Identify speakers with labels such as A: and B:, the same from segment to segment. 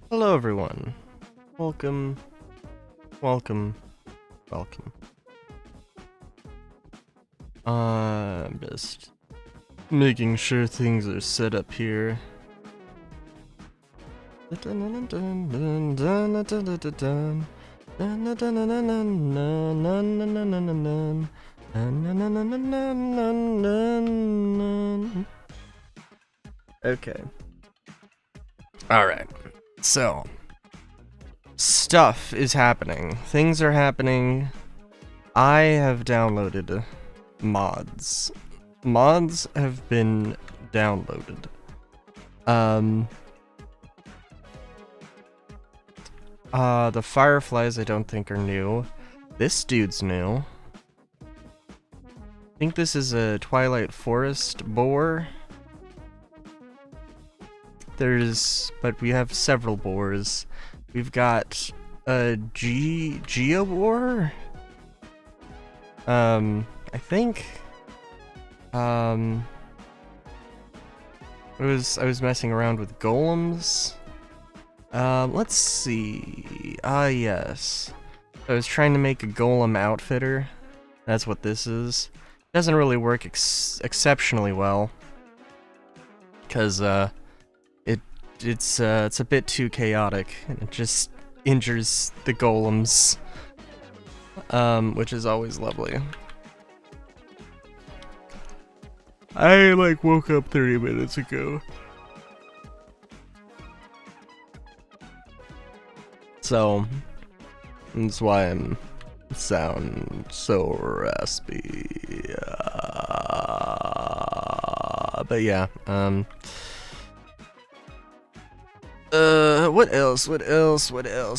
A: Hello everyone. Welcome, welcome, welcome. I'm just making sure things are set up here. Okay. Alright. So, stuff is happening. Things are happening. I have downloaded mods. Mods have been downloaded. The fireflies I don't think are new. This dude's new. I think this is a Twilight Forest boar. But we have several boars. We've got a Geo boar. I think. I was messing around with golems. Let's see. Yes. I was trying to make a golem outfitter. That's what this is. It doesn't really work exceptionally well. Because, it's a bit too chaotic, and it just injures the golems. Which is always lovely. I, woke up 30 minutes ago. So, that's why I'm sound so raspy. But yeah, what else?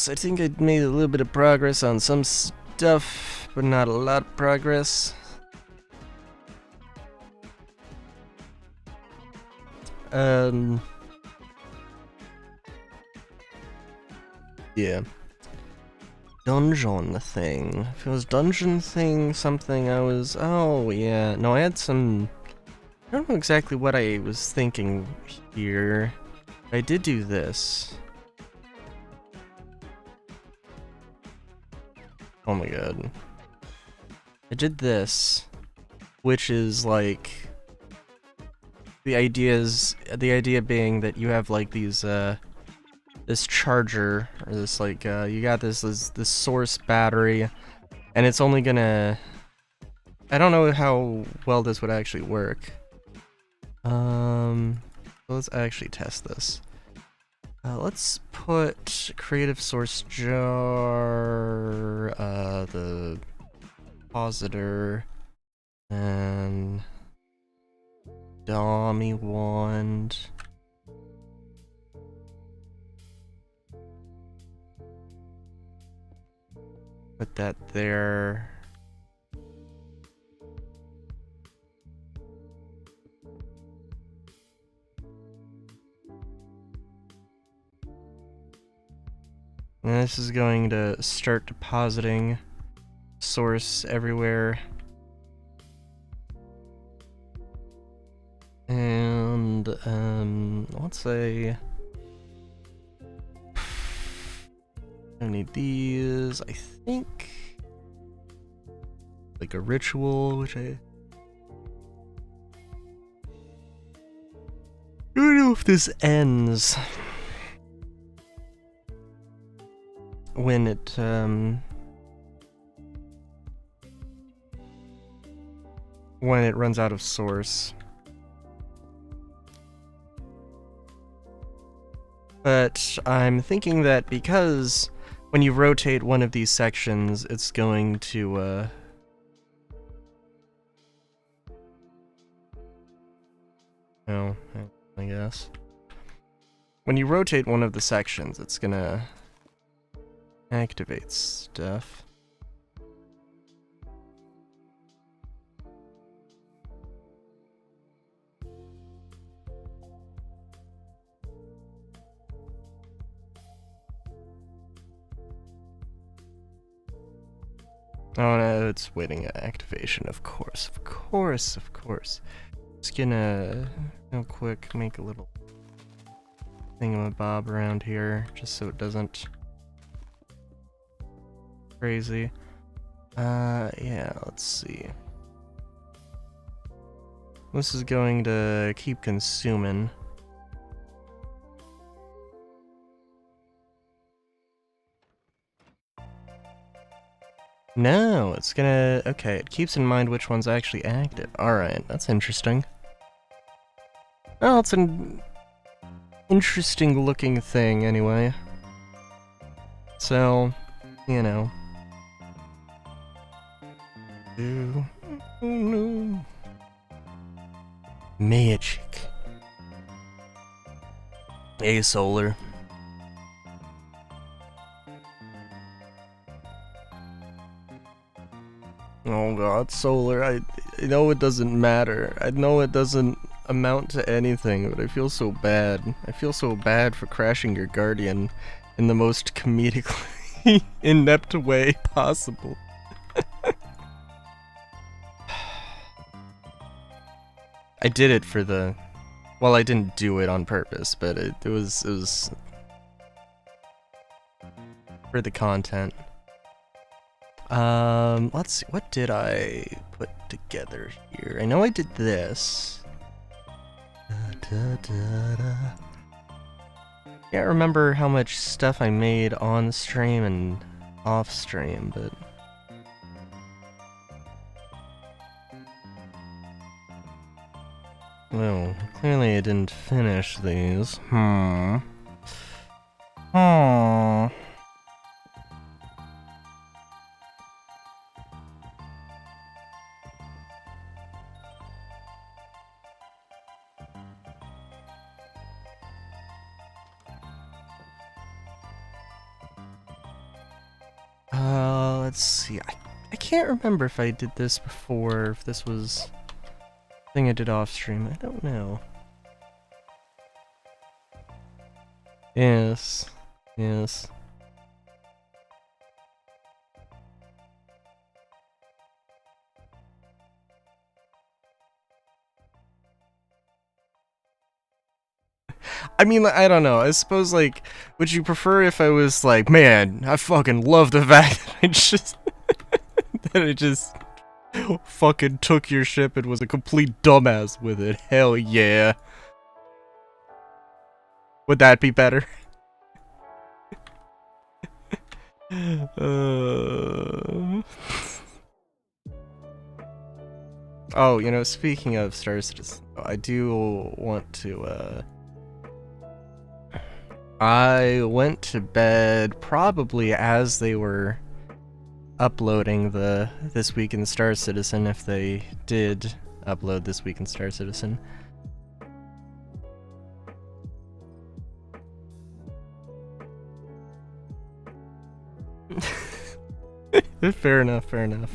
A: I think I made a little bit of progress on some stuff, but not a lot of progress. Yeah. Dungeon thing. If it was dungeon thing, something oh yeah. No, I had some, I don't know exactly what I was thinking here. I did do this. Oh my god. I did this, which is like, the idea being that you have like these this charger, or this you got this source battery, and it's only gonna, I don't know how well this would actually work. Let's actually test this. Let's put creative source jar, the positor, and dummy wand. Put that there. And this is going to start depositing source everywhere. And, let's say, I need these, I think, like a ritual, which I don't know if this ends when it, runs out of source. But I'm thinking that because when you rotate one of these sections, it's going to, oh, I guess. When you rotate one of the sections, it's gonna activate stuff. Oh no, it's waiting activation, of course. Just gonna, real quick, make a little thingamabob around here, just so it doesn't crazy. Yeah, let's see. This is going to keep consuming. No, it's gonna... Okay, it keeps in mind which one's actually active. Alright, that's interesting. Well, it's an interesting looking thing, anyway. So, you know. Oh no. Magic. Hey, Solar. Oh god, Solar, I know it doesn't matter. I know it doesn't amount to anything, but I feel so bad. I feel so bad for crashing your Guardian in the most comedically inept way possible. I did it for the... Well, I didn't do it on purpose, but it was for the content. Let's see, what did I put together here? I know I did this. Can't remember how much stuff I made on stream and off stream, but... Well, clearly I didn't finish these. Let's see. I can't remember if I did this before, if this was a thing I did off stream. I don't know. Yes. Yes. I mean, I don't know. I suppose, like, would you prefer if I was like, man, I fucking love the fact that I just fucking took your ship and was a complete dumbass with it. Hell yeah. Would that be better? Oh, you know, speaking of Star Citizen, I do want to, I went to bed probably as they were uploading the This Week in Star Citizen, if they did upload This Week in Star Citizen. Fair enough, fair enough.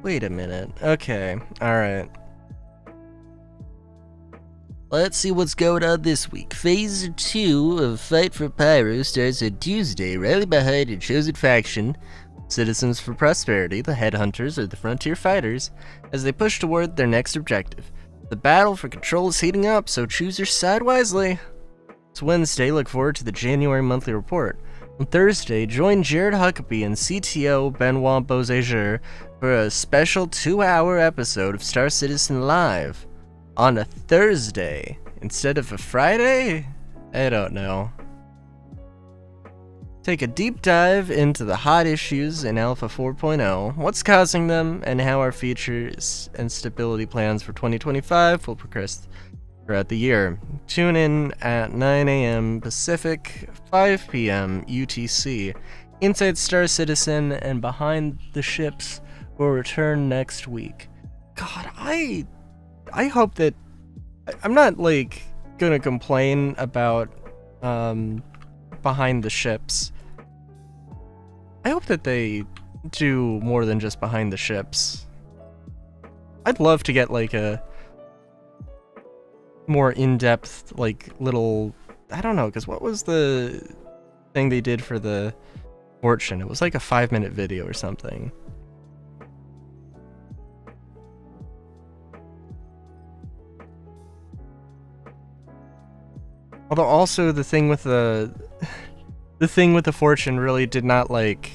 A: Wait a minute. Okay, alright. Let's see what's going on this week. Phase 2 of Fight for Pyro starts on Tuesday. Rally behind a chosen faction, Citizens for Prosperity, the Headhunters, or the Frontier Fighters, as they push toward their next objective. The battle for control is heating up, so choose your side wisely. It's Wednesday. Look forward to the January monthly report. On Thursday, join Jared Huckabee and CTO Benoit Beauséjour for a special 2-hour episode of Star Citizen Live. On a Thursday, instead of a Friday? I don't know. Take a deep dive into the hot issues in Alpha 4.0, what's causing them, and how our features and stability plans for 2025 will progress throughout the year. Tune in at 9 a.m. Pacific, 5 p.m. UTC. Inside Star Citizen and Behind the Ships will return next week. God, I hope that... I'm not, like, gonna complain about, Behind the Ships. I hope that they do more than just Behind the Ships. I'd love to get, like, a more in-depth, like, little... I don't know, because what was the thing they did for the fortune. It was like a 5-minute video or something. Although also the thing with the fortune really did not like,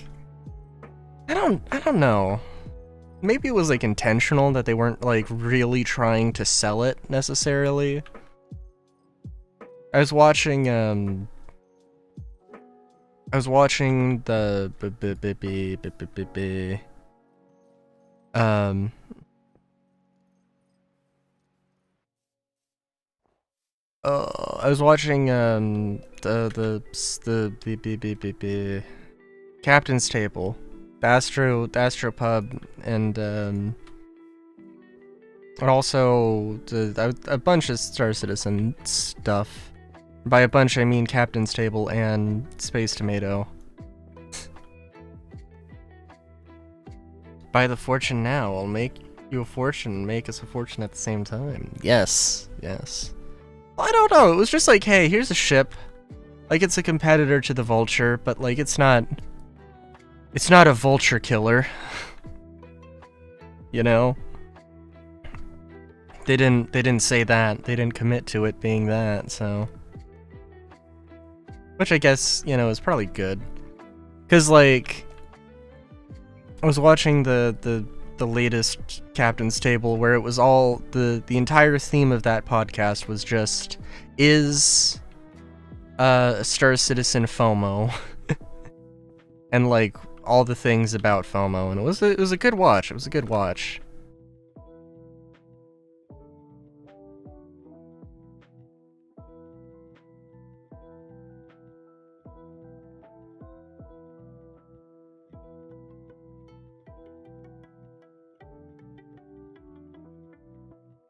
A: I don't know. Maybe it was like intentional that they weren't like really trying to sell it necessarily. I was watching the I was watching the Captain's Table, the Astro Pub, and also a bunch of Star Citizen stuff. By a bunch, I mean Captain's Table and Space Tomato. Buy the fortune now. I'll make you a fortune, make us a fortune at the same time. Yes, yes. I don't know, it was just like, hey, here's a ship. Like, it's a competitor to the Vulture, but like, it's not a Vulture killer. You know? They didn't say that. They didn't commit to it being that, so. Which I guess, you know, is probably good. Cause like, I was watching the latest Captain's Table where it was all the entire theme of that podcast was just, is Star Citizen FOMO? And like all the things about FOMO, and it was a good watch. It was a good watch.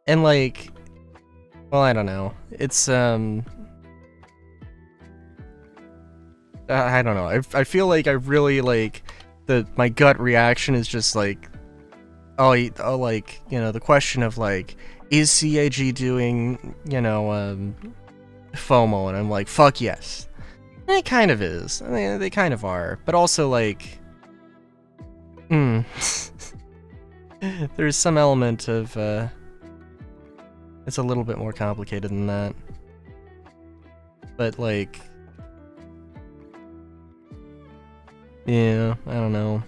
A: And like, well, I don't know. It's I don't know. I feel like I really like my gut reaction is just like, oh, like, you know, the question of like, is CAG doing, you know, FOMO? And I'm like, fuck yes. And it kind of is. I mean, they kind of are, but also like, there's some element of it's a little bit more complicated than that. But like, yeah, I don't know.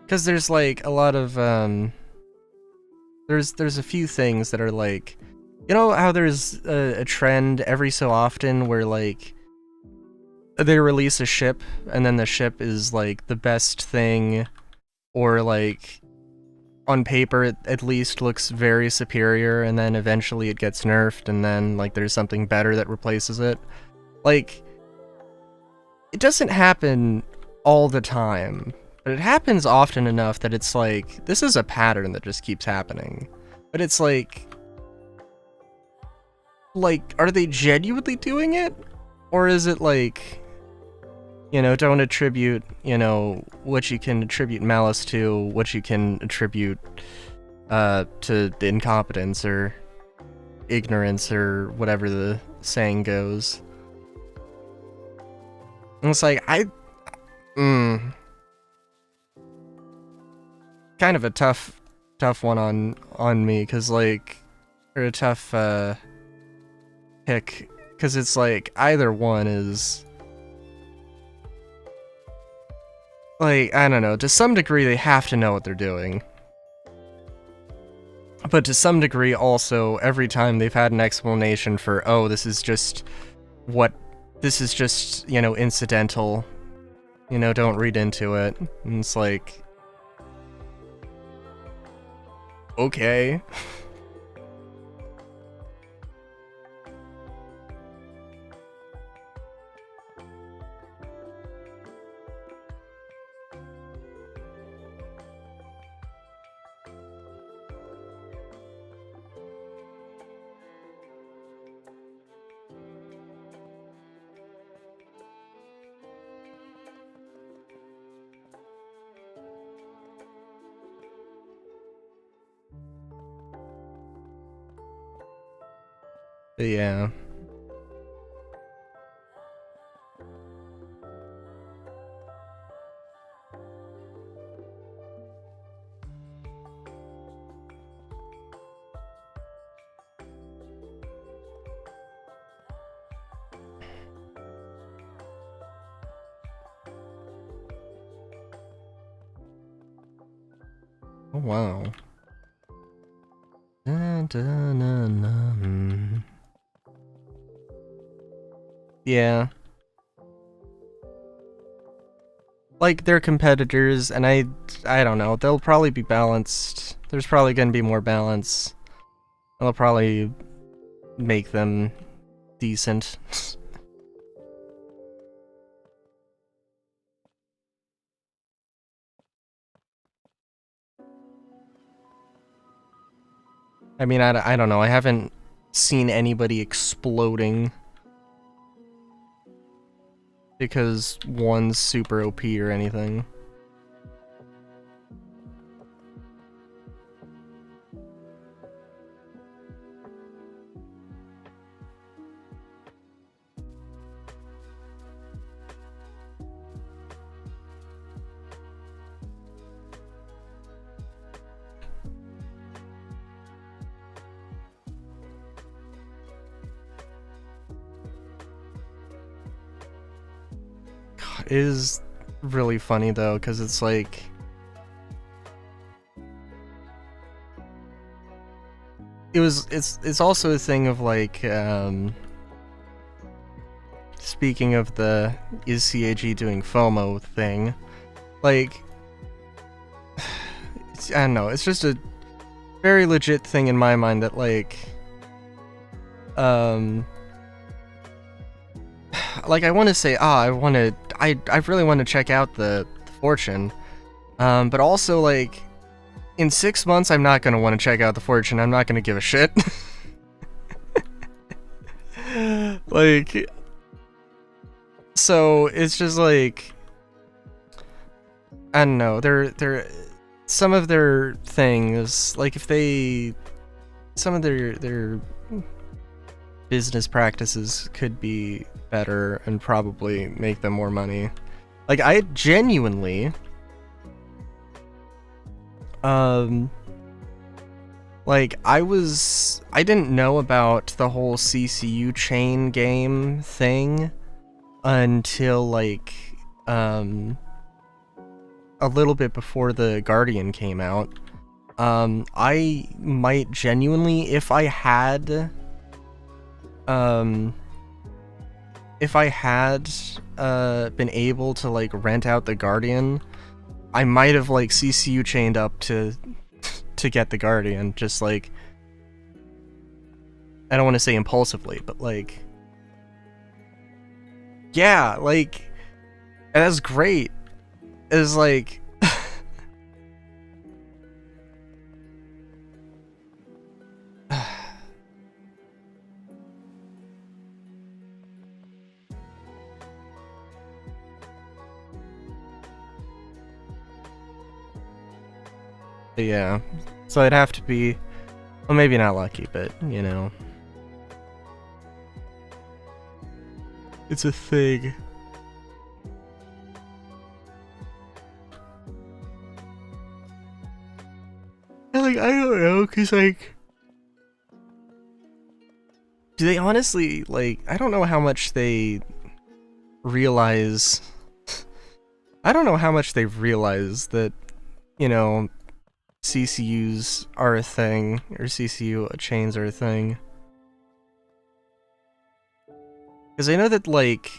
A: Because there's like a lot of there's a few things that are like, you know how there's a trend every so often where like they release a ship and then the ship is like the best thing, or like on paper it at least looks very superior, and then eventually it gets nerfed and then like there's something better that replaces it. Like, it doesn't happen all the time, but it happens often enough that it's like, this is a pattern that just keeps happening. But it's like, are they genuinely doing it? Or is it like, you know, don't attribute, you know, what you can attribute malice to, what you can attribute to incompetence or ignorance or whatever the saying goes. And it's like, kind of a tough one on me, cause like, or a tough pick, cause it's like either one is like, I don't know, to some degree they have to know what they're doing. But to some degree also, every time they've had an explanation for, oh, this is just, you know, incidental, you know, don't read into it. And it's like, okay. But yeah. Oh wow. Dun, dun, dun, dun. Yeah. Like, they're competitors, and I don't know, they'll probably be balanced. There's probably gonna be more balance. They'll probably make them decent. I mean, I don't know, I haven't seen anybody exploding because one's super OP or anything. It is really funny though, because it's like, it's also a thing of like, speaking of the is CAG doing FOMO thing, like, I don't know, it's just a very legit thing in my mind that like, like I want to say, I really want to check out the Fortune, but also like, in 6 months I'm not gonna want to check out the Fortune. I'm not gonna give a shit. Like, so it's just like, I don't know. They're some of their things, like if they, some of their business practices could be better and probably make them more money. Like, I genuinely, like, I didn't know about the whole CCU chain game thing until, like, a little bit before the Guardian came out. I might genuinely, if I had been able to, like, rent out the Guardian, I might have, like, CCU chained up to get the Guardian, just like, I don't want to say impulsively, but like, yeah, like, that's great. It's like, yeah, so I'd have to be, well, maybe not lucky, but, you know, it's a thing. And, like, I don't know, cause like, do they honestly, like, I don't know how much they realize, I don't know how much they realize that, you know, CCUs are a thing, or CCU chains are a thing. Because I know that, like,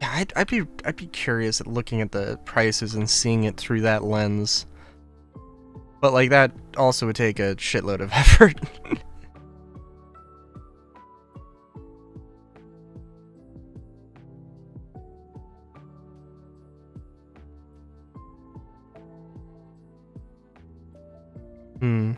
A: yeah, I'd be curious at looking at the prices and seeing it through that lens. But like, that also would take a shitload of effort. Hmm.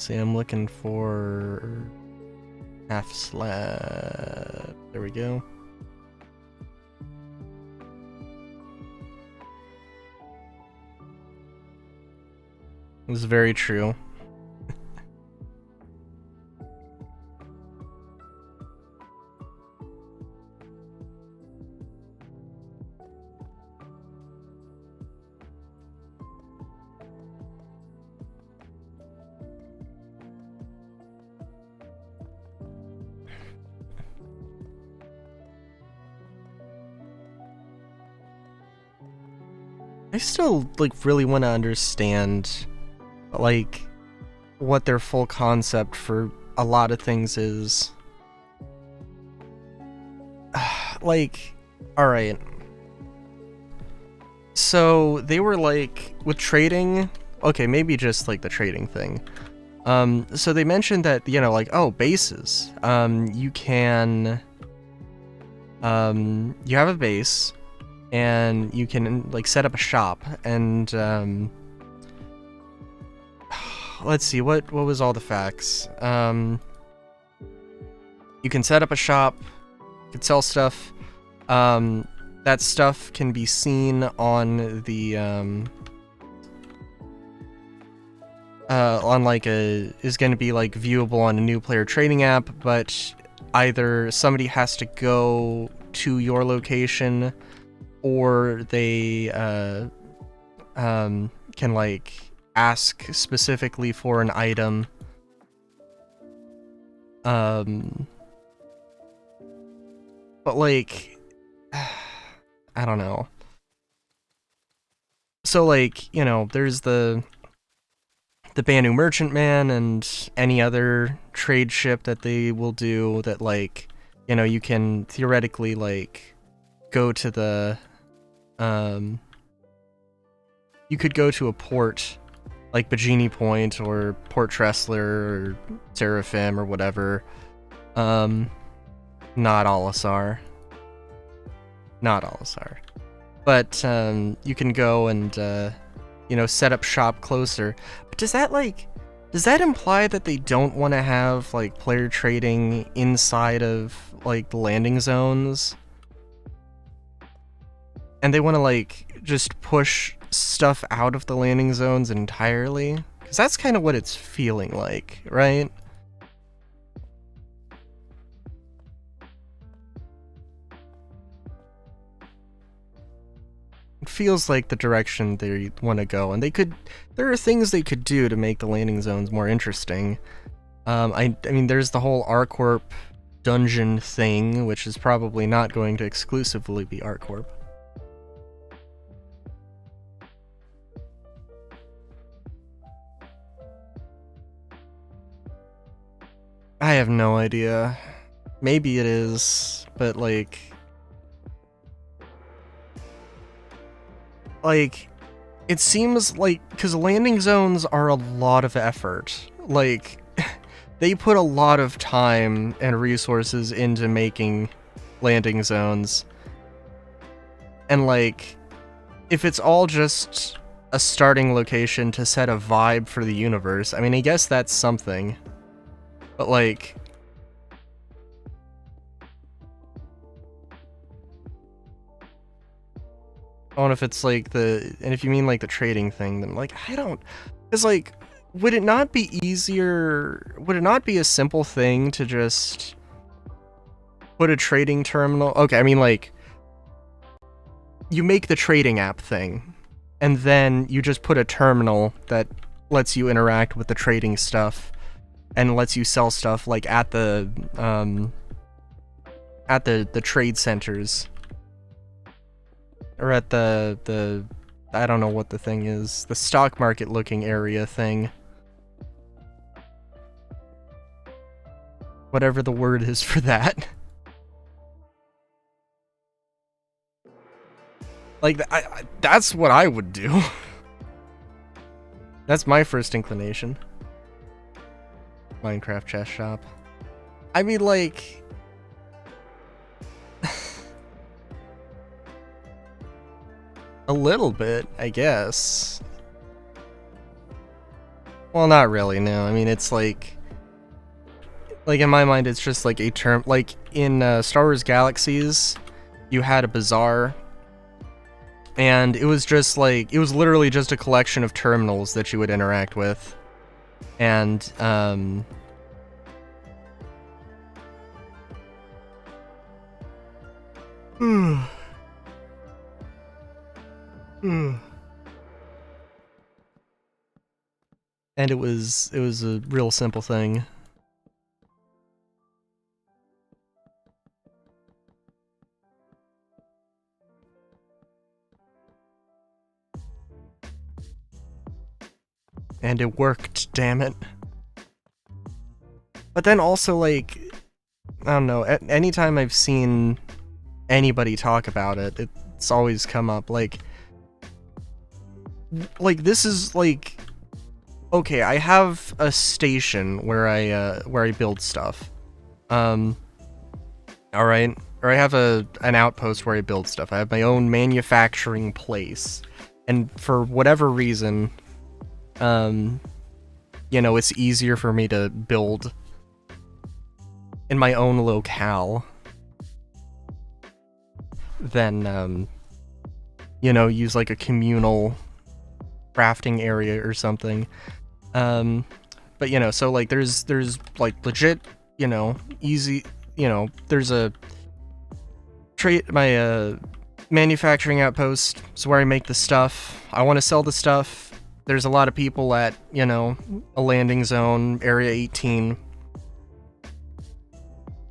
A: See, I'm looking for half slab. There we go. This is very true. I still like really want to understand like what their full concept for a lot of things is. Like, all right. So they were like with trading, okay, maybe just like the trading thing. So they mentioned that, you know, like, oh, bases. You can you have a base and you can like set up a shop and let's see, what was all the facts? You can set up a shop, you can sell stuff. That stuff can be seen on the on like is going to be like viewable on a new player trading app, but either somebody has to go to your location or they can like ask specifically for an item. But like I don't know. So like, you know, there's the Banu Merchantman and any other trade ship that they will do that, like, you know, you can theoretically like go to the you could go to a port like Bajini Point or Port Tressler or Seraphim or whatever. Not Olisar. Not Olisar. But you can go and you know, set up shop closer. But does that imply that they don't want to have like player trading inside of like the landing zones? And they want to like just push stuff out of the landing zones entirely? Because that's kind of what it's feeling like, right? It feels like the direction they want to go, and there are things they could do to make the landing zones more interesting. I mean, there's the whole ArcCorp dungeon thing, which is probably not going to exclusively be ArcCorp. I have no idea. Maybe it is, but like, it seems like, because landing zones are a lot of effort. Like, they put a lot of time and resources into making landing zones. And like, if it's all just a starting location to set a vibe for the universe, I mean, I guess that's something. But like, I don't know if it's like and if you mean like the trading thing, then like, I don't, because like, would it not be a simple thing to just put a trading terminal? Okay, I mean like, you make the trading app thing, and then you just put a terminal that lets you interact with the trading stuff, and lets you sell stuff like at the trade centers. Or at the I don't know what the thing is, the stock market looking area thing. Whatever the word is for that. Like, that's what I would do. That's my first inclination. Minecraft chess shop. I mean, like, a little bit, I guess. Well, not really, no. I mean, it's like in my mind, it's just like a term. Like in Star Wars Galaxies, you had a bazaar, and it was just like, it was literally just a collection of terminals that you would interact with. And, and it was a real simple thing. And it worked, damn it. But then also, like, I don't know, anytime I've seen anybody talk about it, it's always come up, like, this is, like, okay, I have a station where I build stuff. Alright? Or I have an outpost where I build stuff. I have my own manufacturing place. And for whatever reason, you know, it's easier for me to build in my own locale than, you know, use like a communal crafting area or something. But you know, so like there's like legit, you know, easy, you know, there's a my manufacturing outpost is where I make the stuff. I want to sell the stuff. There's a lot of people at, you know, a landing zone, Area 18.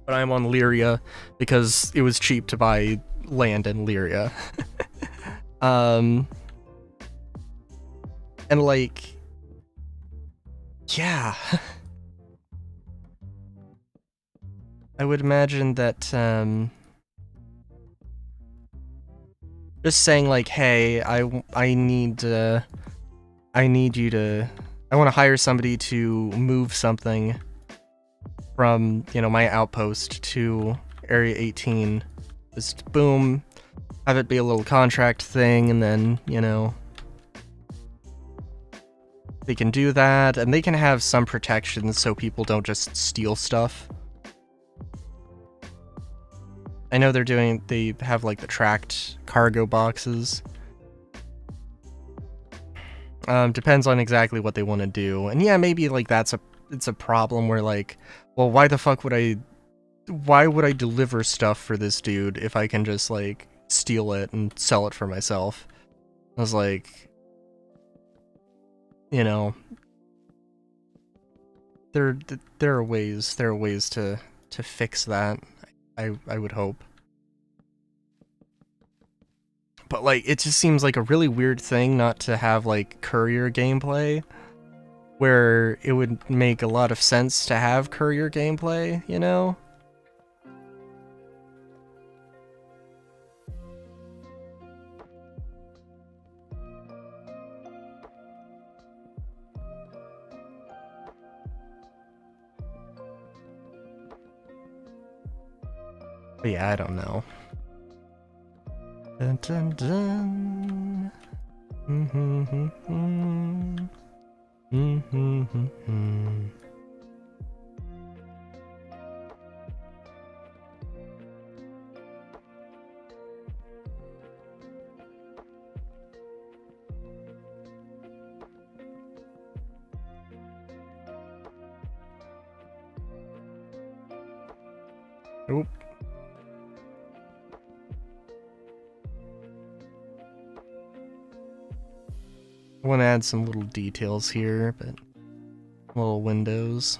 A: But I'm on Lyria because it was cheap to buy land in Lyria. And like, yeah. I would imagine that, just saying like, hey, I need you to, I want to hire somebody to move something from, you know, my outpost to Area 18. Just boom, have it be a little contract thing, and then, you know, they can do that, and they can have some protections so people don't just steal stuff. I know they have like the tracked cargo boxes. Depends on exactly what they want to do. And yeah, maybe like it's a problem where like, well, why would I deliver stuff for this dude if I can just like steal it and sell it for myself? I was like, you know, there are ways to fix that. I would hope. But like, it just seems like a really weird thing not to have like courier gameplay, where it would make a lot of sense to have courier gameplay, you know? But yeah, I don't know. Dun dun dun. Oop. I want to add some little details here, but little windows.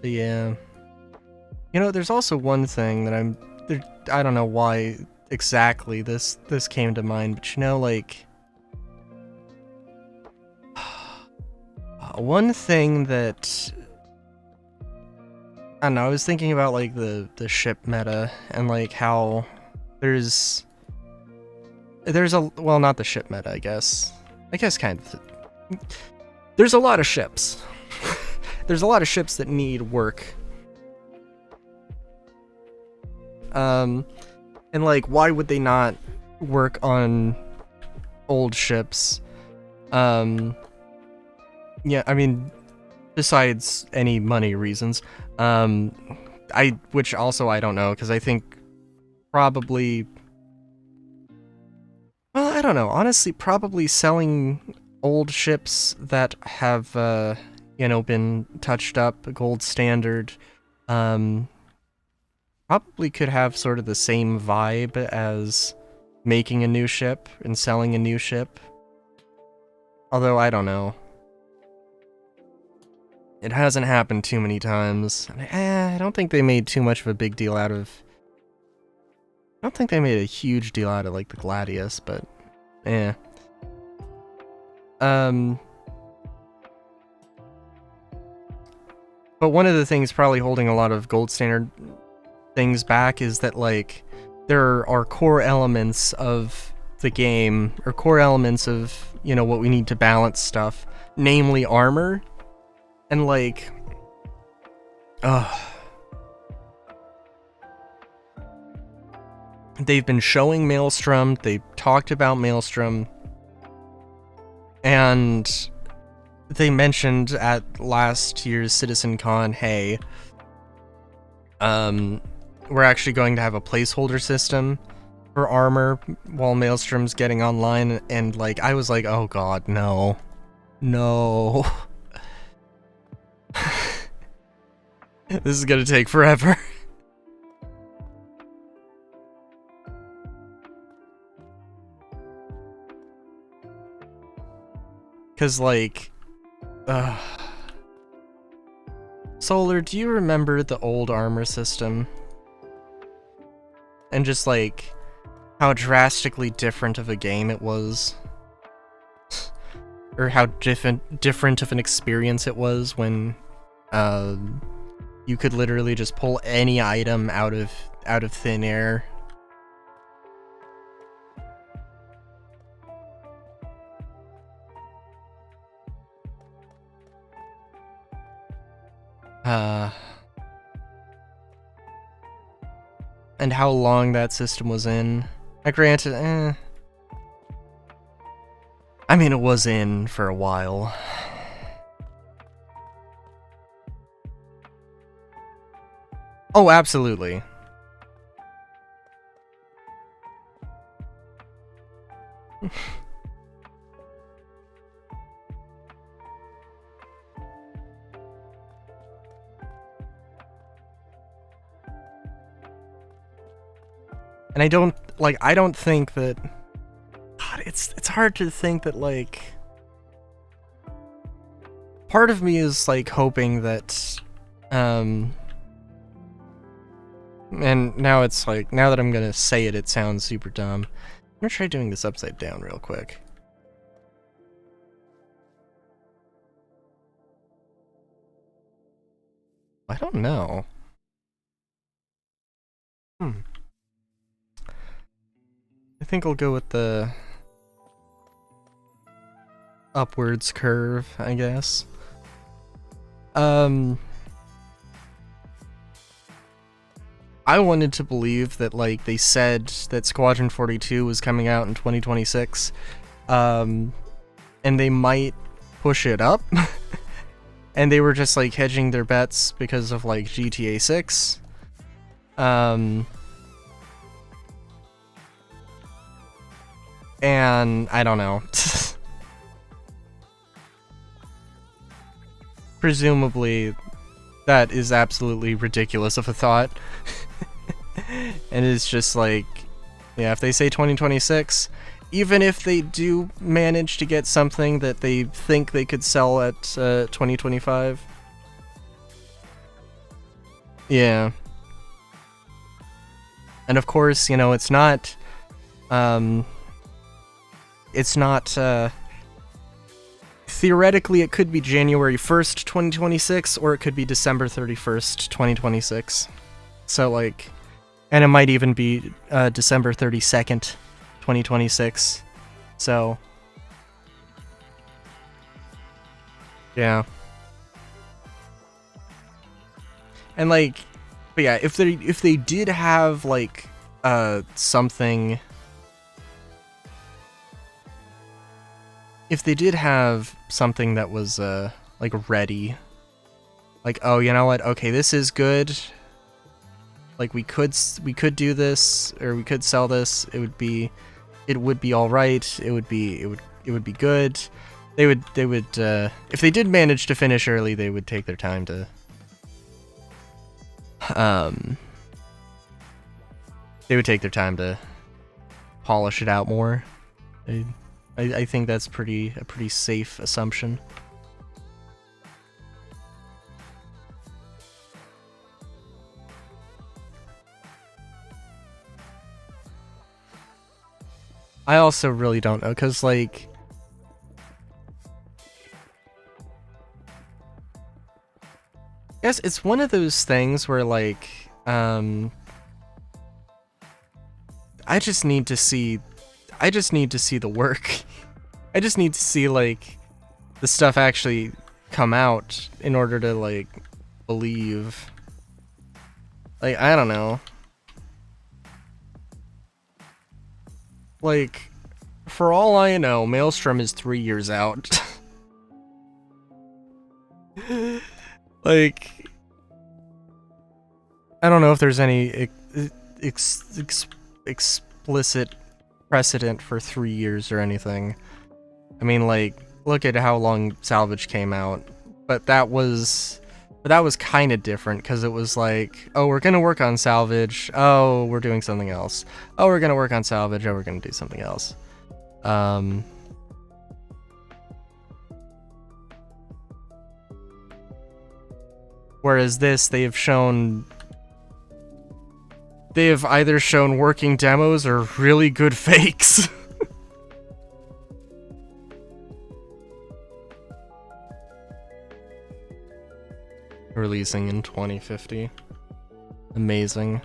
A: But yeah. You know, there's also one thing that I don't know why exactly this came to mind, but you know, like, one thing that, I don't know, I was thinking about like the ship meta and like how there's There's well, not the ship meta, I guess. I guess kind of. There's a lot of ships. There's a lot of ships that need work. And like, why would they not work on old ships? Yeah, I mean, besides any money reasons. Which also I don't know, because I think probably, well, I don't know, honestly, probably selling old ships that have, you know, been touched up, gold standard, probably could have sort of the same vibe as making a new ship and selling a new ship. Although, I don't know. It hasn't happened too many times. I don't think they made too much of a big deal out of... I don't think they made a huge deal out of, like, the Gladius, but... But one of the things probably holding a lot of gold standard things back is that, like, there are core elements of the game, or core elements of, you know, what we need to balance stuff, namely armor. And like, they've been showing Maelstrom, they talked about Maelstrom, and they mentioned at last year's CitizenCon, hey, we're actually going to have a placeholder system for armor while Maelstrom's getting online, and like, I was like, oh god, no. No. This is gonna take forever. Cause like, Solar, do you remember the old armor system? And just like, how drastically different of a game it was? Or how different of an experience it was when, you could literally just pull any item out of thin air. And how long that system was in. Granted, I mean, it was in for a while. Oh, absolutely. And I don't think that... God, it's hard to think that, like... Part of me is, like, hoping that, and now it's like, now that I'm gonna say it, it sounds super dumb. I'm gonna try doing this upside down real quick. I don't know. I think I'll go with the upwards curve, I guess. I wanted to believe that, like, they said that Squadron 42 was coming out in 2026, and they might push it up, and they were just, like, hedging their bets because of, like, GTA 6. And I don't know. Presumably, that is absolutely ridiculous of a thought. And it's just like, yeah, if they say 2026, even if they do manage to get something that they think they could sell at 2025. Yeah. And of course, you know, it's not theoretically it could be January 1st, 2026, or it could be December 31st, 2026. So, like, and it might even be December 32nd, 2026. So yeah. And like, but yeah, if they did have like something, if they did have something that was like ready, like, oh, you know what? Okay, this is good. Like we could do this, or we could sell this. It would be all right. It would be good. They would if they did manage to finish early, they would take their time to they would take their time to polish it out more. I think that's a pretty safe assumption. I also really don't know, because like, I guess it's one of those things where like I just need to see the work. I just need to see like the stuff actually come out in order to like believe. Like, I don't know. Like, for all I know, Maelstrom is 3 years out. Like, I don't know if there's any explicit precedent for 3 years or anything. I mean, like, look at how long Salvage came out, but that was kind of different, because it was like, oh, we're gonna work on Salvage, oh, we're doing something else, oh, we're gonna work on Salvage, oh, we're gonna do something else. Whereas this, they have either shown working demos or really good fakes. Releasing in 2050. Amazing.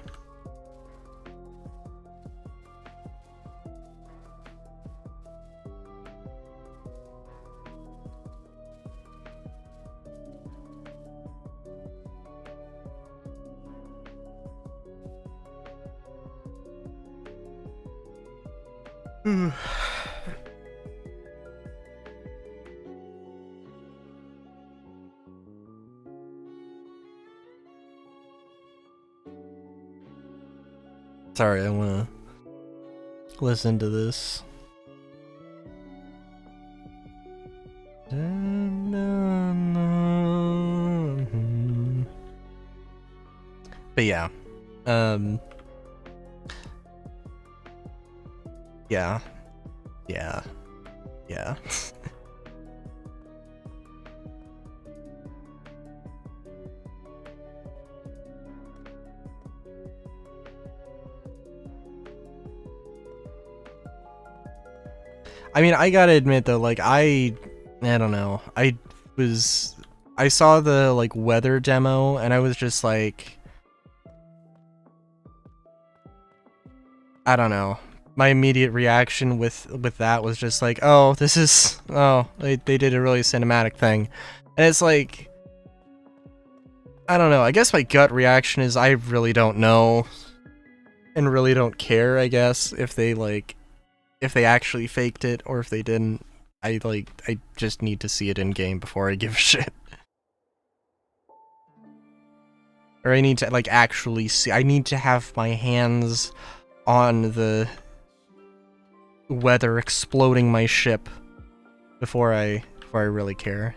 A: Sorry, I wanna listen to this. But yeah, yeah. I mean, I gotta admit though, like, I don't know. I saw the like weather demo and I was just like, I don't know. My immediate reaction with that was just like, oh, this is, oh, they did a really cinematic thing. And it's like, I don't know. I guess my gut reaction is I really don't know and really don't care, I guess, if they actually faked it or if they didn't. I just need to see it in game before I give a shit. Or I need to like actually see, I need to have my hands on the weather exploding my ship before I really care.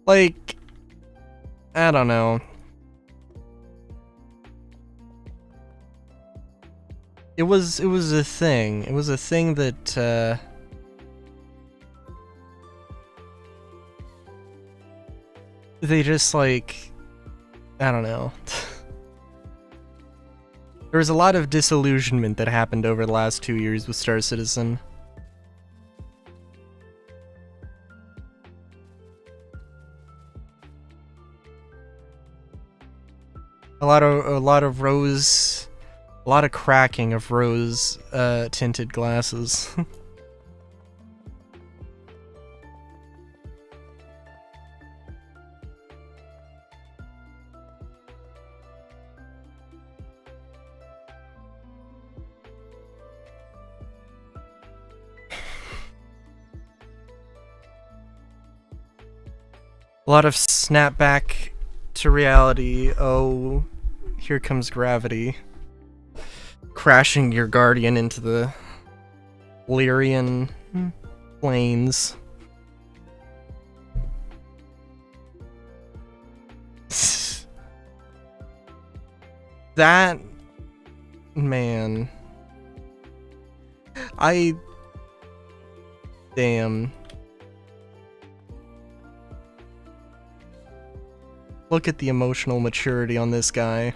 A: Like, I don't know. It was a thing. It was a thing that they just like, I don't know. There was a lot of disillusionment that happened over the last 2 years with Star Citizen. A lot of cracking of rose tinted glasses. A lot of snapback to reality. Oh, here comes gravity. Crashing your Guardian into the Lyrian plains. That... man. Damn. Look at the emotional maturity on this guy.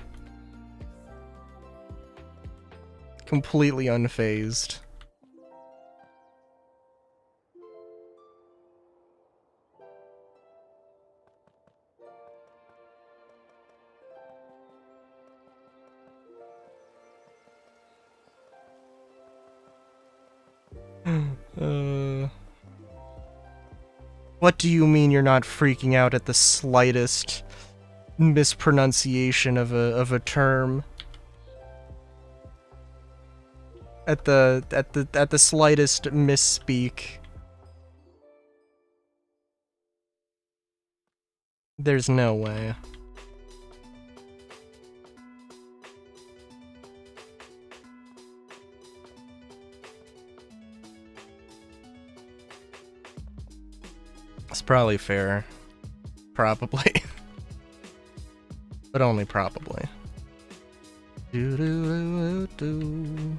A: Completely unfazed. What do you mean you're not freaking out at the slightest mispronunciation of a term? At the slightest misspeak. There's no way. It's probably fair. Probably. But only probably. Do-do-do-do-do.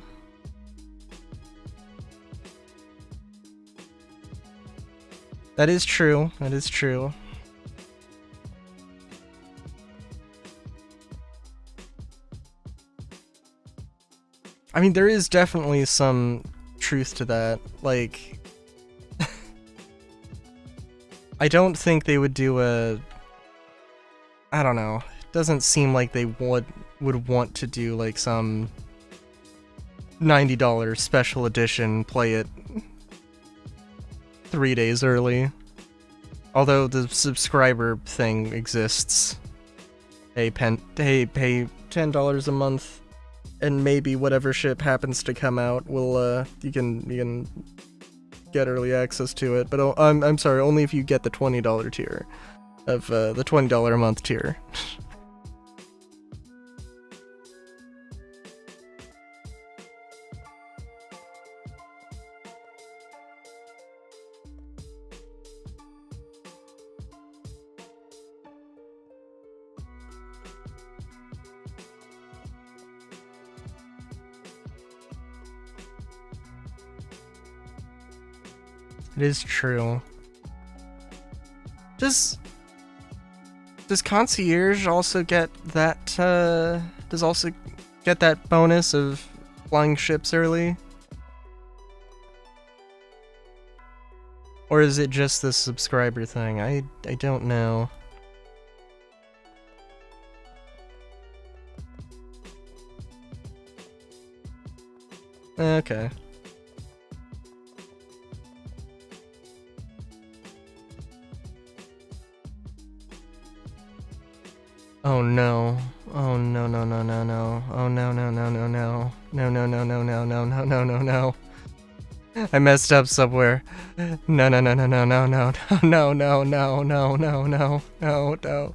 A: That is true. That is true. I mean, there is definitely some truth to that. Like, I don't think they would do a... I don't know. It doesn't seem like they would want to do, like, some $90 special edition, play it 3 days early. Although the subscriber thing exists. Pay $10 a month, and maybe whatever ship happens to come out will you can get early access to it. But I'm sorry, only if you get the $20 tier of the $20 a month tier. It is true. Does Concierge also get that, does also get that bonus of flying ships early? Or is it just the subscriber thing? I don't know. Okay. Oh no. Oh no no no no no. Oh no no no no no. No no no no no no no no no no. I messed up somewhere. No no no no no no no no no no no no no no no.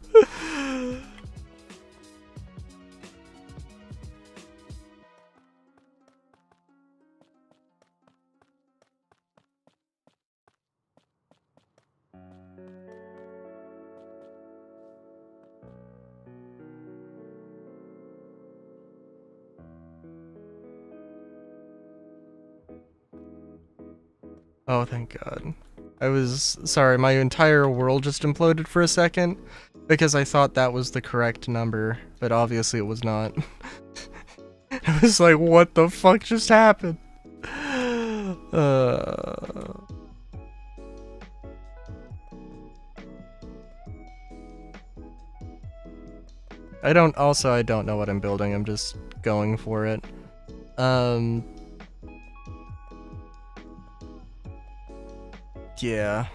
A: Oh, thank God. I was sorry, my entire world just imploded for a second because I thought that was the correct number, but obviously it was not. I was like, what the fuck just happened? I don't know what I'm building, I'm just going for it. Yeah.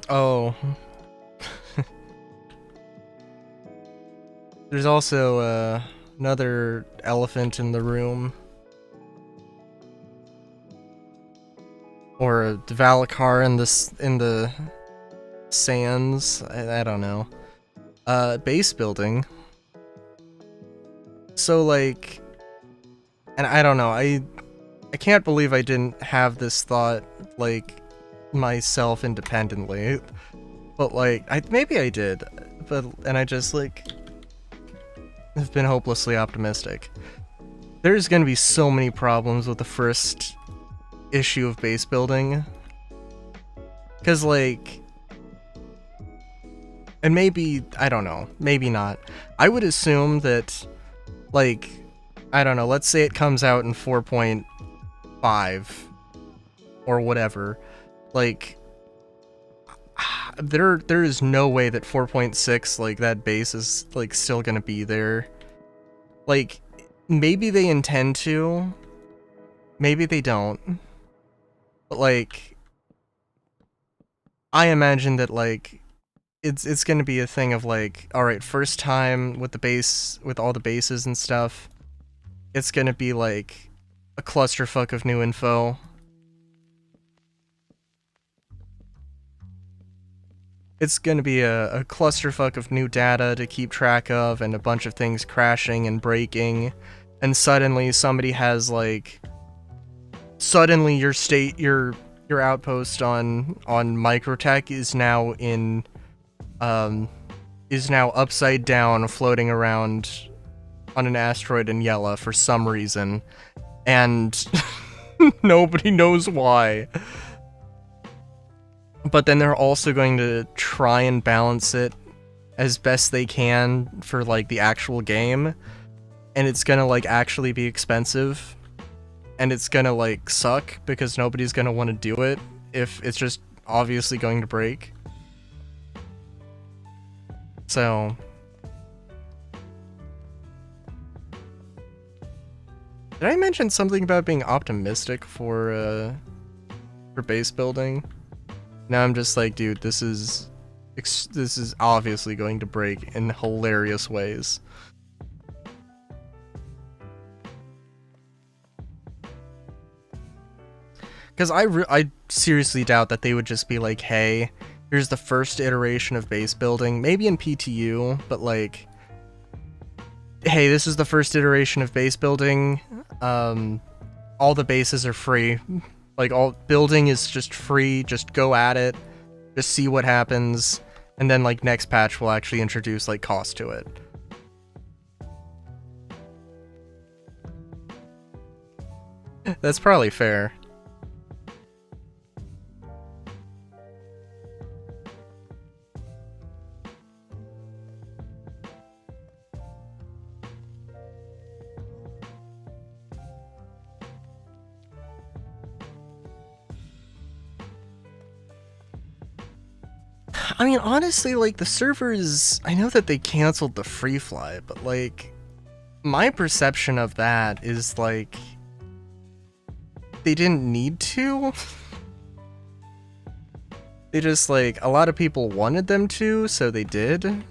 A: Oh. There's also another elephant in the room. Or a Valakar in the sands. I don't know. Base building. So like, and I don't know, I can't believe I didn't have this thought like myself independently. But like, maybe I did, and I just like have been hopelessly optimistic. There's gonna be so many problems with the first issue of base building. Cause like, and maybe, I don't know, maybe not. I would assume that, like, I don't know, let's say it comes out in 4.5 or whatever. Like, there is no way that 4.6, like, that base is, like, still gonna be there. Like, maybe they intend to, maybe they don't. But, like, I imagine that, like, it's gonna be a thing of, like, alright, first time with the base, with all the bases and stuff, it's gonna be, like, a clusterfuck of new info. It's gonna be a clusterfuck of new data to keep track of, and a bunch of things crashing and breaking, and suddenly somebody has, like, suddenly your outpost on Microtech is now is now upside down, floating around on an asteroid in Yela for some reason, and nobody knows why. But then they're also going to try and balance it as best they can for, like, the actual game, and it's gonna, like, actually be expensive, and it's gonna, like, suck because nobody's gonna want to do it if it's just obviously going to break. So, did I mention something about being optimistic for base building? Now I'm just like, dude, this is obviously going to break in hilarious ways. Because I seriously doubt that they would just be like, hey, here's the first iteration of base building, maybe in PTU, but like, hey, this is the first iteration of base building, all the bases are free. Like, all building is just free, just go at it, just see what happens, and then, like, next patch will actually introduce, like, cost to it. That's probably fair. I mean, honestly, like, the servers, I know that they canceled the free fly, but, like, my perception of that is, like, they didn't need to. They just, like, a lot of people wanted them to, so they did.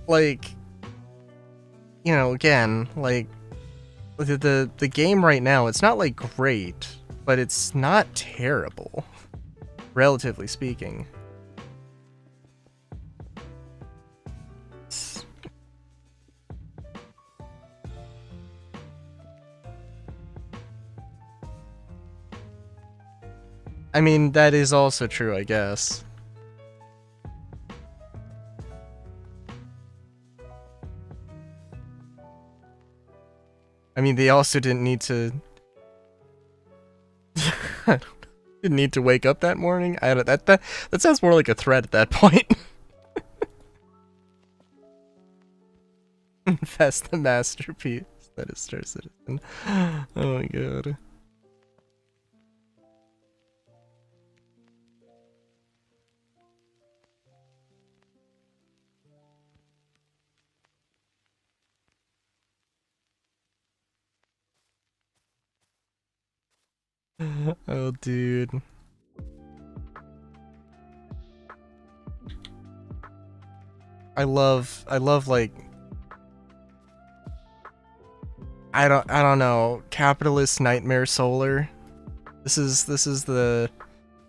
A: Like, you know, again, like, the game right now, it's not, like, great, but it's not terrible, relatively speaking. I mean, that is also true, I guess. I mean, they also didn't need to... didn't need to wake up that morning. I don't... That sounds more like a threat at that point. Infest the masterpiece that is Star Citizen. Oh my god. Oh, dude. I love like I don't know, Capitalist Nightmare Solar. This is the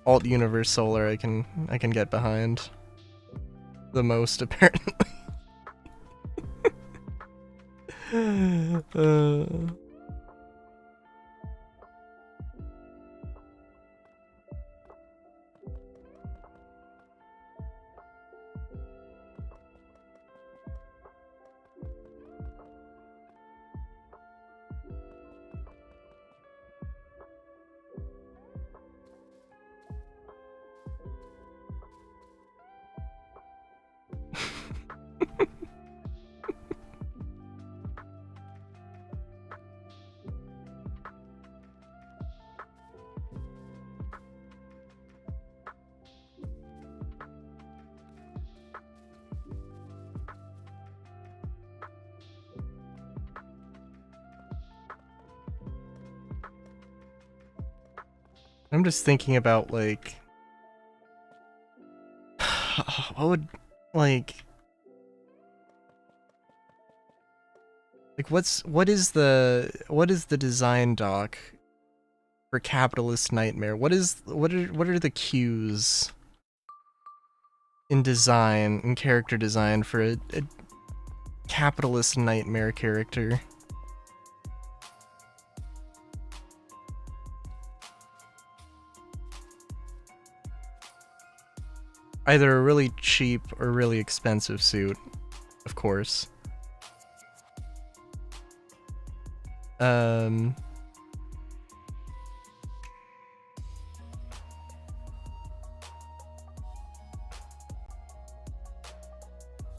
A: alt universe Solar I can get behind the most, apparently. I'm just thinking about, like, what would, like what is the design doc for Capitalist Nightmare? What are the cues in design, in character design for a Capitalist Nightmare character? Either a really cheap or really expensive suit, of course.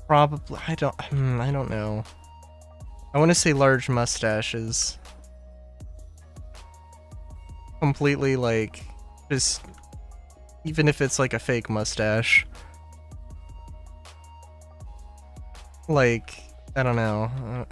A: Probably, I don't know. I want to say large mustaches. Completely, like, just, even if it's like a fake mustache. Like, I don't know.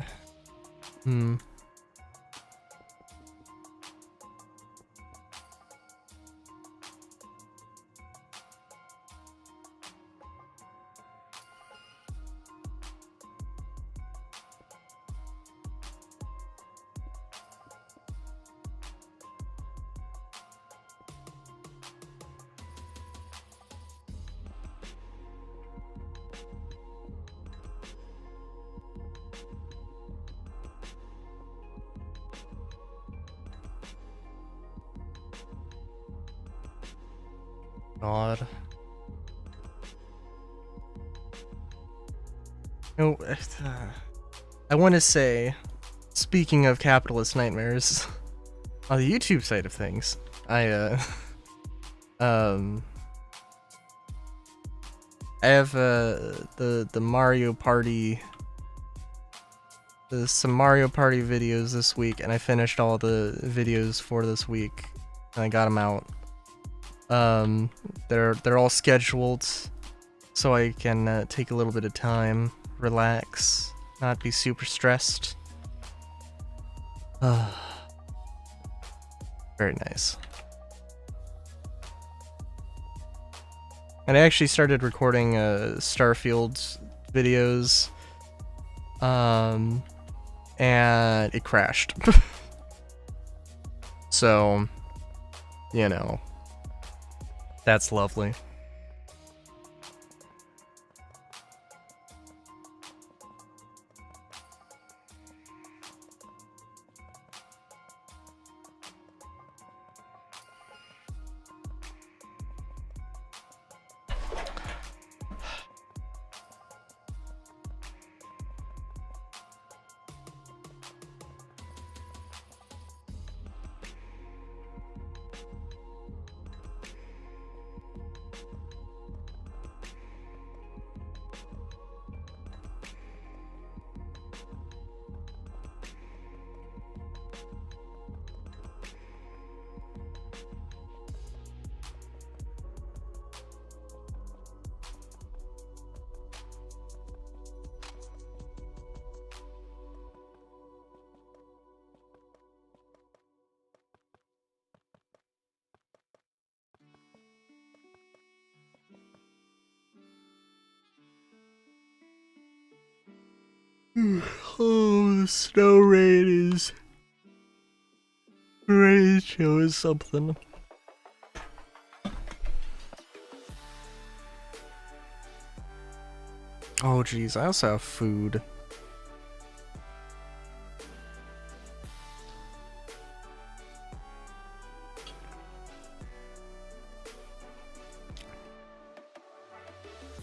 A: God. No, I want to say, speaking of Capitalist Nightmares, on the YouTube side of things, I have the Mario Party, some Mario Party videos this week, and I finished all the videos for this week, and I got them out. They're all scheduled, so I can take a little bit of time, relax, not be super stressed. Very nice. And I actually started recording Starfield videos, and it crashed. So, you know, that's lovely. Oh, the snow rain is is something. Oh geez, I also have food.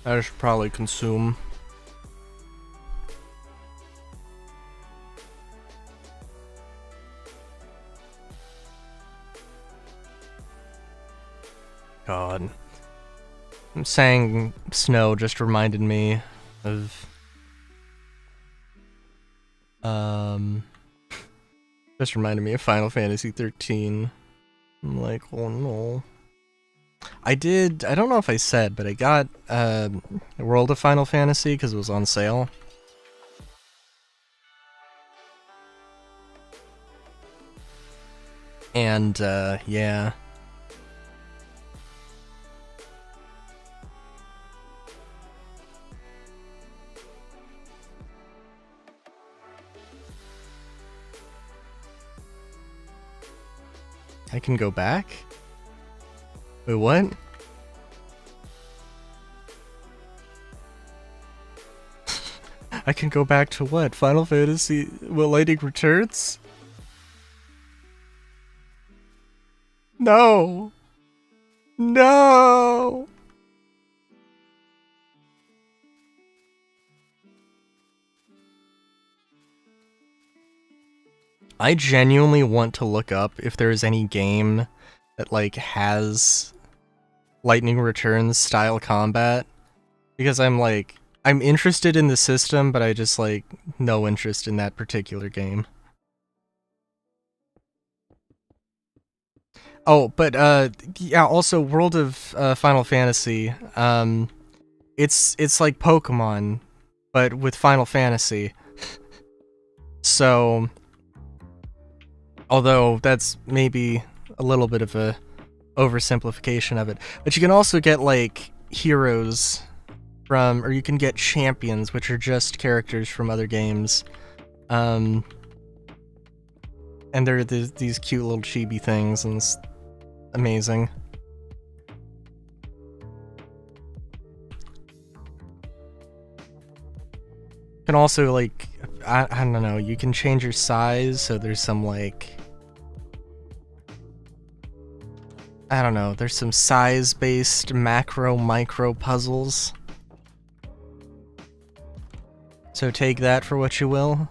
A: I should probably consume. God. Saying snow just reminded me of just reminded me of Final Fantasy 13. I'm like, oh no. I don't know if I said, but I got World of Final Fantasy because it was on sale. And yeah. I can go back? Wait, what? I can go back to what? Final Fantasy? Will Lightning Returns? No! No! I genuinely want to look up if there's any game that, like, has Lightning Returns style combat. Because I'm interested in the system, but I just, like, no interest in that particular game. Oh, but, yeah, also, World of Final Fantasy, it's like Pokemon, but with Final Fantasy. So, although that's maybe a little bit of a oversimplification of it, but you can also get, like, heroes from, or you can get champions, which are just characters from other games. And they're these cute little chibi things, and it's amazing. You can also, like, I don't know, you can change your size, so there's some, like, I don't know, there's some size-based macro-micro puzzles. So take that for what you will.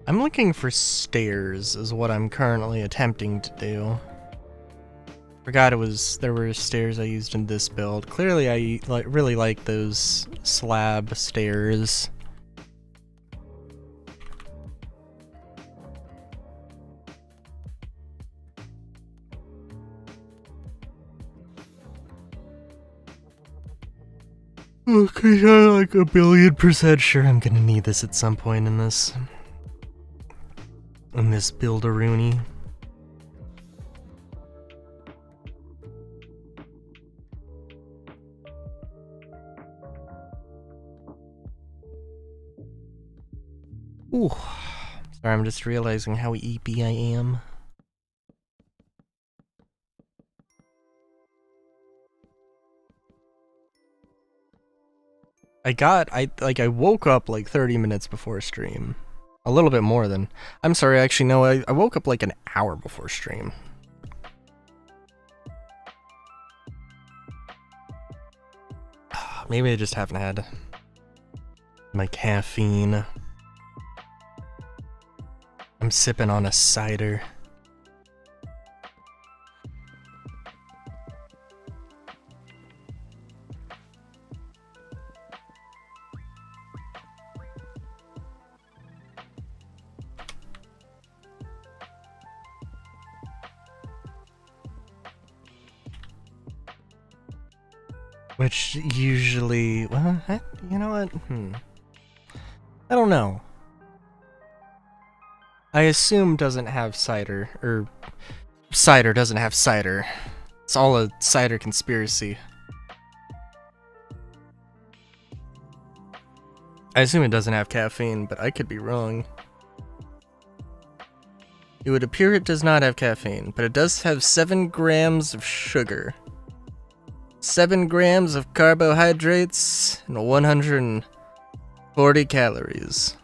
A: I'm looking for stairs is what I'm currently attempting to do. Forgot there were stairs I used in this build. Clearly I really like those slab stairs. Okay, I'm like 1,000,000,000% sure I'm gonna need this at some point in this build-a-rooney. Ooh. Sorry, I'm just realizing how eepy I am. I woke up like 30 minutes before stream. A little bit more than... I'm sorry, actually, no, I woke up like an hour before stream. Maybe I just haven't had my caffeine. I'm sipping on a cider. Which usually... Well, you know what? I don't know. I assume doesn't have cider, or cider doesn't have cider. It's all a cider conspiracy. I assume it doesn't have caffeine, but I could be wrong. It would appear it does not have caffeine, but it does have 7 grams of sugar, 7 grams of carbohydrates, and 140 calories.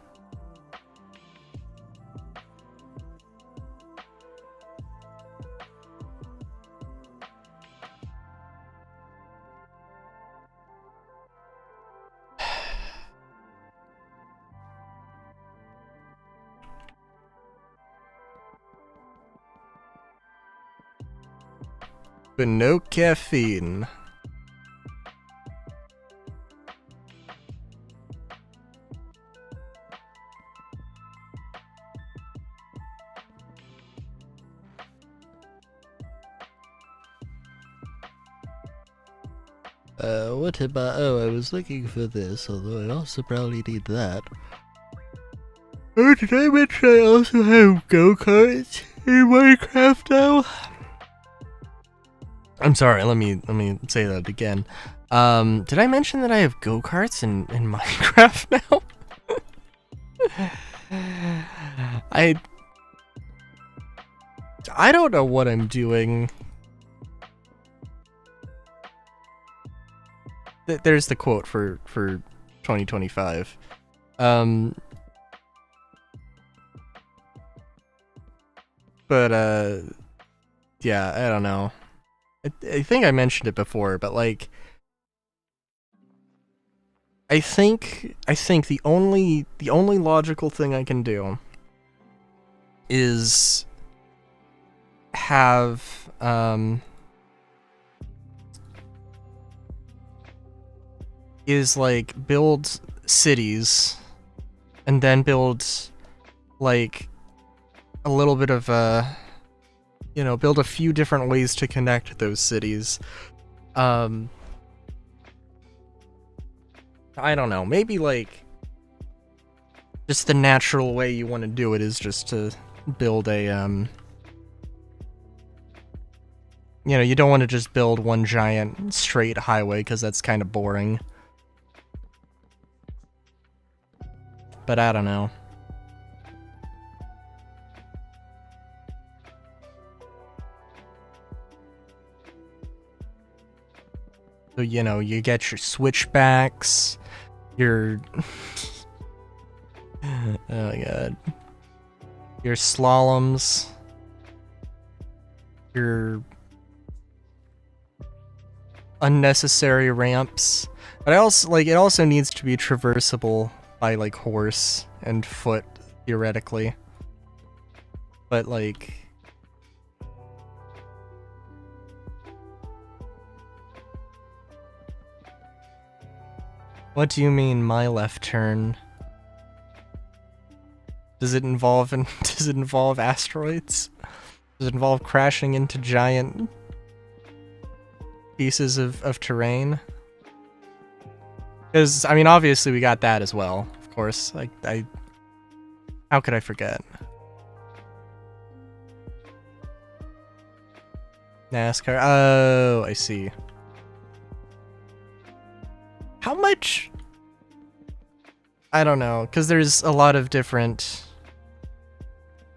A: But no caffeine. What about... Oh, I was looking for this, although I also probably need that. Oh, did I mention I also have go-karts in Minecraft now? I'm sorry, let me say that again. Did I mention that I have go-karts in Minecraft now? I don't know what I'm doing. There's the quote for 2025. But yeah, I don't know. I think I mentioned it before, but like, I think the only logical thing I can do is have like build cities and then build like a little bit of build a few different ways to connect those cities. I don't know, maybe like just the natural way you want to do it is just to build a you don't want to just build one giant straight highway because that's kind of boring. But I don't know. So, you get your switchbacks, your... oh my god. Your slaloms, your unnecessary ramps. But it also needs to be traversable by, like, horse and foot theoretically. But like, what do you mean my left turn? Does it involve asteroids? Does it involve crashing into giant pieces of terrain? Because, I mean, obviously we got that as well, of course. How could I forget? NASCAR. Oh, I see. How much? I don't know, because there's a lot of different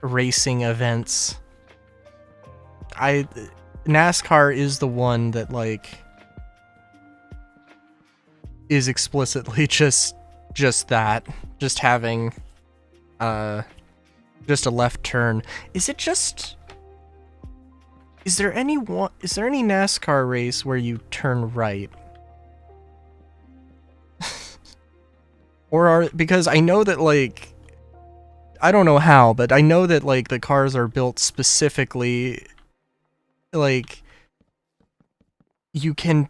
A: racing events. NASCAR is the one that, like, is explicitly just that. Just having, just a left turn. Is there any NASCAR race where you turn right? Because I know that, like, I don't know how, but I know that, like, the cars are built specifically, like, you can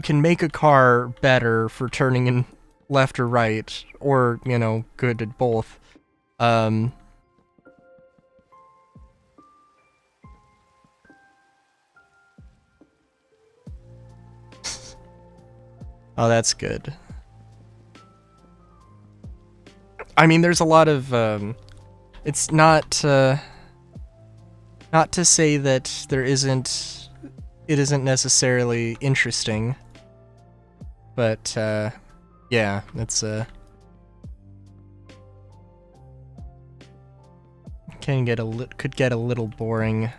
A: make a car better for turning in left or right, or, you know, good at both. Oh, that's good. I mean, there's a lot of, it's not to say that it isn't necessarily interesting, but, yeah, it's, could get a little boring.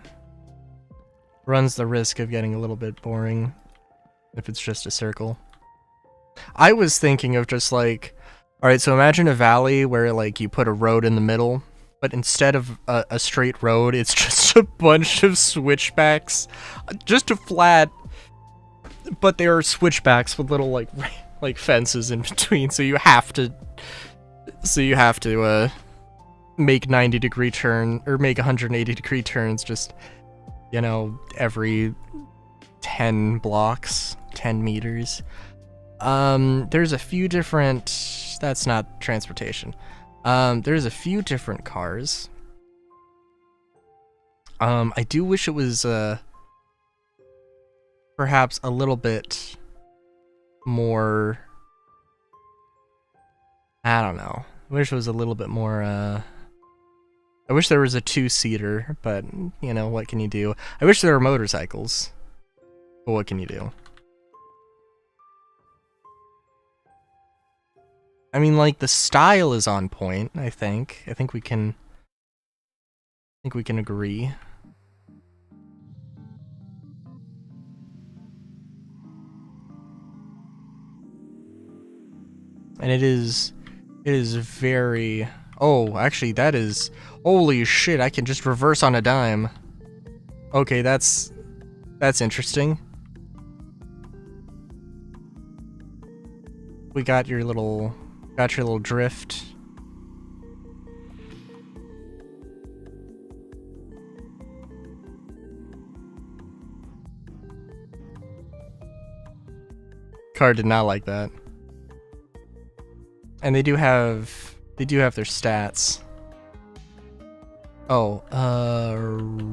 A: Runs the risk of getting a little bit boring if it's just a circle. I was thinking of just, like, alright, so imagine a valley where, like, you put a road in the middle, but instead of a straight road, it's just a bunch of switchbacks. Just a flat, but they are switchbacks with little, like fences in between, so you have to make 90-degree turn, or make 180-degree turns just, you know, every 10 blocks, 10 meters. There's a few different... That's not transportation. There's a few different cars. I do wish it was, perhaps a little bit more... I don't know. I wish it was a little bit more, I wish there was a two-seater, but, you know, what can you do? I wish there were motorcycles, but what can you do? I mean, like, the style is on point, I think. I think we can agree. And it is very... Oh, actually, that is... Holy shit, I can just reverse on a dime. Okay, that's interesting. We got your little drift. Car did not like that. And they do have their stats. Oh,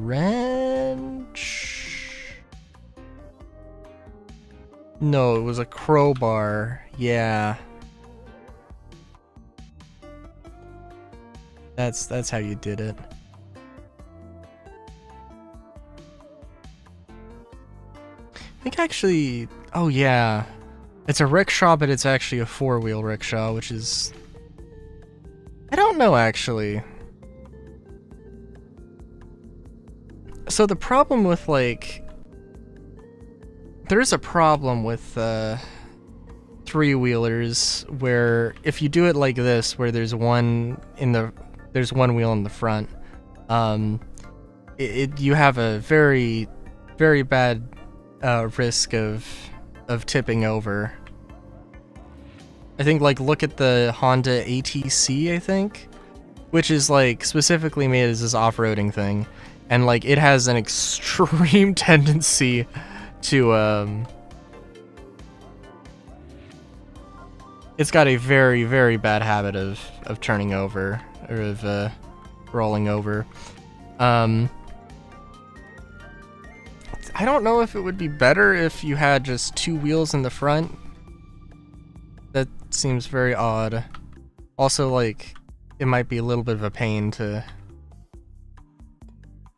A: wrench? No, it was a crowbar. Yeah. That's how you did it. I think actually, oh yeah. It's a rickshaw, but it's actually a four-wheel rickshaw, which is... I don't know, actually. So the problem with, like... There is a problem with, three-wheelers, where if you do it like this, where there's one wheel in the front, you have a very, very bad, risk of tipping over. I think, like, look at the Honda ATC, I think. which is like specifically made as this off-roading thing, and like it has an extreme tendency to it's got a very, very bad habit of turning over, or of rolling over. I don't know if it would be better if you had just two wheels in the front. That seems very odd. Also, like, it might be a little bit of a pain to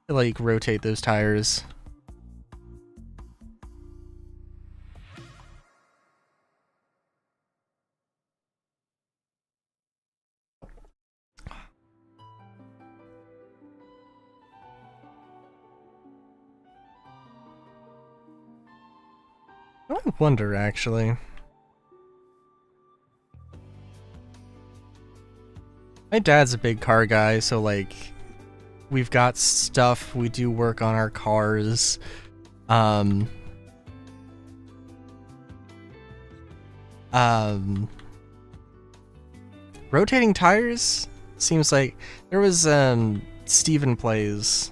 A: like rotate those tires. I wonder, actually. My dad's a big car guy, so like, we've got stuff, we do work on our cars. Rotating tires seems like there was Steven Plays,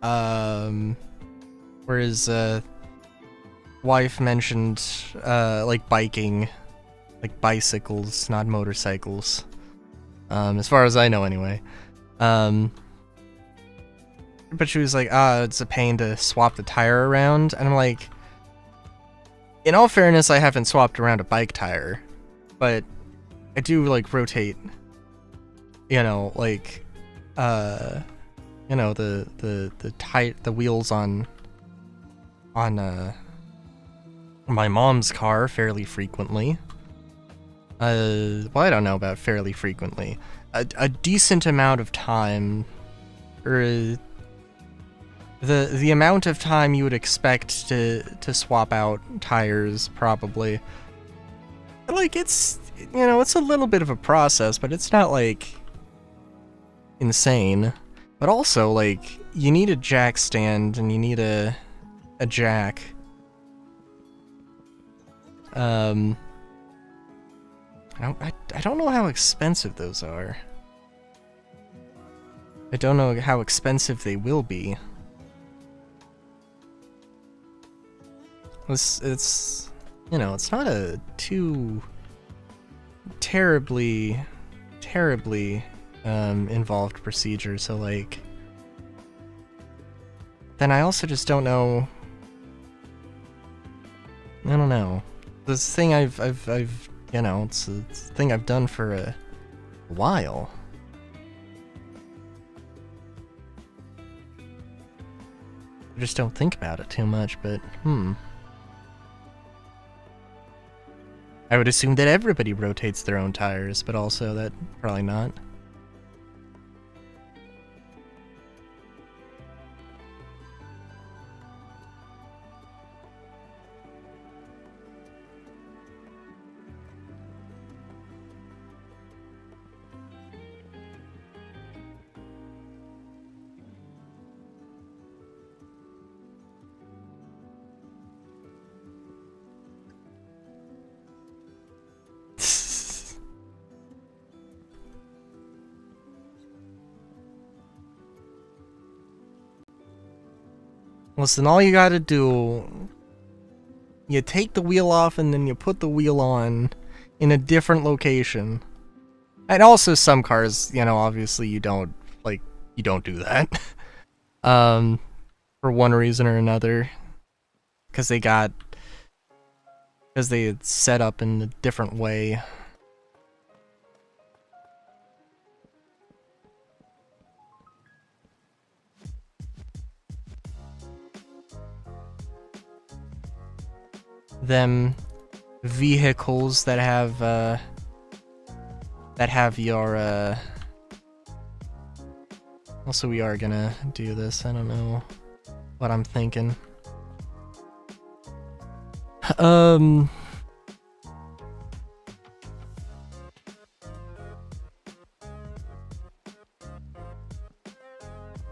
A: where his wife mentioned like biking, like bicycles, not motorcycles. As far as I know, anyway. But she was like, it's a pain to swap the tire around, and I'm like, in all fairness, I haven't swapped around a bike tire, but I do like rotate, you know, like, you know, the wheels on my mom's car fairly frequently. Well, I don't know about fairly frequently. A decent amount of time, or the amount of time you would expect to swap out tires, probably. Like, it's, you know, it's a little bit of a process, but it's not like insane. But also, like, you need a jack stand and you need a jack. I don't know how expensive those are. I don't know how expensive they will be. It's you know, it's not a too terribly involved procedure, so like, then I also just don't know. I don't know. This thing I've you know, it's a thing I've done for a while. I just don't think about it too much, but I would assume that everybody rotates their own tires, but also that probably not. Listen, all you gotta do, you take the wheel off and then you put the wheel on in a different location. And also some cars, you know, obviously you don't do that. For one reason or another. Because they had set up in a different way. Them vehicles that have your also, we are gonna do this. I don't know what I'm thinking.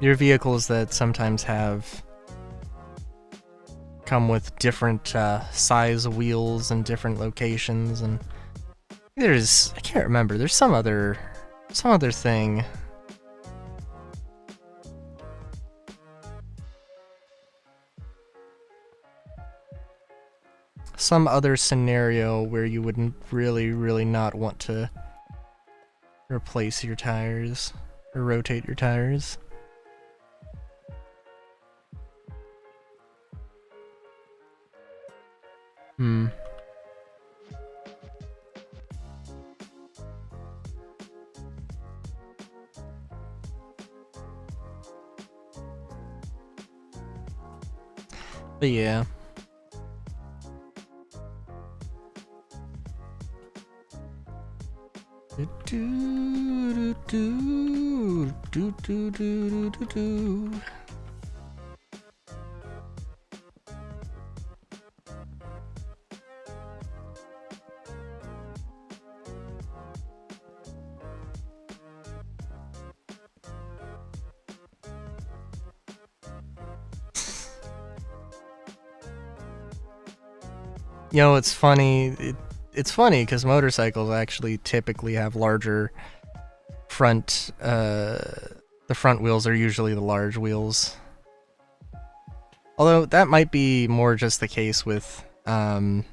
A: Your vehicles that sometimes come with different size wheels and different locations, and I can't remember, there's some other some other thing. Some other scenario where you wouldn't really not want to replace your tires or rotate your tires. But yeah. You know, it's funny. It's funny because motorcycles actually typically have larger front. The front wheels are usually the large wheels. Although that might be more just the case with dual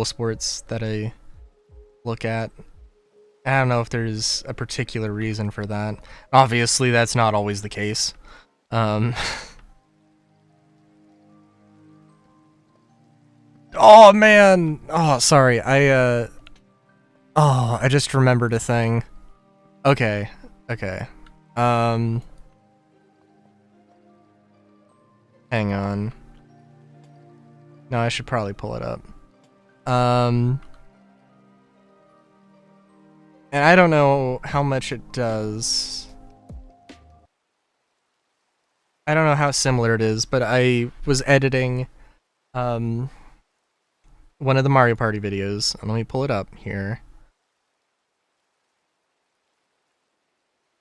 A: sports that I look at. I don't know if there's a particular reason for that. Obviously, that's not always the case. Oh man! Oh, sorry. I just remembered a thing. Okay. Hang on. No, I should probably pull it up. And I don't know how much it does. I don't know how similar it is, but I was editing one of the Mario Party videos. Let me pull it up here.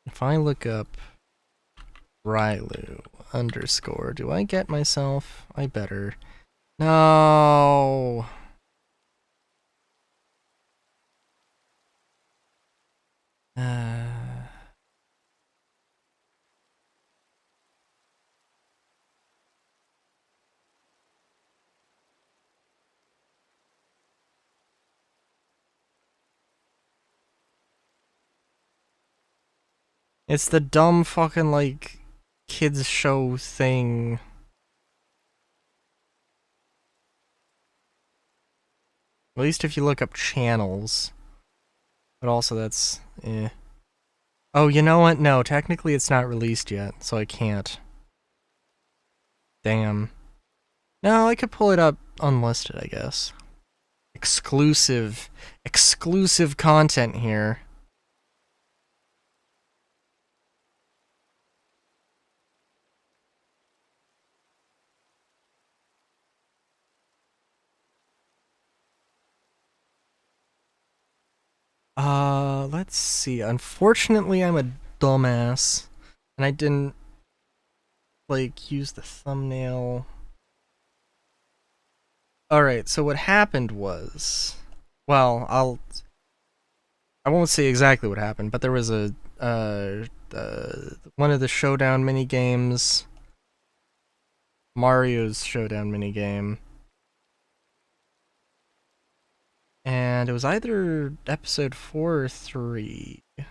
A: If I look up Rylu _ do I get myself? I better. No. It's the dumb fucking, like, kids show thing. At least if you look up channels. But also that's, eh. Oh, you know what? No, technically it's not released yet, so I can't. Damn. No, I could pull it up unlisted, I guess. Exclusive content here. Let's see. Unfortunately, I'm a dumbass, and I didn't, like, use the thumbnail. Alright, so what happened was... Well, I won't say exactly what happened, but there was a, one of the Showdown minigames, Mario's Showdown minigame, and it was either episode 4 or 3. It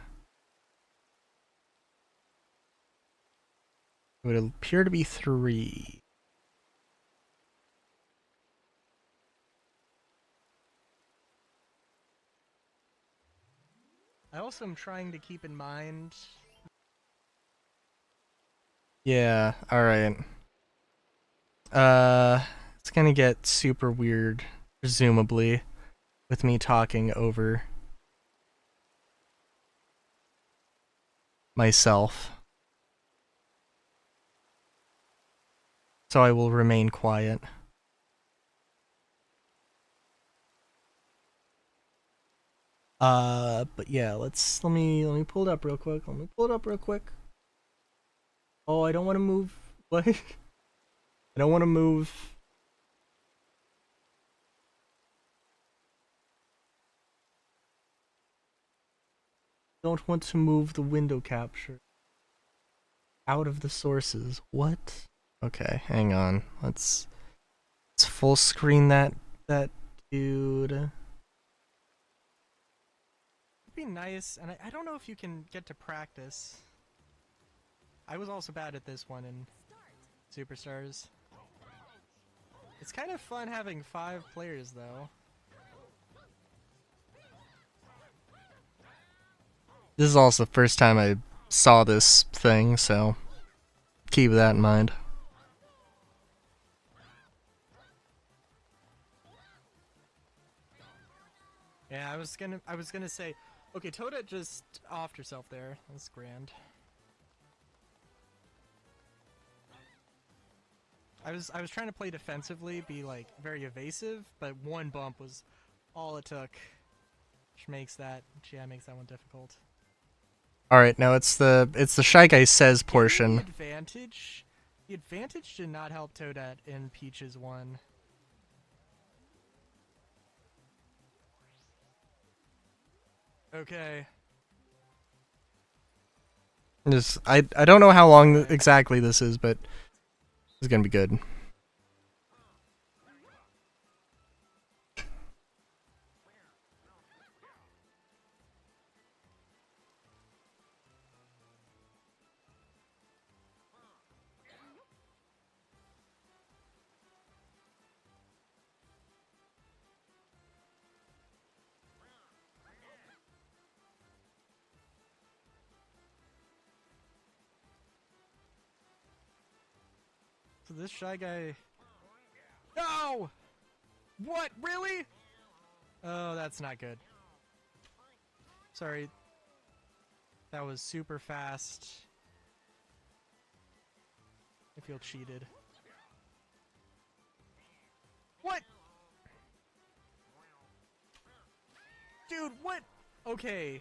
A: would appear to be 3. I also am trying to keep in mind... Yeah, alright. It's gonna get super weird, presumably, with me talking over myself. So I will remain quiet. But yeah, let me pull it up real quick. Oh, I don't want to move. Like, I don't want to move. don't want to move the window capture out of the sources. What? Okay, hang on. Let's full screen that dude. It'd be nice, and I don't know if you can get to practice. I was also bad at this one in Superstars. It's kind of fun having 5 players, though. This is also the first time I saw this thing, so keep that in mind. Yeah, I was gonna say, okay, Toda just offed herself there. That's grand. I was trying to play defensively, be like very evasive, but one bump was all it took, which makes that one difficult. All right, now it's the Shy Guy Says portion. The advantage did not help Toadette in Peach's one. Okay. I don't know how long exactly this is, but it's gonna be good. So this Shy Guy... No! What? Really? Oh, that's not good. Sorry. That was super fast. I feel cheated. What? Dude, what? Okay.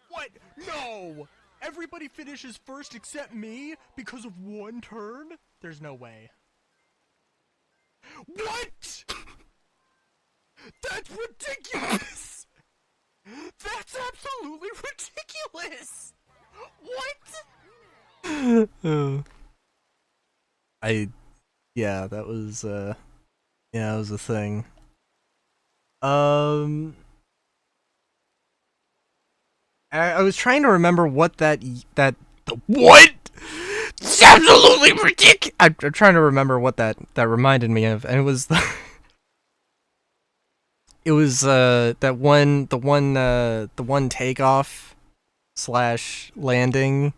A: What? No! Everybody finishes first except me because of one turn? There's no way. What? That's ridiculous! That's absolutely ridiculous! What? Yeah, that was, yeah, that was a thing. I was trying to remember what what? It's absolutely ridiculous! I'm trying to remember what that reminded me of, and it was the... It was, the one takeoff / landing.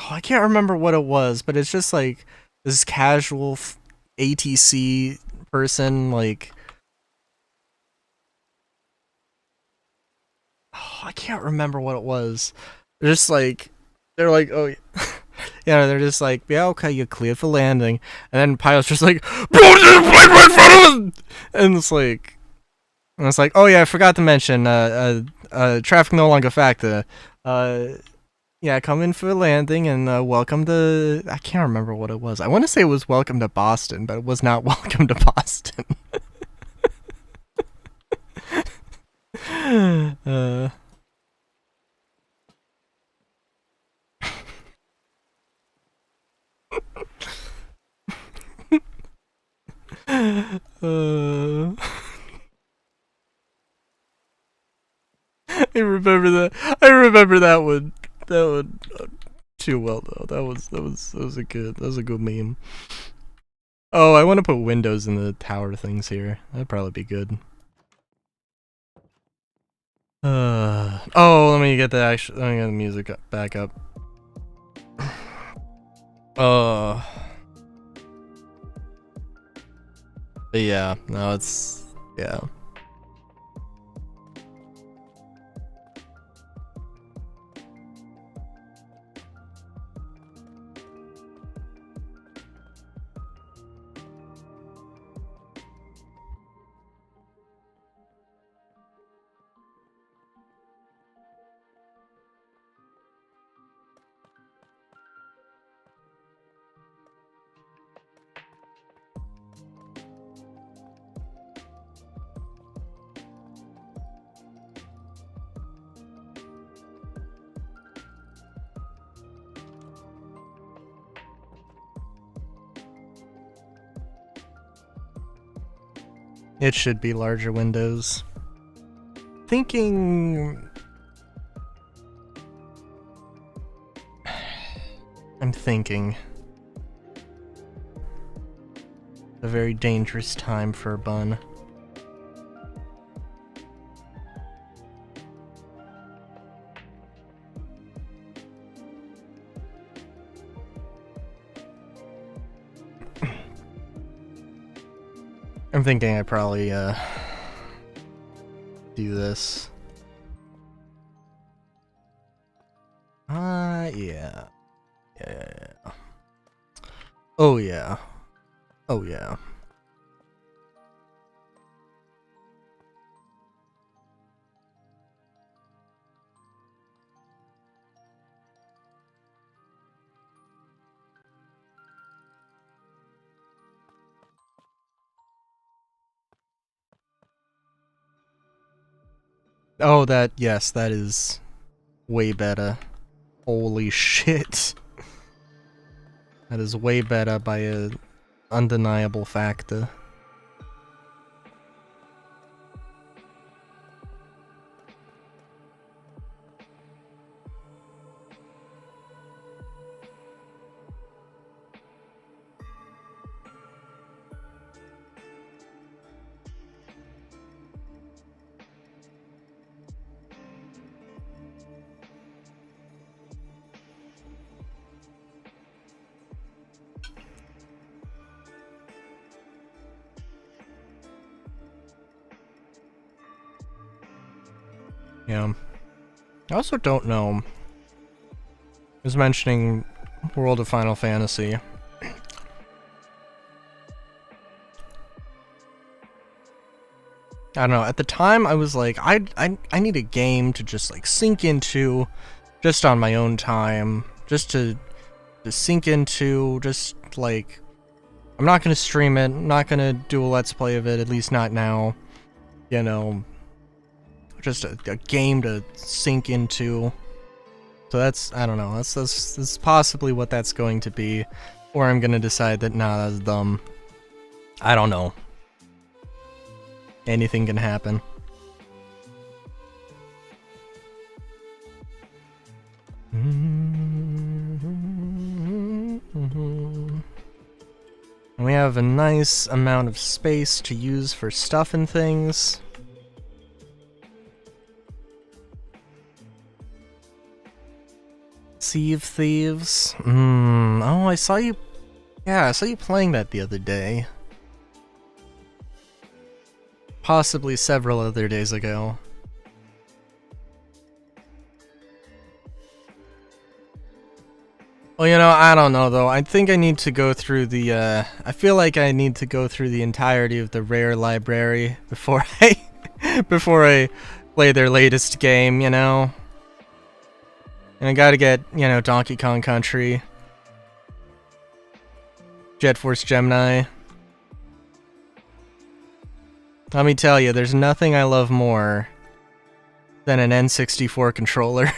A: Oh, I can't remember what it was, but it's just like this casual ATC person, like... Oh, I can't remember what it was. They're just like... They're like, oh... Yeah, they're just like, yeah, okay, you cleared for landing. And then pilot's just like... And it's like... And it's like, oh yeah, I forgot to mention, traffic no longer factor. Yeah, come in for a landing and welcome to... I can't remember what it was. I want to say it was welcome to Boston, but it was not welcome to Boston. I remember that. I remember that one. That one too well though. That was a good meme. Oh, I want to put windows in the tower things here. That'd probably be good. Oh, let me get let me get the music back up. But yeah, no, it's yeah. It should be larger windows. Thinking... I'm thinking. A very dangerous time for a bun. I'm thinking I probably, do this. Yeah. Yeah. Oh, yeah. Oh, yeah. Oh, yes, that is way better. Holy shit. That is way better by a undeniable factor. Yeah. I also don't know. I was mentioning World of Final Fantasy. I don't know, at the time I was like, I need a game to just like sink into, just on my own time, just to sink into, just like, I'm not gonna stream it, I'm not gonna do a let's play of it, at least not now, you know, just a game to sink into. So that's, I don't know, that's possibly what that's going to be, or I'm gonna decide that, nah, that's dumb. I don't know. Anything can happen. We have a nice amount of space to use for stuff and things. Sea of Thieves. Oh, I saw you. Yeah, I saw you playing that the other day. Possibly several other days ago. Well, you know, I don't know though. I think I need to go through the, I feel like I need to go through the entirety of the Rare library before before I play their latest game, you know? And I gotta get, you know, Donkey Kong Country, Jet Force Gemini. Let me tell you, there's nothing I love more than an N64 controller.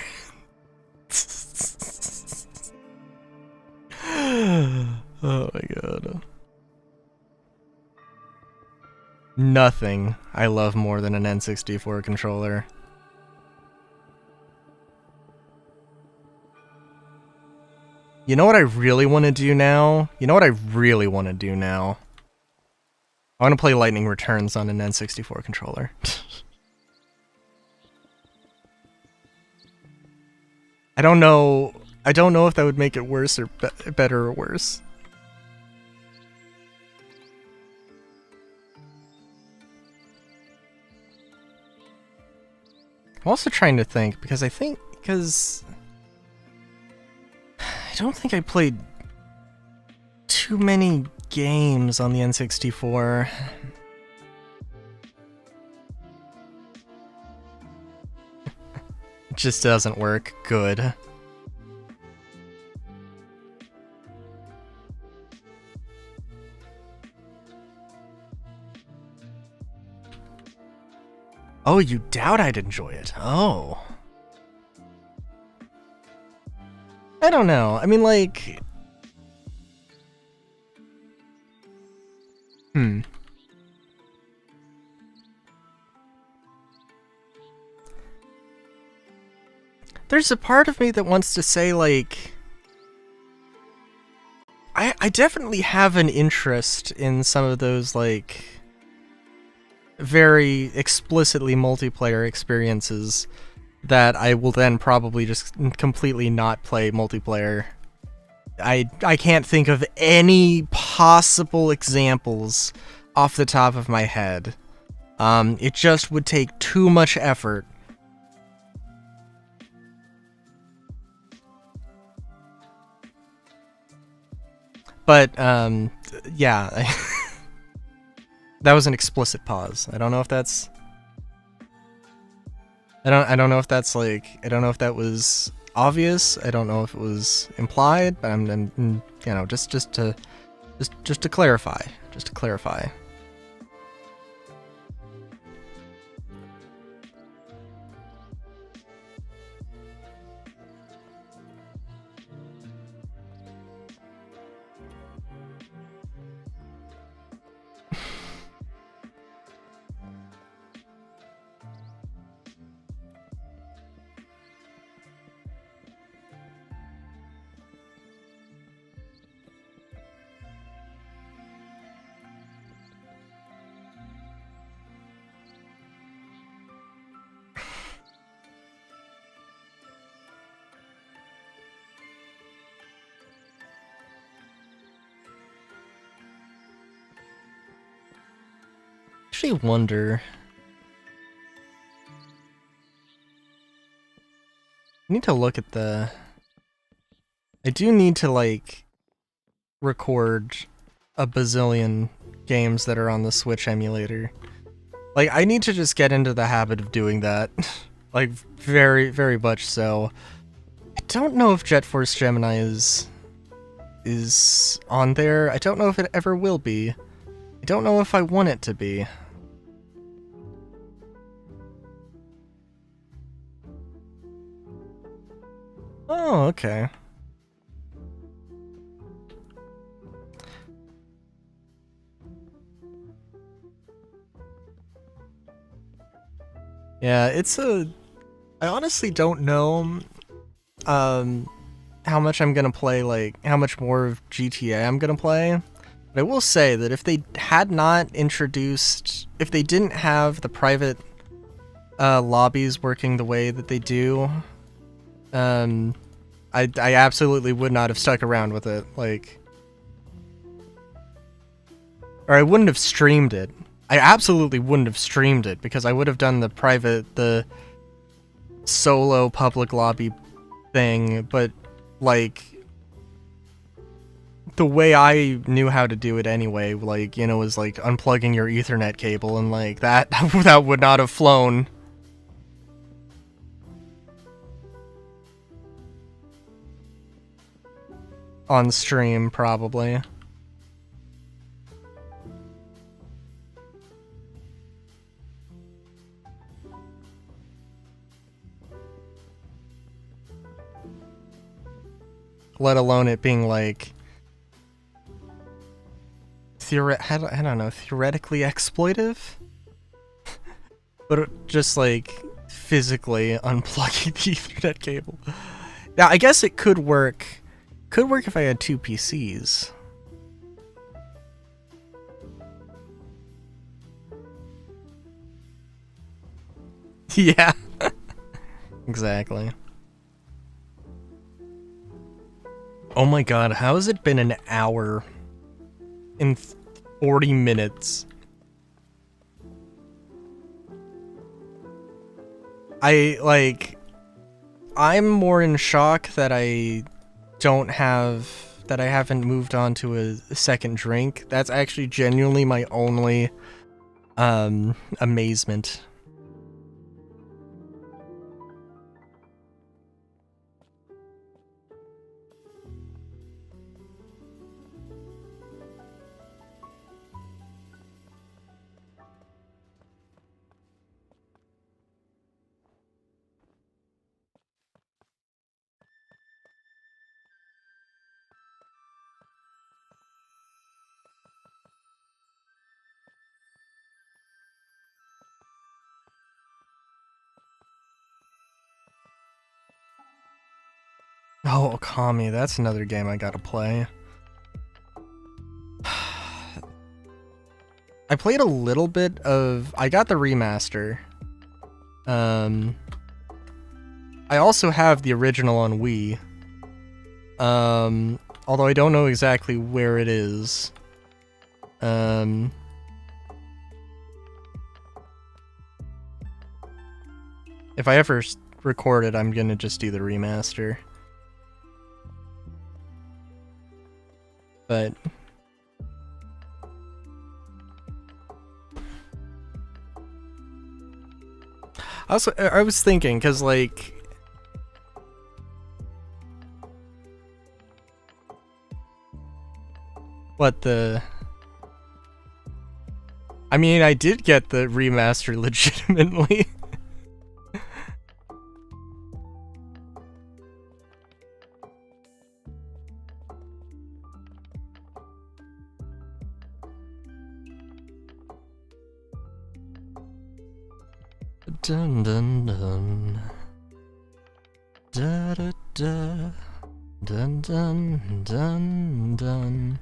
A: Oh my god. Nothing I love more than an N64 controller. You know what I really want to do now? I want to play Lightning Returns on an N64 controller. I don't know if that would make it worse or better or worse. I'm also trying to think, because I don't think I played too many games on the N64. It just doesn't work good. Oh, you doubt I'd enjoy it. Oh. I don't know. I mean, like... there's a part of me that wants to say, like, I definitely have an interest in some of those, like, very explicitly multiplayer experiences that I will then probably just completely not play multiplayer. I can't think of any possible examples off the top of my head. It just would take too much effort. But, yeah. That was an explicit pause. I don't know if that's... I don't know if that's, like... I don't know if that was obvious. I don't know if it was implied, but I'm you know, just to clarify. Just to clarify. Actually wonder... I need to look at the... I do need to, like, record a bazillion games that are on the Switch emulator. Like, I need to just get into the habit of doing that. Like, very, very much so. I don't know if Jet Force Gemini is on there. I don't know if it ever will be. I don't know if I want it to be. Oh, okay. Yeah, it's a... I honestly don't know, how much I'm gonna play, like, how much more of GTA I'm gonna play. But I will say that if they had not introduced... If they didn't have the private, lobbies working the way that they do, I absolutely would not have stuck around with it, like... Or I wouldn't have streamed it. I absolutely wouldn't have streamed it, because I would have done the solo public lobby thing, but, like... The way I knew how to do it anyway, like, you know, was, like, unplugging your Ethernet cable, and, like, that would not have flown. On stream, probably. Let alone it being, like... I don't know, theoretically exploitive? But just, like, physically unplugging the Ethernet cable. Now, I guess it could work. Could work if I had two PCs. Yeah. Exactly. Oh my god, how has it been an hour and 40 minutes? I'm more in shock that I haven't moved on to a second drink. That's actually genuinely my only, amazement. Oh, Okami, that's another game I gotta play. I played a little bit of... I got the remaster. I also have the original on Wii. Although I don't know exactly where it is. If I ever record it, I'm gonna just do the remaster. But... Also, I was thinking, because, like... What the... I mean, I did get the remaster legitimately. Dun dun dun. Da da da. Dun dun dun dun.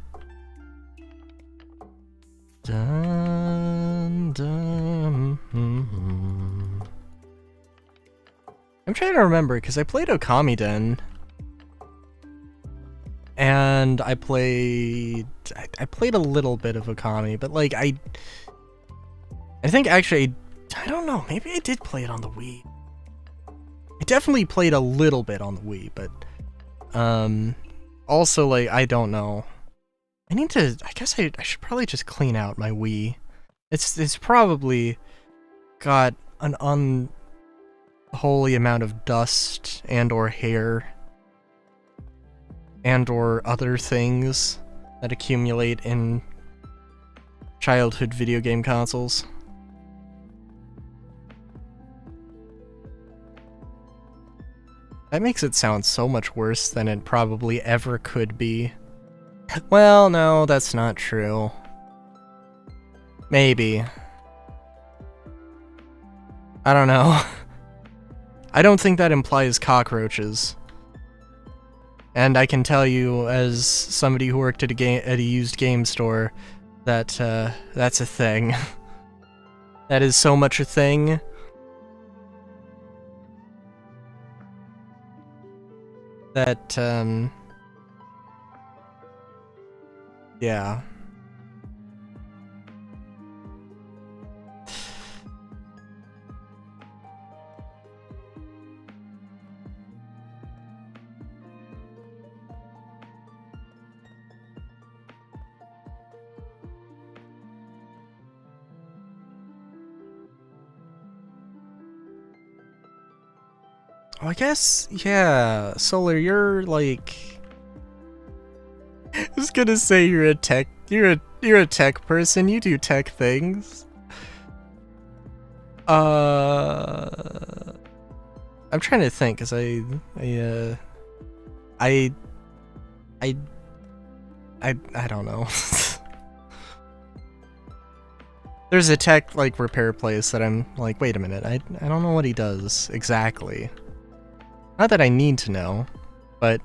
A: Dun dun. I'm trying to remember because I played Okamiden. And I played a little bit of Okami, but like I think actually I don't know, maybe I did play it on the Wii. I definitely played a little bit on the Wii, but also like I don't know. I guess I should probably just clean out my Wii. It's probably got an unholy amount of dust and or hair and or other things that accumulate in childhood video game consoles. That makes it sound so much worse than it probably ever could be. Well, no, that's not true. Maybe. I don't know. I don't think that implies cockroaches. And I can tell you, as somebody who worked at a used game store, that that's a thing. That is so much a thing. That yeah. Oh, I guess, yeah, Solar, you're like... I was gonna say you're a tech person, you do tech things. I'm trying to think, cause I don't know. There's a tech, like, repair place that I'm like, wait a minute, I don't know what he does exactly. Not that I need to know, but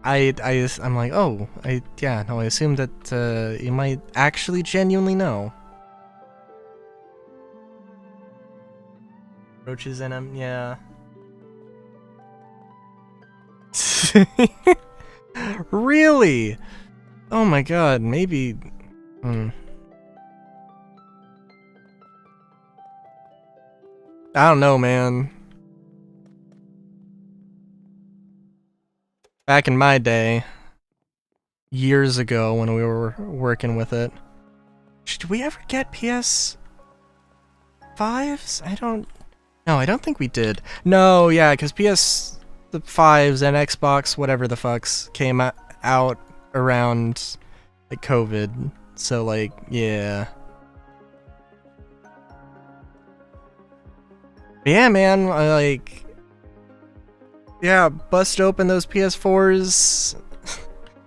A: I'm like, oh, yeah, no, I assume that you might actually genuinely know. Roaches in him, yeah. Really? Oh my god, maybe... I don't know, man. Back in my day, years ago when we were working with it, did we ever get PS5s? No, I don't think we did. No, yeah, because PS5s and Xbox, whatever the fucks, came out around like COVID. So like, yeah. But yeah, man, like... Yeah, bust open those PS4s,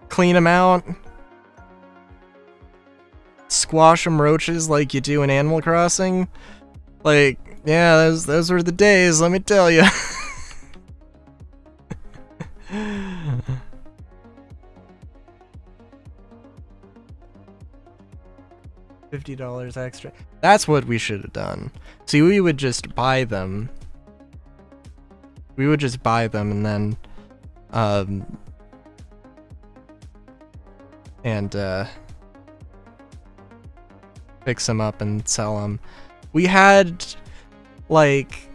A: clean them out, squash them roaches like you do in Animal Crossing. Like, yeah, those were the days, let me tell you. $50 extra. That's what we should have done. See, we would just buy them. We would just buy them and then, fix them up and sell them. We had, like,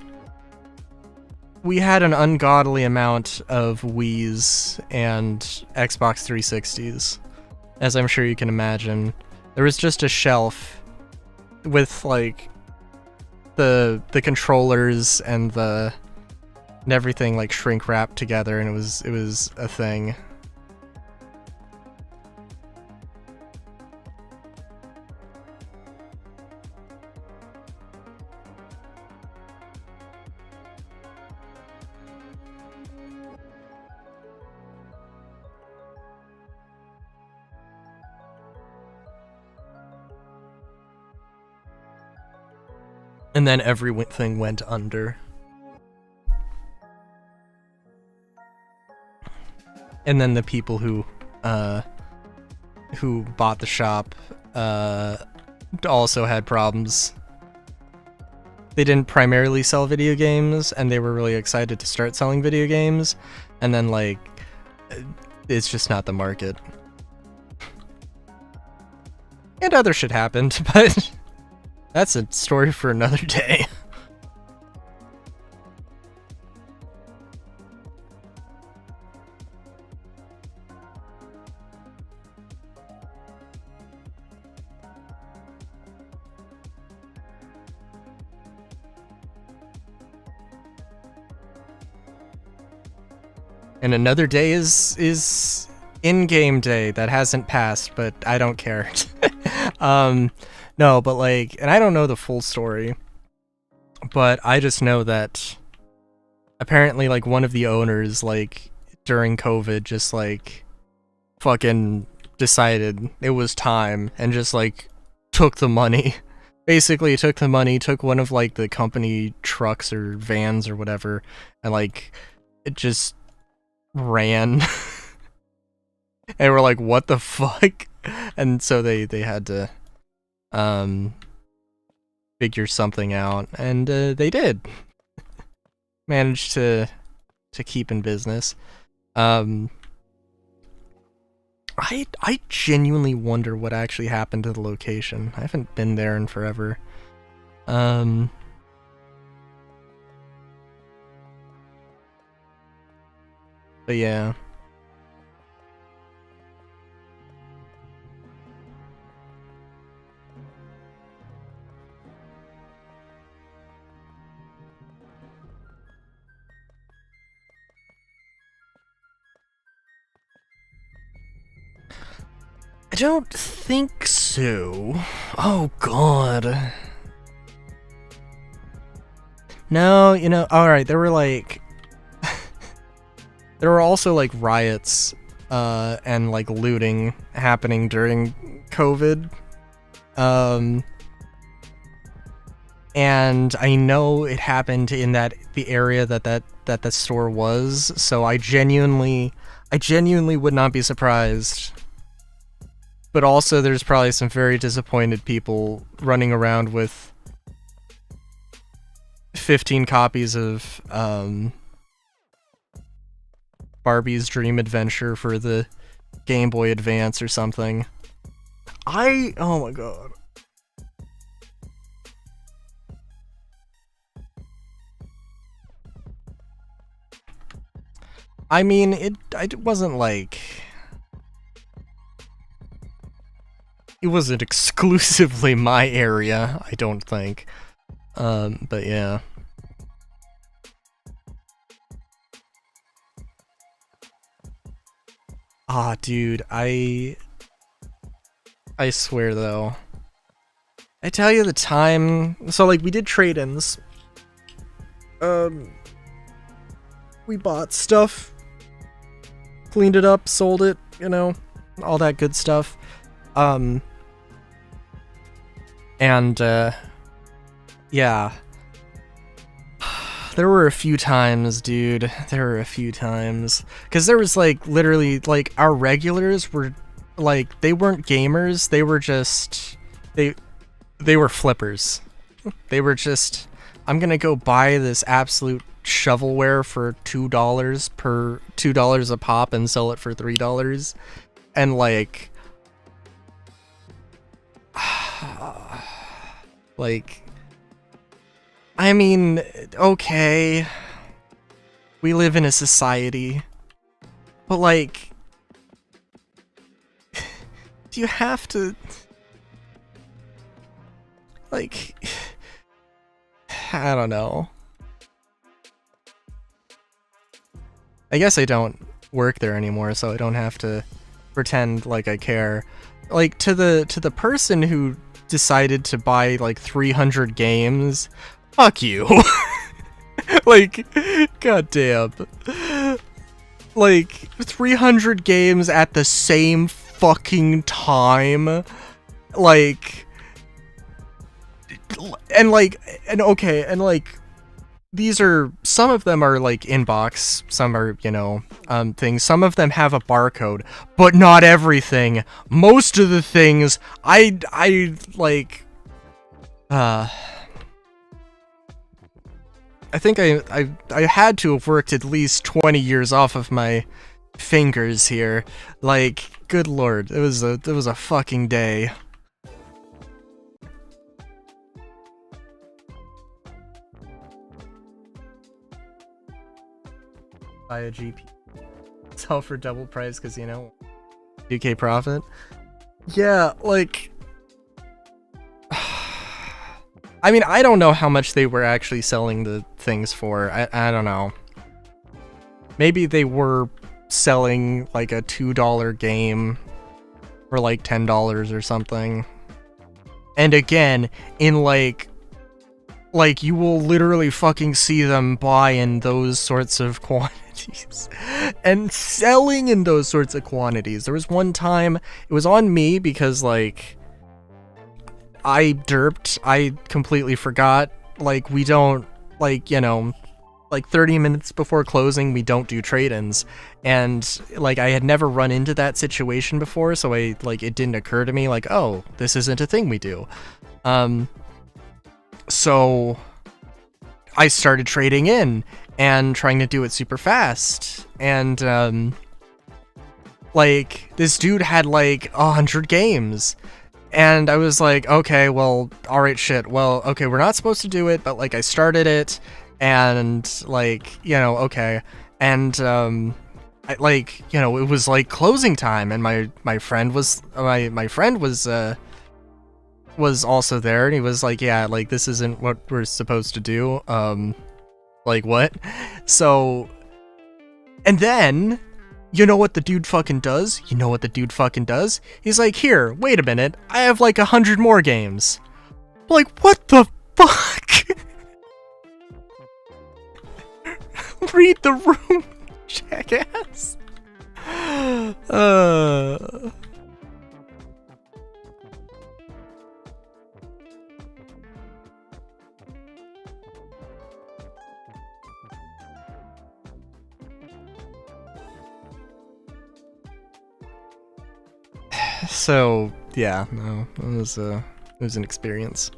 A: an ungodly amount of Wiis and Xbox 360s, as I'm sure you can imagine. There was just a shelf with, like, the controllers and everything, like, shrink wrapped together, and it was a thing. And then everything went under. And then the people who bought the shop also had problems. They didn't primarily sell video games, and they were really excited to start selling video games, and then, like, it's just not the market. And other shit happened, but that's a story for another day. And another day is in-game day that hasn't passed, but I don't care. No, but, like, and I don't know the full story, but I just know that apparently, like, one of the owners, like, during COVID just, like, fucking decided it was time and just, like, took the money. Basically took the money, took one of, like, the company trucks or vans or whatever, and, like, it just ran. And we're like, what the fuck? And so they had to figure something out, and they did. Managed to keep in business. I genuinely wonder what actually happened to the location. I haven't been there in forever. But yeah. I don't think so. Oh god. No, you know, alright, there were like... there were also like riots and like looting happening during COVID. And I know it happened in the area that store was, so I genuinely would not be surprised. But also there's probably some very disappointed people running around with 15 copies of Barbie's Dream Adventure for the Game Boy Advance or something. Oh my god. I mean, it wasn't like... it wasn't exclusively my area, I don't think. But yeah. Ah, dude, I swear though. I tell you the time, so like we did trade-ins. We bought stuff, cleaned it up, sold it, you know, all that good stuff. And yeah. There were a few times, dude. There were a few times. Because there was, like, literally, like, our regulars were, like, they weren't gamers. They were just... They were flippers. They were just... I'm gonna go buy this absolute shovelware for $2 a pop and sell it for $3. And, like... like... I mean, okay, we live in a society, but like, do you have to, like, I don't know. I guess I don't work there anymore, so I don't have to pretend like I care. Like, to the person who decided to buy like 300 games, fuck you. Like, goddamn. Like, 300 games at the same fucking time. Like, and okay, and like, these are, some of them are like inbox, some are, you know, things. Some of them have a barcode, but not everything. Most of the things, I like, I think I had to have worked at least 20 years off of my fingers here. Like, good lord, it was a fucking day. Buy a GP. Sell for double price because, you know, 2K profit. Yeah, like... I mean, I don't know how much they were actually selling the things for. I don't know. Maybe they were selling like a $2 game for like $10 or something. And again, in like you will literally fucking see them buy in those sorts of quantities and selling in those sorts of quantities. There was one time, it was on me because like I derped. I completely forgot. Like, we don't, like, you know, like 30 minutes before closing, we don't do trade-ins. And, like, I had never run into that situation before, so it didn't occur to me, like, oh, this isn't a thing we do. So I started trading in and trying to do it super fast. And, like, this dude had, like, 100 games. And I was like, okay, well, alright, shit, well, okay, we're not supposed to do it, but, like, I started it, and, like, you know, okay, and, I, like, you know, it was, like, closing time, and my friend was, was also there, and he was like, yeah, like, this isn't what we're supposed to do, like, what? So, and then... You know what the dude fucking does? He's like, here, wait a minute, I have like 100 more games. Like, what the fuck? Read the room, jackass. So, yeah, no, it was an experience.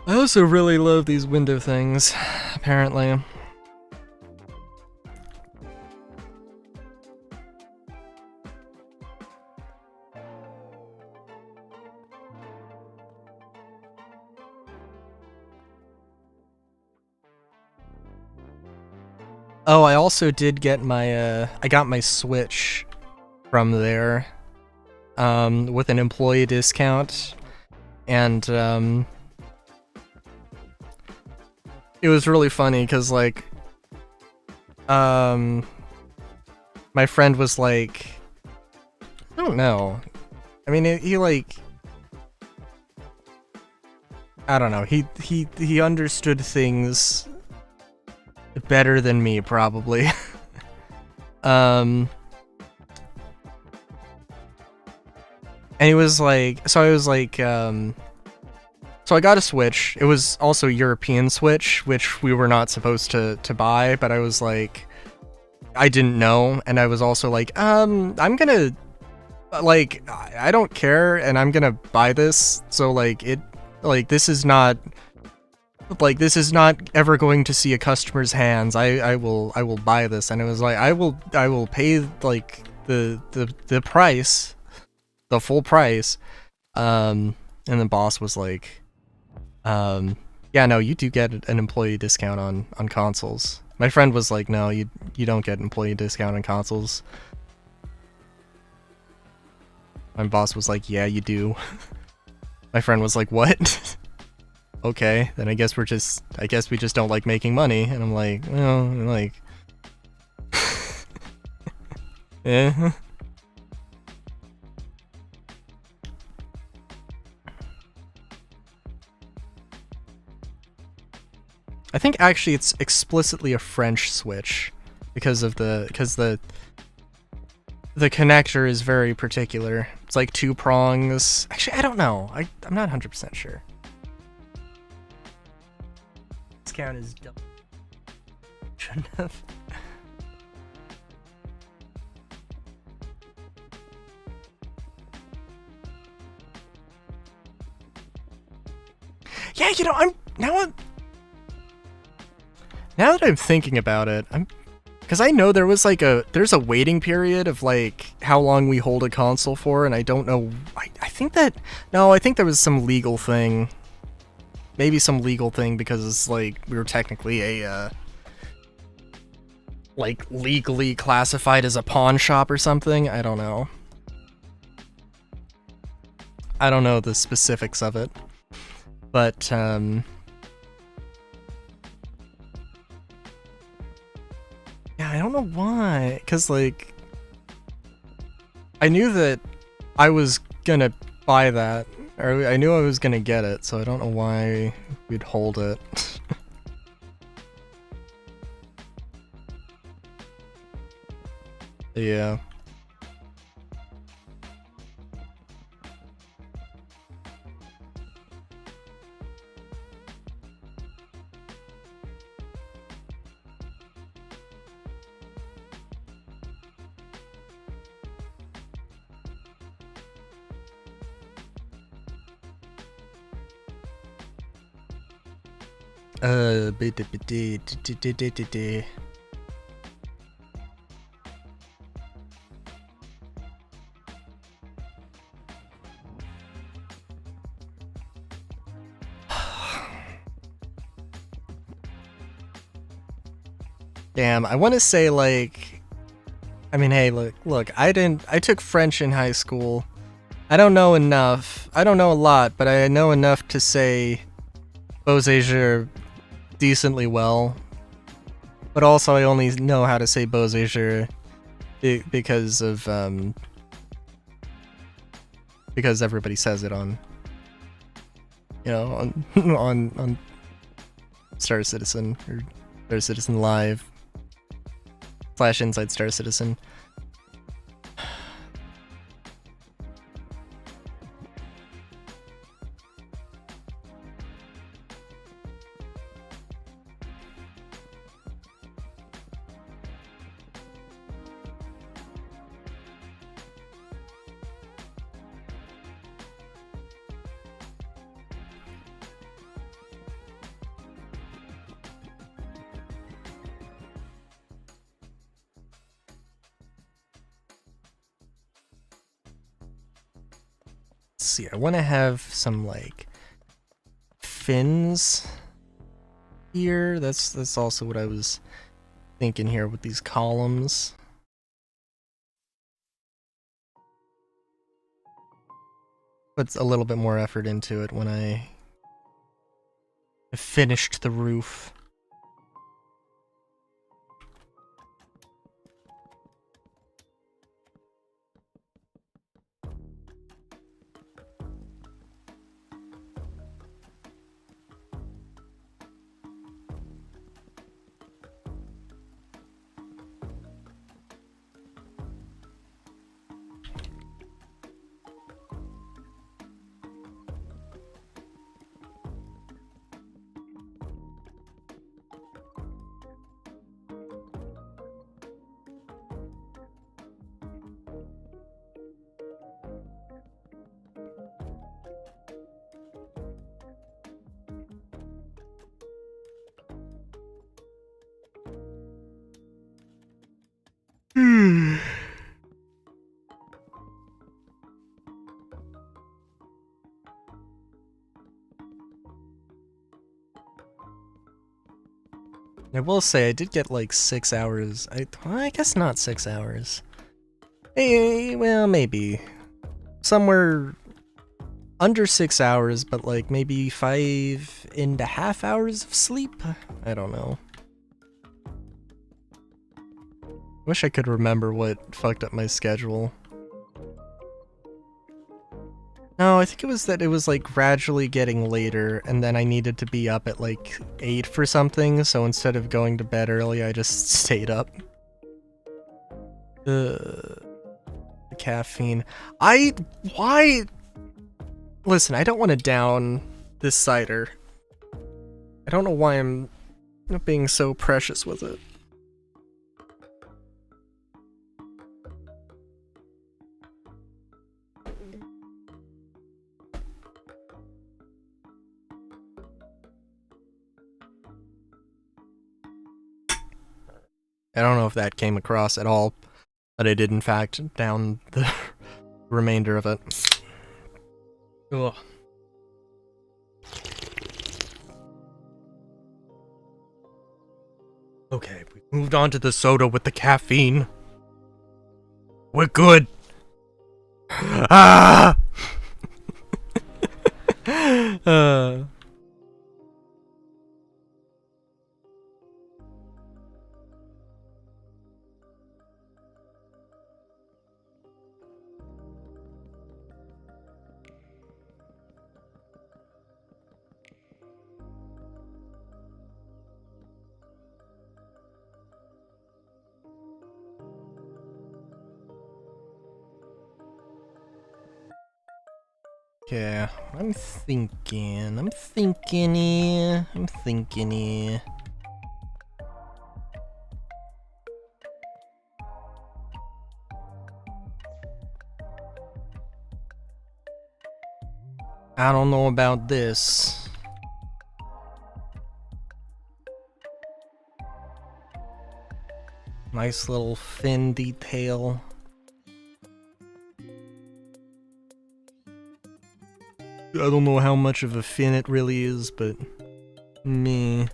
A: I also really love these window things, apparently. Oh, I also did get my, I got my Switch from there, with an employee discount, and, it was really funny, cause, like, my friend was like, I don't know, I mean, he, like, I don't know. He understood things better than me, probably. And he was like, so I was like, so I got a Switch. It was also a European Switch, which we were not supposed to buy, but I was like, I didn't know, and I was also like, I'm gonna, like, I don't care, and I'm gonna buy this, so, like, this is not ever going to see a customer's hands. I will buy this, and it was like, I will pay, like, the price, the full price, and the boss was like, yeah, no, you do get an employee discount on consoles. My friend was like, no, you don't get employee discount on consoles. My boss was like, yeah, you do. My friend was like, what? Okay, then I guess we just don't like making money. And I'm like, well, like, eh. I think actually it's explicitly a French Switch because the connector is very particular. It's like 2 prongs. Actually, I don't know. I'm not 100% sure. This count is dumb. Shouldn't have. Yeah, you know, now that I'm thinking about it, because I know there's a waiting period of like how long we hold a console for, and I don't know. I think there was some legal thing, maybe some legal thing because it's like we were technically a like legally classified as a pawn shop or something. I don't know. I don't know the specifics of it, but yeah, I don't know why, because, like, I knew that I was gonna buy that, or I knew I was gonna get it, so I don't know why we'd hold it. Yeah. Damn, I want to say, like, I mean, hey, look, I took French in high school. I don't know enough. I don't know a lot, but I know enough to say Beauséjour decently well. But also, I only know how to say Beauséjour because of because everybody says it on, you know, on on Star Citizen or Star Citizen Live / Inside Star Citizen. Let's see, I want to have some, like, fins here. That's also what I was thinking here with these columns. Puts a little bit more effort into it when I finished the roof. I will say I did get like 6 hours. I guess not 6 hours. Well, maybe. Somewhere under 6 hours, but like maybe 5.5 hours of sleep? I don't know. Wish I could remember what fucked up my schedule. No, I think it was that it was like gradually getting later, and then I needed to be up at like 8 for something, so instead of going to bed early, I just stayed up. The caffeine. Why? Listen, I don't want to down this cider. I don't know why I'm being so precious with it. I don't know if that came across at all, but I did in fact down the remainder of it. Ugh. Okay, we moved on to the soda with the caffeine. We're good. Ah! Yeah, I'm thinking here. I don't know about this. Nice little fin detail. I don't know how much of a fin it really is, but meh.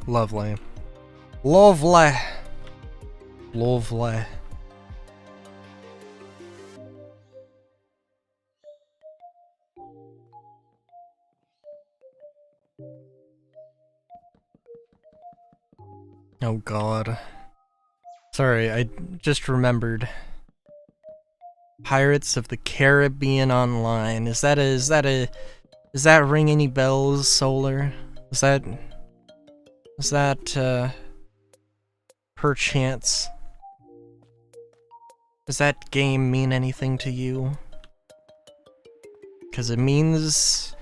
A: Lovely. Lovely. Lovely. Oh god. Sorry, I just remembered. Pirates of the Caribbean Online. Does that ring any bells, Solar? Is that perchance? Does that game mean anything to you? 'Cause it means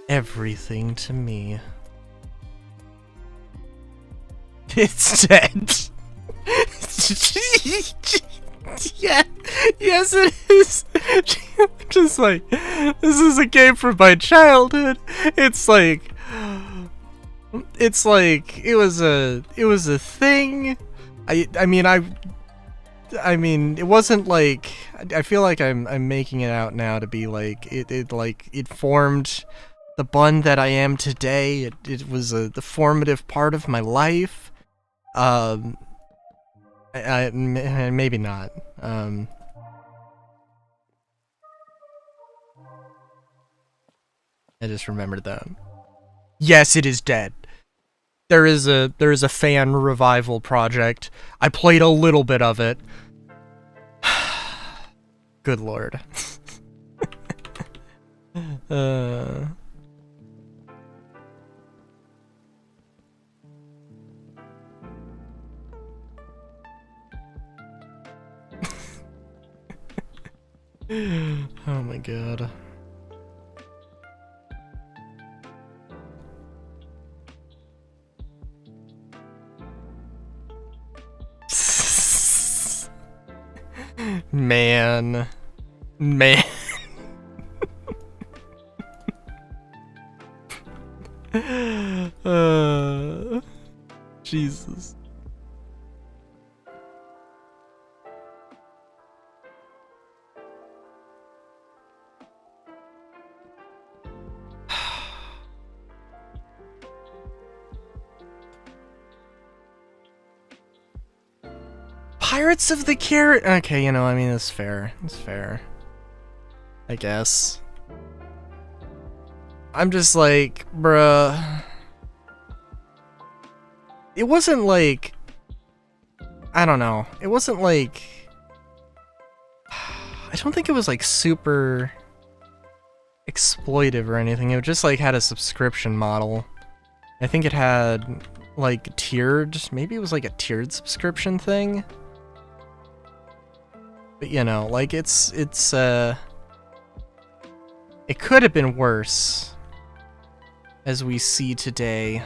A: everything to me. It's dead. Yeah, yes it is. Just like, this is a game from my childhood. It's like it was a thing. I mean it wasn't like, I feel like I'm making it out now to be like it formed the bond that I am today. It was the formative part of my life. Maybe not. I just remembered that. Yes, it is dead. There is a fan revival project. I played a little bit of it. Good lord. Oh my god. Man. Man. Jesus. Pirates of the Caribbean. Okay, you know, I mean, it's fair. It's fair. I guess. I'm just like, bruh. It wasn't like... I don't know. It wasn't like... I don't think it was like super exploitive or anything. It just like had a subscription model. I think it had like tiered... Maybe it was like a tiered subscription thing? But you know, like it could have been worse, as we see today.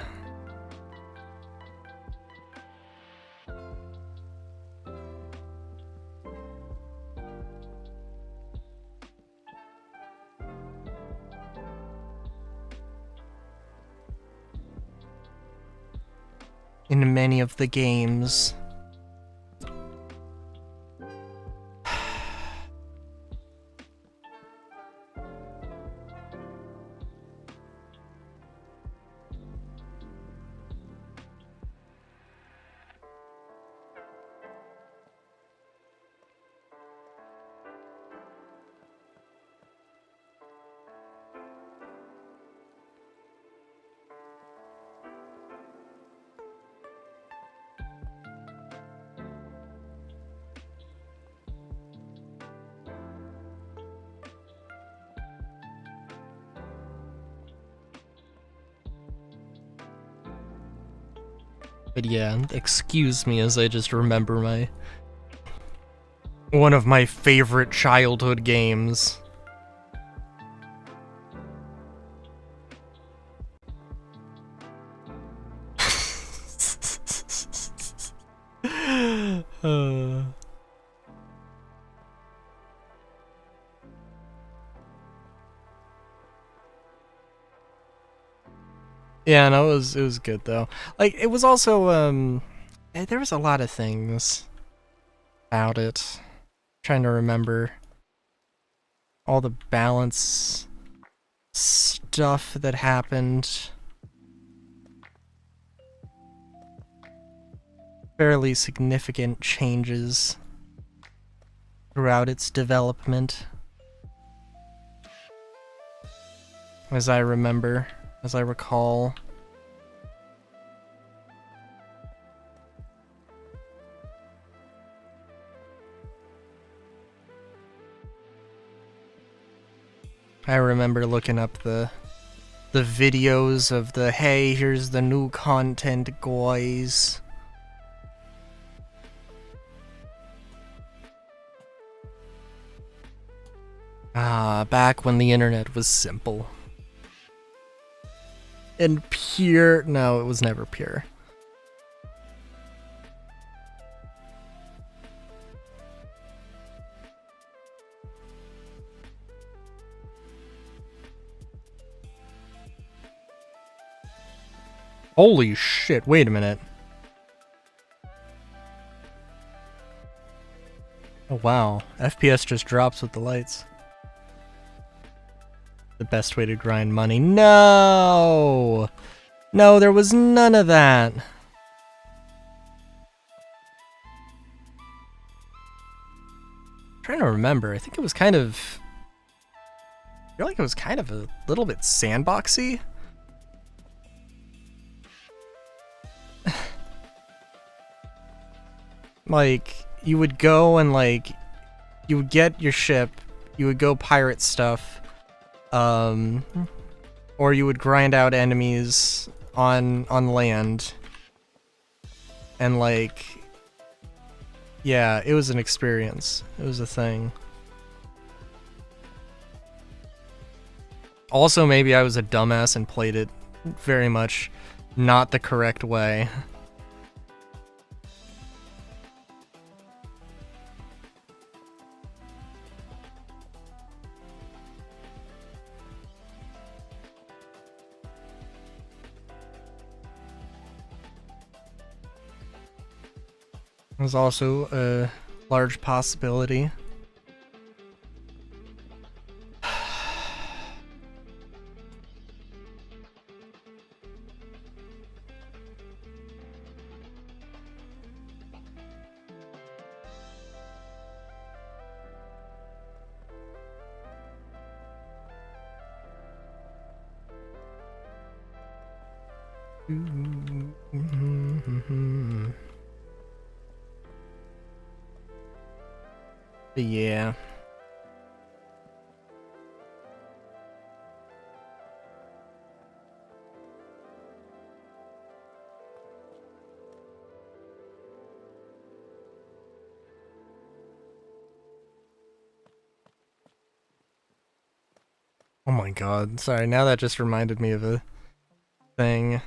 A: In many of the games. But yeah, excuse me as I just remember one of my favorite childhood games. Yeah, no, it was good though. Like it was also there was a lot of things about it. Trying to remember all the balance stuff that happened. Fairly significant changes throughout its development. As I remember. As I recall. I remember looking up the videos of the, hey, here's the new content, guys. Ah, back when the internet was simple. And pure. No, it was never pure. Holy shit, wait a minute. Oh wow, FPS just drops with the lights. The best way to grind money. No! No, there was none of that. I'm trying to remember. I think it was kind of... I feel like it was kind of a little bit sandboxy. Like, you would go and like... You would get your ship. You would go pirate stuff. Or you would grind out enemies on land. And like, yeah, it was an experience. It was a thing. Also, maybe I was a dumbass and played it very much not the correct way. There's also a large possibility. Yeah. Oh my god, sorry, now that just reminded me of a thing. I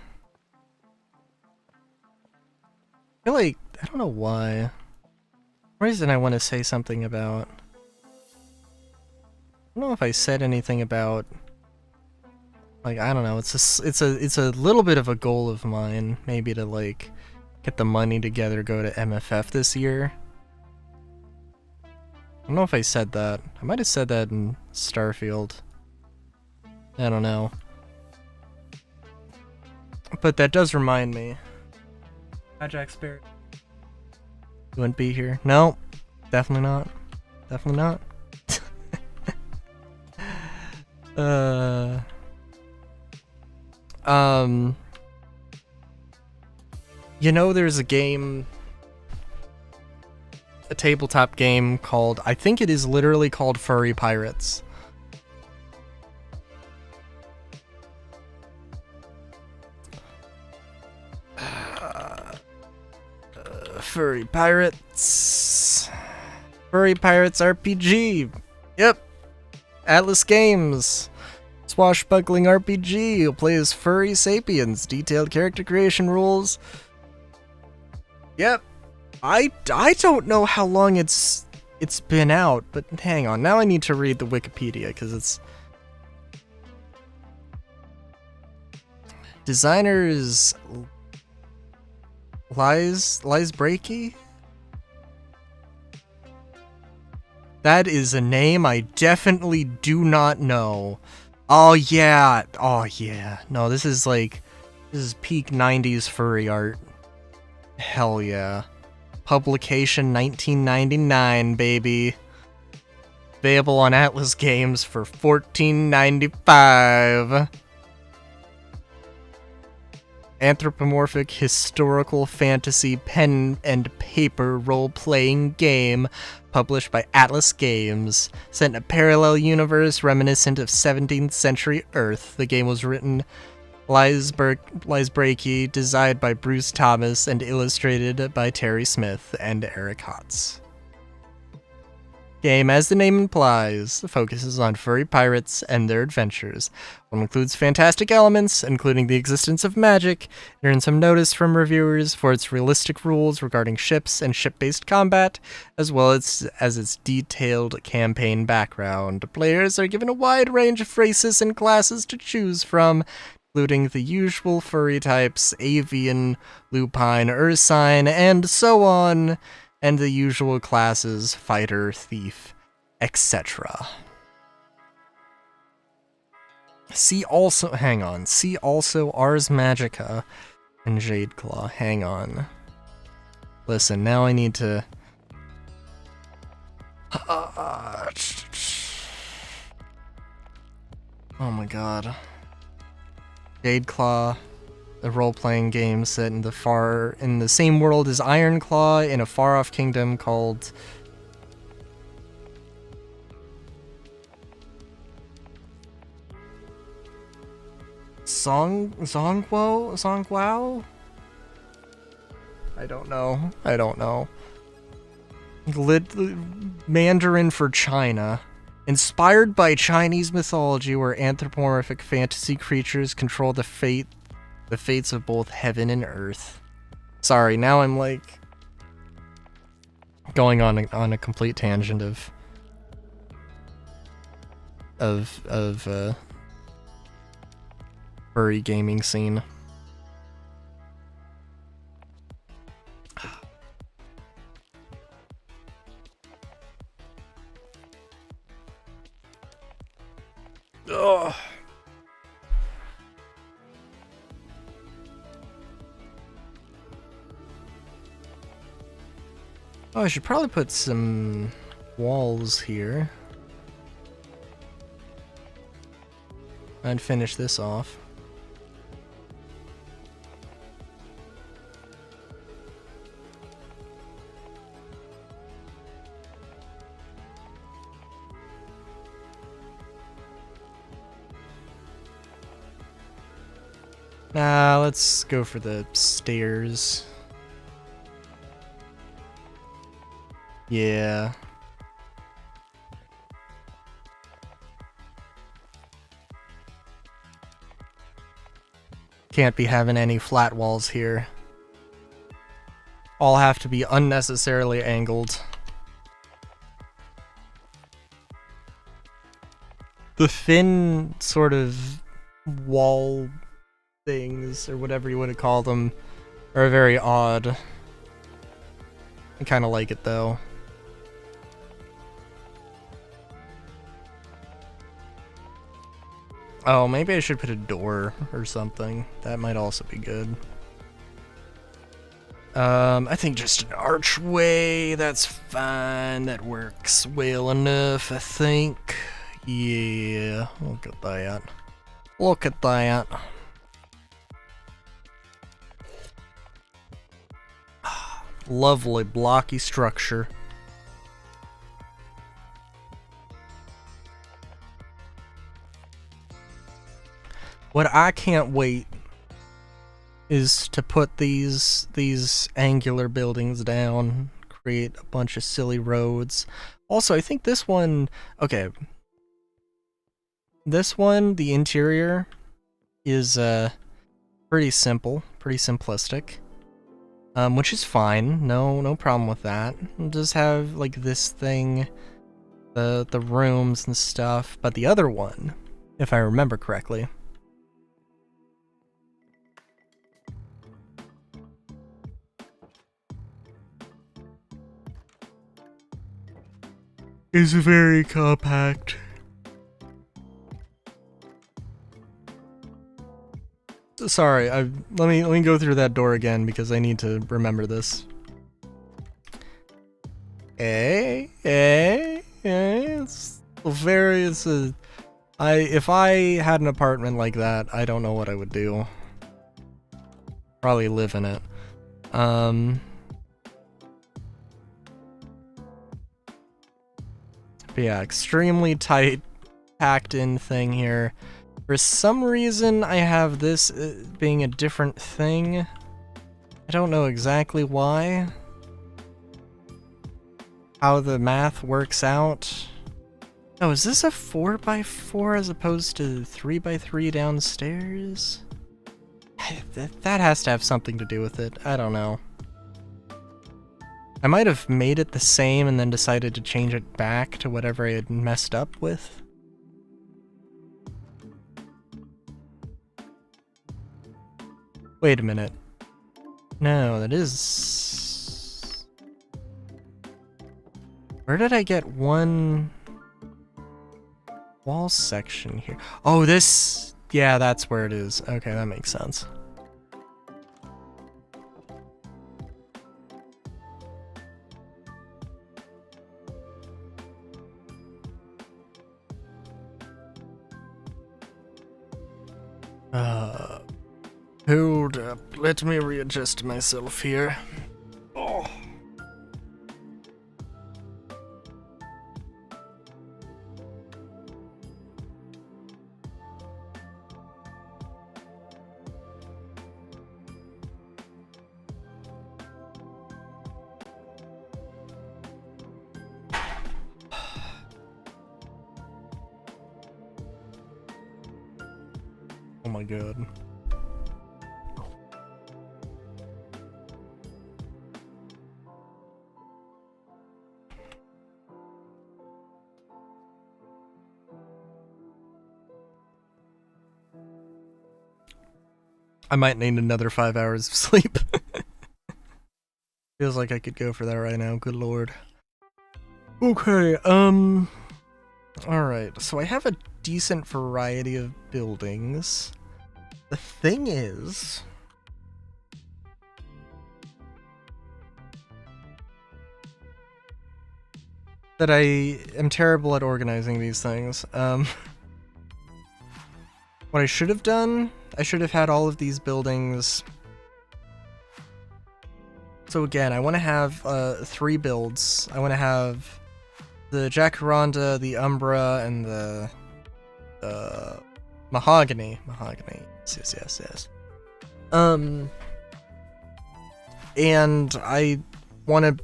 A: feel like, I don't know why. Reason I want to say something about... I don't know if I said anything about... Like, I don't know, it's a little bit of a goal of mine, maybe to like, get the money together, go to MFF this year. I don't know if I said that. I might have said that in Starfield. I don't know. But that does remind me. Hi, Jack Spirit. You wouldn't be here? No, definitely not. Definitely not. You know, there's a game, a tabletop game called, I think it is literally called Furry Pirates. Furry Pirates. Furry Pirates RPG. Yep. Atlas Games. Swashbuckling RPG. You'll play as furry sapiens. Detailed character creation rules. Yep. I don't know how long it's been out, but hang on. Now I need to read the Wikipedia because it's designers Lies Breaky? That is a name I definitely do not know. Oh yeah. Oh yeah. No, this is peak 90s furry art. Hell yeah. Publication 1999, baby. Available on Atlas Games for $14.95. Anthropomorphic historical fantasy pen and paper role-playing game published by Atlas Games, set in a parallel universe reminiscent of 17th century Earth. The game was written Lies Breaky, designed by Bruce Thomas, and illustrated by Terry Smith and Eric Hotz. Game, as the name implies, focuses on furry pirates and their adventures. One includes fantastic elements, including the existence of magic. It earned some notice from reviewers for its realistic rules regarding ships and ship-based combat, as well as its detailed campaign background. Players are given a wide range of races and classes to choose from, including the usual furry types, avian, lupine, ursine, and so on, and the usual classes, fighter, thief, etc. See also Ars Magica and Jadeclaw. Hang on. Listen, now I need to... Oh my god. Jadeclaw, a role-playing game set in the same world as Ironclaw in a far-off kingdom called Zongguo? I don't know. Mandarin for China. Inspired by Chinese mythology where anthropomorphic fantasy creatures control the fates of both heaven and earth. Sorry, now I'm like going on a complete tangent of furry gaming scene. Ugh. Oh, I should probably put some walls here. And finish this off. Nah, let's go for the stairs. Yeah. Can't be having any flat walls here. All have to be unnecessarily angled. The thin sort of wall things, or whatever you want to call them, are very odd. I kind of like it though. Oh, maybe I should put a door or something. That might also be good. I think just an archway, that's fine. That works well enough, I think. Yeah, look at that. Look at that. Lovely blocky structure. What I can't wait is to put these angular buildings down, create a bunch of silly roads. Also, I think this one, okay. This one, the interior is pretty simple, pretty simplistic. Which is fine. No problem with that. We'll just have like this thing, the rooms and stuff, but the other one, if I remember correctly, is very compact. Sorry, let me go through that door again because I need to remember this. It's very. If I had an apartment like that, I don't know what I would do. Probably live in it. But yeah, extremely tight, packed in thing here. For some reason, I have this being a different thing. I don't know exactly why. How the math works out. Oh, is this a 4x4 as opposed to 3x3 downstairs? That has to have something to do with it. I don't know. I might have made it the same and then decided to change it back to whatever I had messed up with. Wait a minute. No, that is... Where did I get one wall section here? Oh, this... Yeah, that's where it is. Okay, that makes sense. Hold up. Let me readjust myself here. Oh. my god. I might need another 5 hours of sleep. Feels like I could go for that right now, good lord. Okay, alright, so I have a decent variety of buildings. The thing is... that I am terrible at organizing these things. What I should have done, I should have had all of these buildings. So again, I want to have 3 builds. I want to have the Jacaranda, the Umbra, and the Mahogany. Mahogany. Yes. And I want to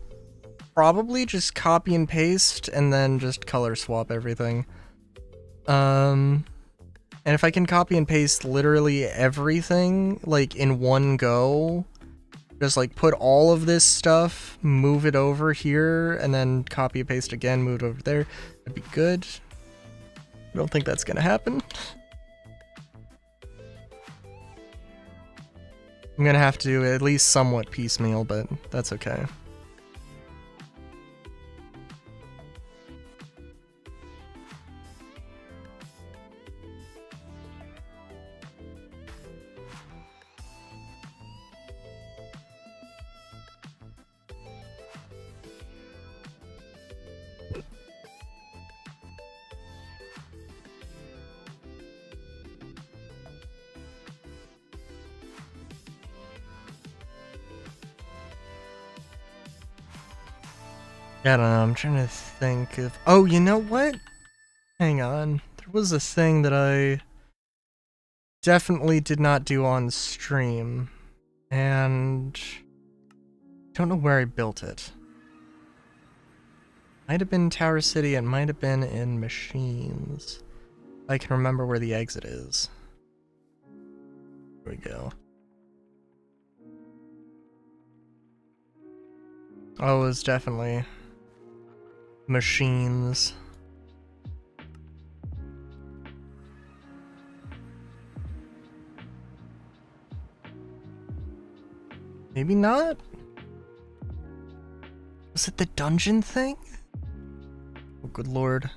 A: probably just copy and paste and then just color swap everything. And if I can copy and paste literally everything, like, in one go, just, like, put all of this stuff, move it over here, and then copy and paste again, move it over there, that'd be good. I don't think that's gonna happen. I'm gonna have to do at least somewhat piecemeal, but that's okay. I don't know, I'm trying to think of... Oh, you know what? Hang on. There was a thing that I definitely did not do on stream. And... don't know where I built it. Might have been Tower City, it might have been in Machines. I can remember where the exit is. There we go. Oh, it was definitely... Machines. Maybe not? Was it the dungeon thing? Oh, good lord.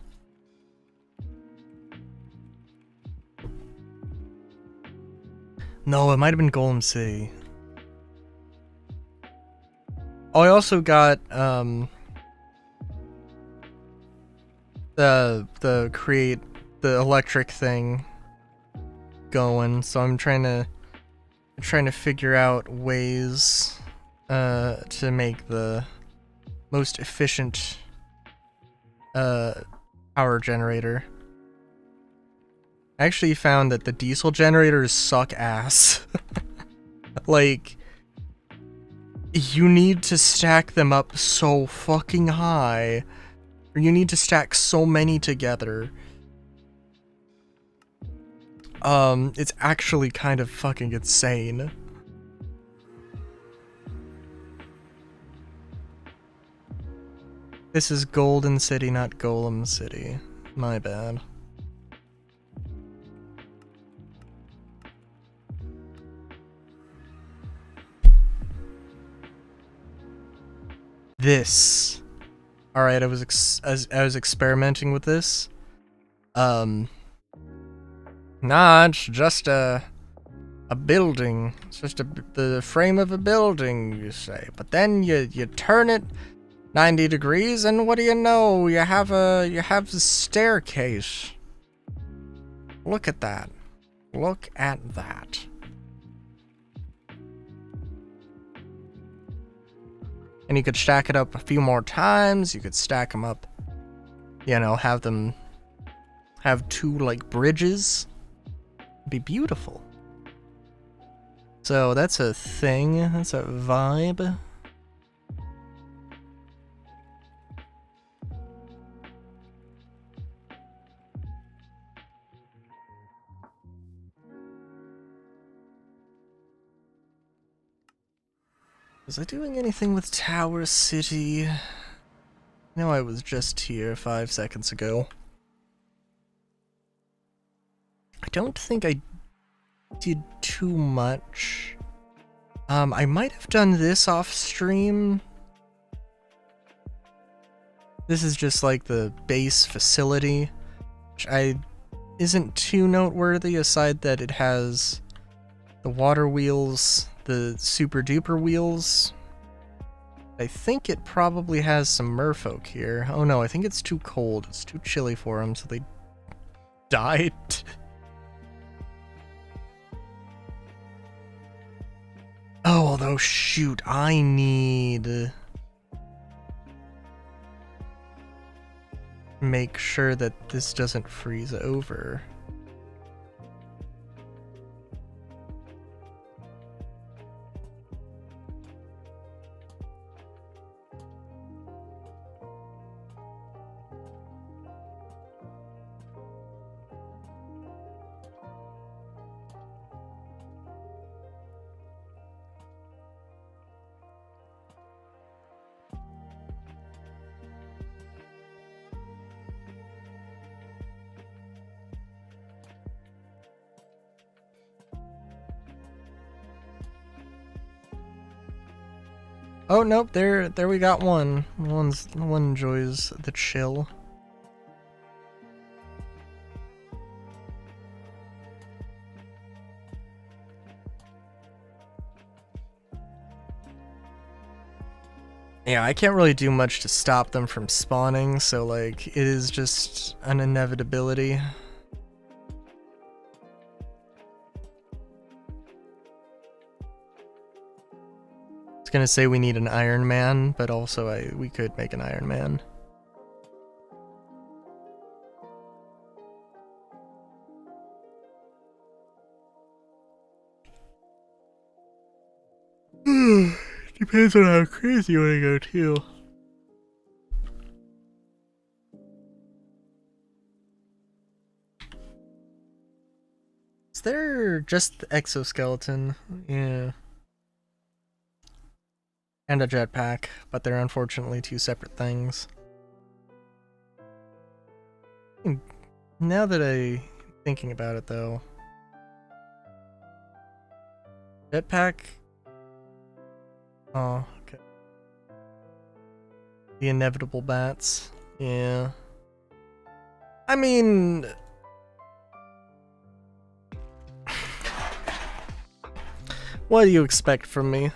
A: No, it might have been Golem City. Oh, I also got, the create the electric thing going, so I'm trying to figure out ways to make the most efficient power generator. I actually found that the diesel generators suck ass. Like, you need to stack them up so fucking high. Or you need to stack so many together. It's actually kind of fucking insane. This is Golden City, not Golem City. My bad. This. Alright, I was experimenting with this. Nah, it's just a building. It's just the frame of a building, you say. But then you turn it 90 degrees, and what do you know? You have a staircase. Look at that. Look at that. And you could stack it up a few more times. You could stack them up, you know, have 2 like bridges. It'd be beautiful. So that's a thing. That's a vibe. Was I doing anything with Tower City? No, I was just here 5 seconds ago. I don't think I did too much. I might have done this off stream. This is just like the base facility, which isn't too noteworthy aside that it has the water wheels, the super duper wheels. I think it probably has some merfolk here. Oh no, I think it's too cold. It's too chilly for them, so they died. Oh, although shoot, I need... make sure that this doesn't freeze over. Oh nope, there we got one. One enjoys the chill. Yeah, I can't really do much to stop them from spawning, so like it is just an inevitability. Gonna say we need an Iron Man, but also we could make an Iron Man. Depends on how crazy you want to go too. Is there just the exoskeleton? Yeah. And a jetpack, but they're unfortunately two separate things. Now that I'm thinking about it though, jetpack. Oh, okay. The inevitable bats. Yeah. I mean, what do you expect from me?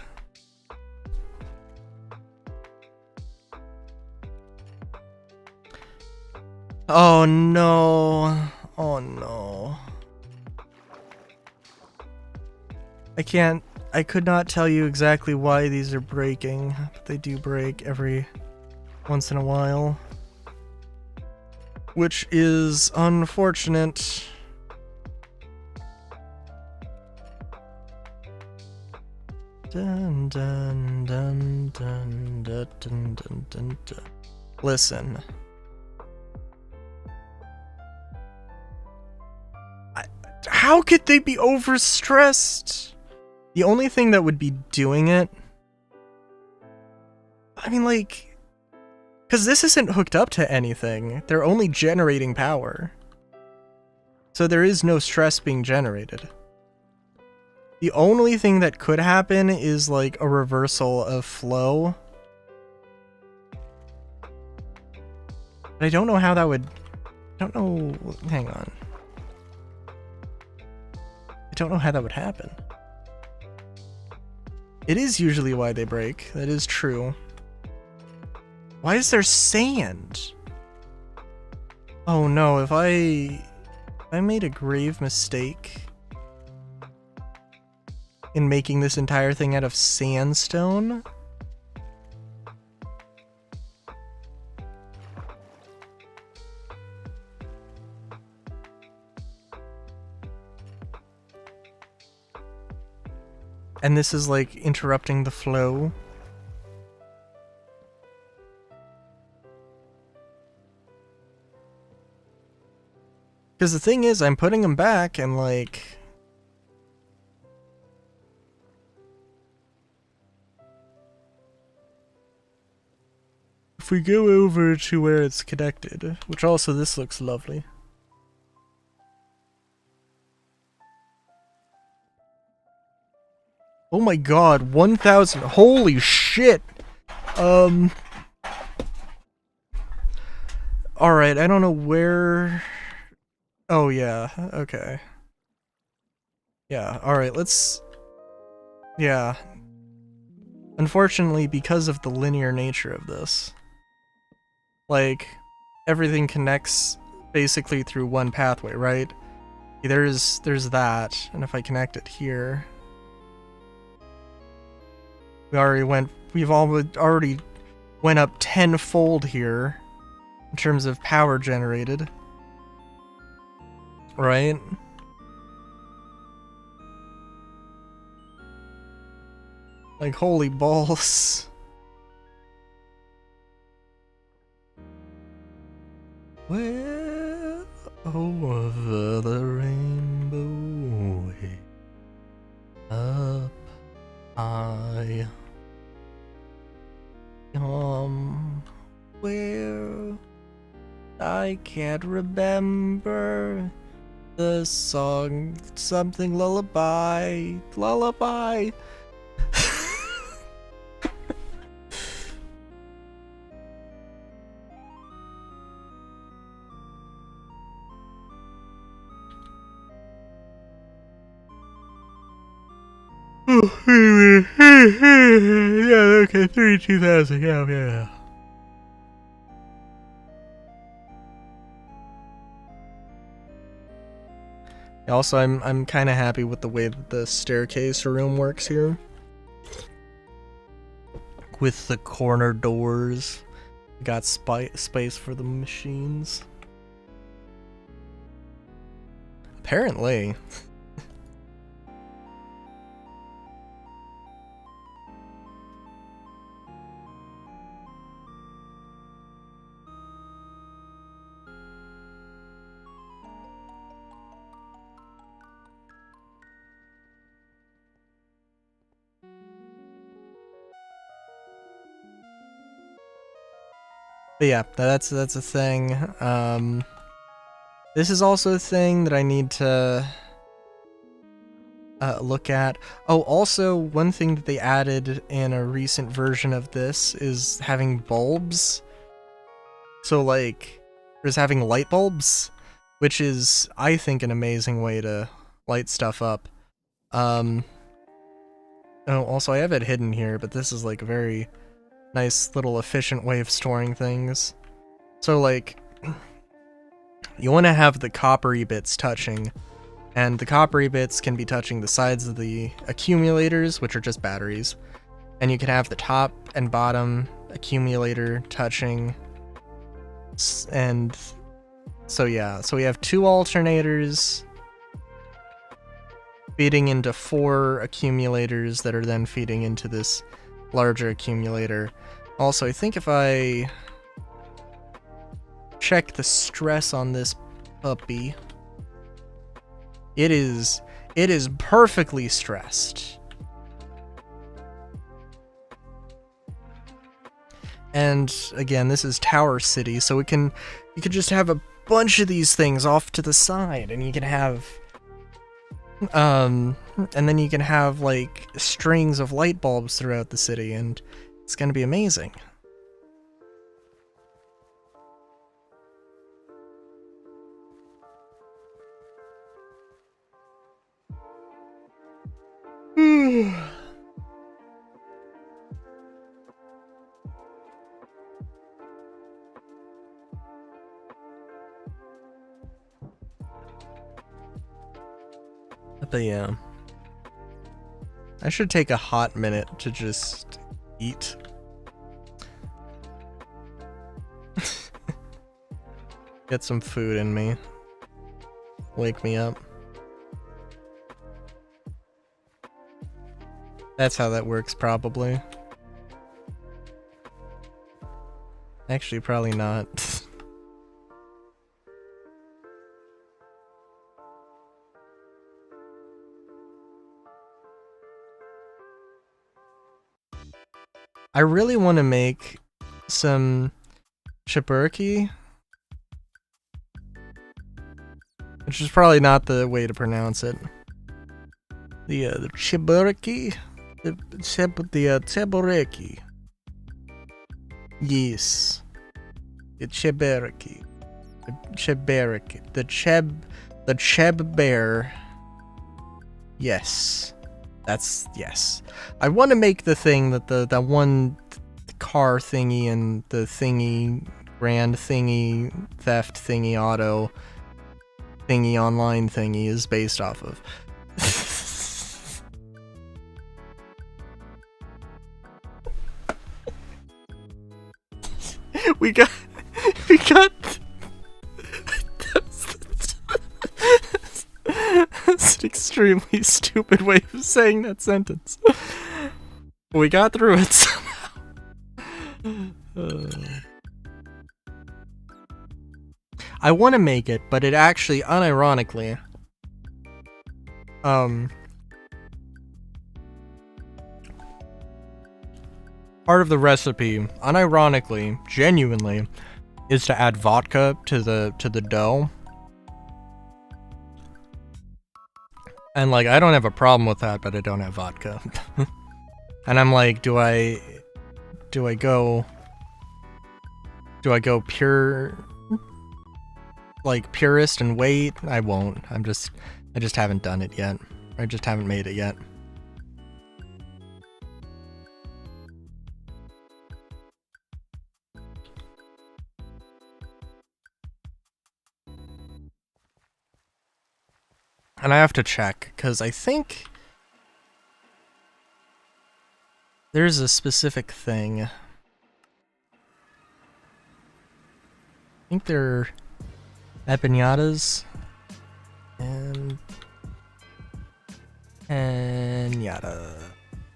A: Oh no. Oh no. I could not tell you exactly why these are breaking, but they do break every once in a while. Which is unfortunate. Dun dun dun dun dun dun dun dun dun. Listen. How could they be overstressed? The only thing that would be doing it... I mean, like... because this isn't hooked up to anything. They're only generating power. So there is no stress being generated. The only thing that could happen is, like, a reversal of flow. But I don't know how that would... I don't know... hang on. I don't know how that would happen. It is usually why they break. That is true. Why is there sand? Oh no, if I made a grave mistake in making this entire thing out of sandstone... and this is like interrupting the flow. Because the thing is, I'm putting them back and like... if we go over to where it's connected, which also this looks lovely. Oh my god, 1,000, holy shit! Alright, I don't know where... Oh yeah, okay. Yeah, alright, let's... Yeah. Unfortunately, because of the linear nature of this, like, everything connects basically through one pathway, right? There's that, and if I connect it here... We've already went up tenfold here in terms of power generated. Right? Like, holy balls. Where over the rainbow way, up high, where I can't remember the song, something lullaby, lullaby. Yeah, okay, 32,000, yeah. Also, I'm kind of happy with the way that the staircase room works here. With the corner doors. Got space for the machines. Apparently. But yeah, that's a thing. This is also a thing that I need to look at. Oh, also, one thing that they added in a recent version of this is having bulbs. So, like, there's having light bulbs, which is, I think, an amazing way to light stuff up. Oh, also, I have it hidden here, but this is, like, a very nice little efficient way of storing things. So, like, you want to have the coppery bits touching, and the coppery bits can be touching the sides of the accumulators, which are just batteries, and you can have the top and bottom accumulator touching, and so yeah, so we have 2 alternators feeding into 4 accumulators that are then feeding into this larger accumulator. Also, I think if I check the stress on this puppy, it is perfectly stressed. And again, this is Tower City, so you could just have a bunch of these things off to the side, and you can have and then you can have like strings of light bulbs throughout the city, and it's gonna be amazing. But yeah, I should take a hot minute to just eat. Get some food in me. Wake me up. That's how that works, probably. Actually, probably not. I really want to make some Chiburki, which is probably not the way to pronounce it. The Chiburki, the Tseboreki. Yes, the Chiburki, the Cheb Bear. Yes, yes. I want to make the thing that that one car thingy and the thingy grand thingy theft thingy auto thingy online thingy is based off of. we got that's an extremely stupid way of saying that sentence. We got through it somehow. I want to make it, but it actually, unironically, part of the recipe, unironically, genuinely, is to add vodka to the dough. And like, I don't have a problem with that, but I don't have vodka. And I'm like, do I go pure, like purist and wait? I won't. I just haven't done it yet. I just haven't made it yet. And I have to check, because I think there's a specific thing. I think they're empanadas and yada.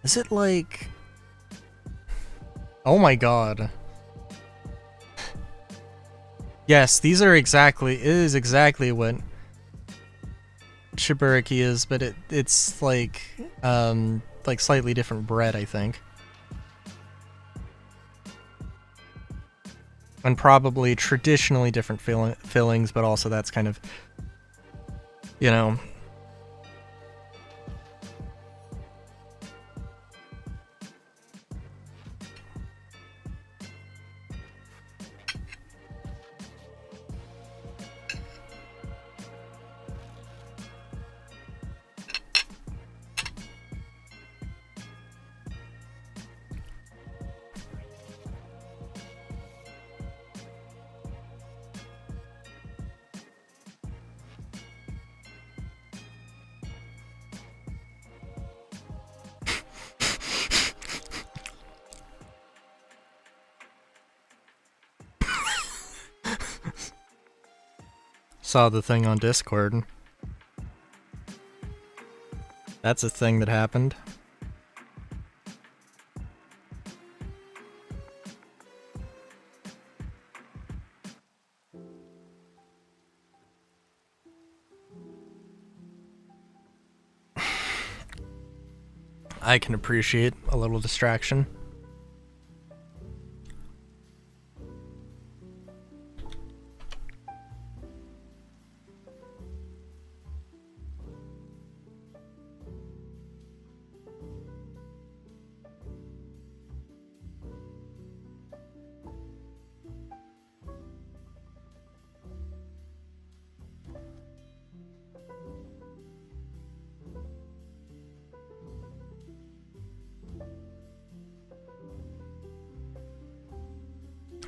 A: Is it like... Oh my god. Yes, these are exactly... It is exactly what Chiburiki is, but it's like slightly different bread, I think. And probably traditionally different fillings, but also that's kind of, you know... Saw the thing on Discord. That's a thing that happened. I can appreciate a little distraction.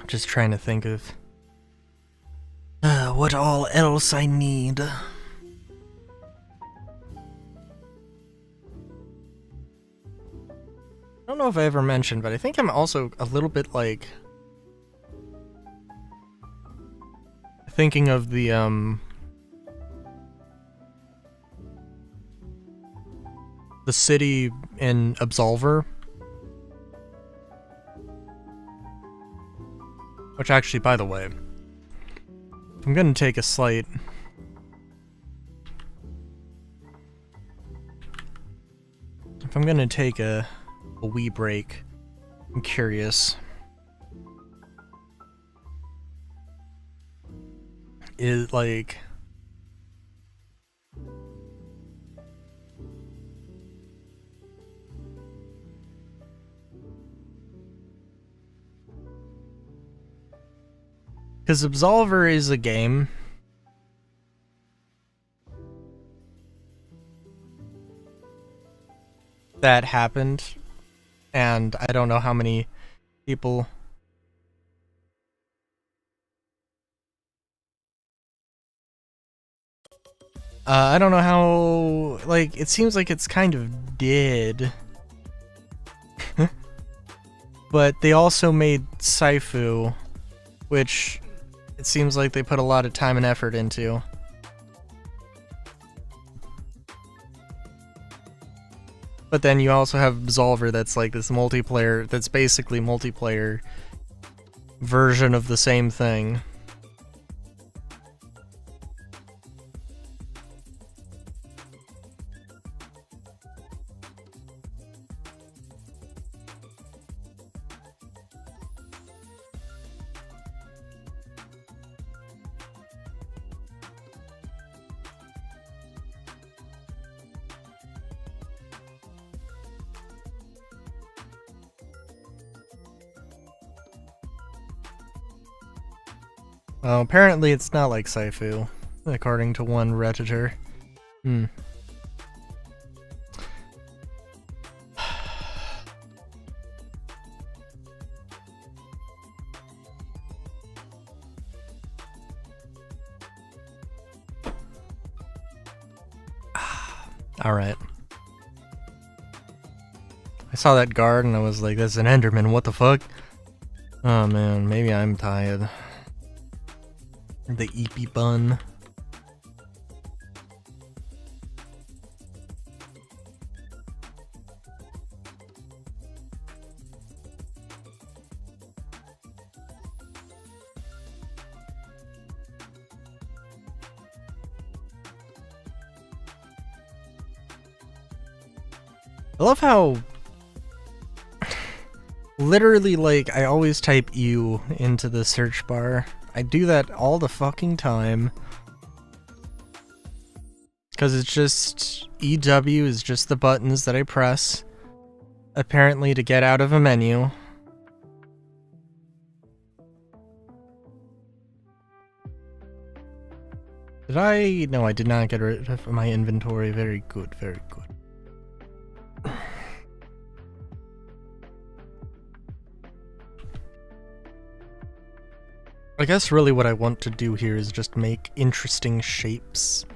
A: Just trying to think of what all else I need. I don't know if I ever mentioned, but I think I'm also a little bit like thinking of the city in Absolver. Which actually, by the way, I'm gonna take a slight... If I'm gonna take a wee break, I'm curious. is like... Because Absolver is a game that happened, and I don't know how many people... I don't know how... Like, it seems like it's kind of dead. But they also made Saifu, which it seems like they put a lot of time and effort into. But then you also have Absolver that's like this multiplayer, that's basically multiplayer version of the same thing. Well, apparently it's not like Saifu, according to one Redditor. Alright. I saw that guard and I was like, that's an Enderman, what the fuck? Oh man, maybe I'm tired. The Eepy bun. I love how literally, like, I always type "ew" into the search bar. I do that all the fucking time. Because it's just... EW is just the buttons that I press, apparently to get out of a menu. Did I... No, I did not get rid of my inventory. Very good, very good. I guess really what I want to do here is just make interesting shapes.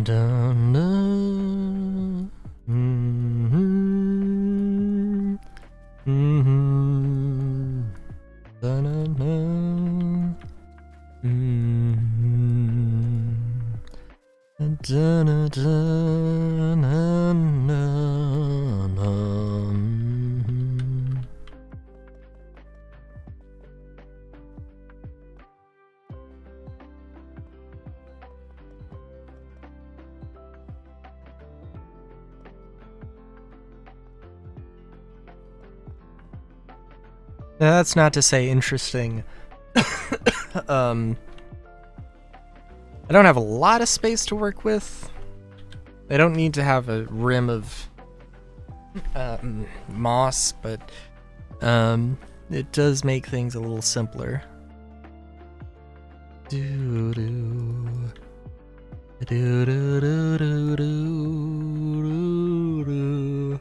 A: Dun, dun, Now, that's not to say interesting. I don't have a lot of space to work with. I don't need to have a rim of moss, but it does make things a little simpler. Do do do do do do do do do.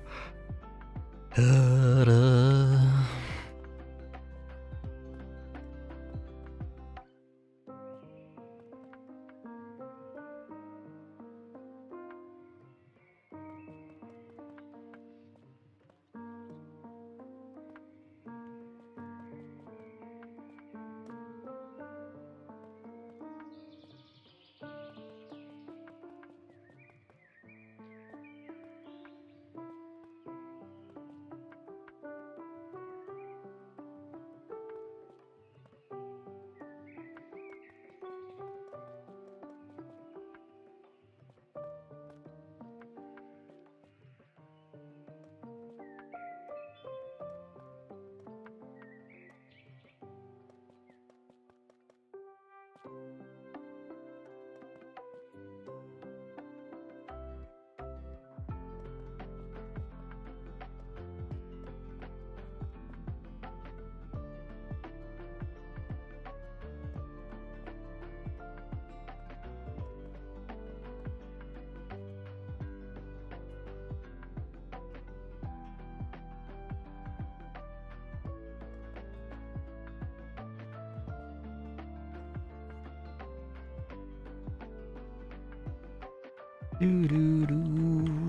A: Do, do, do, do, do.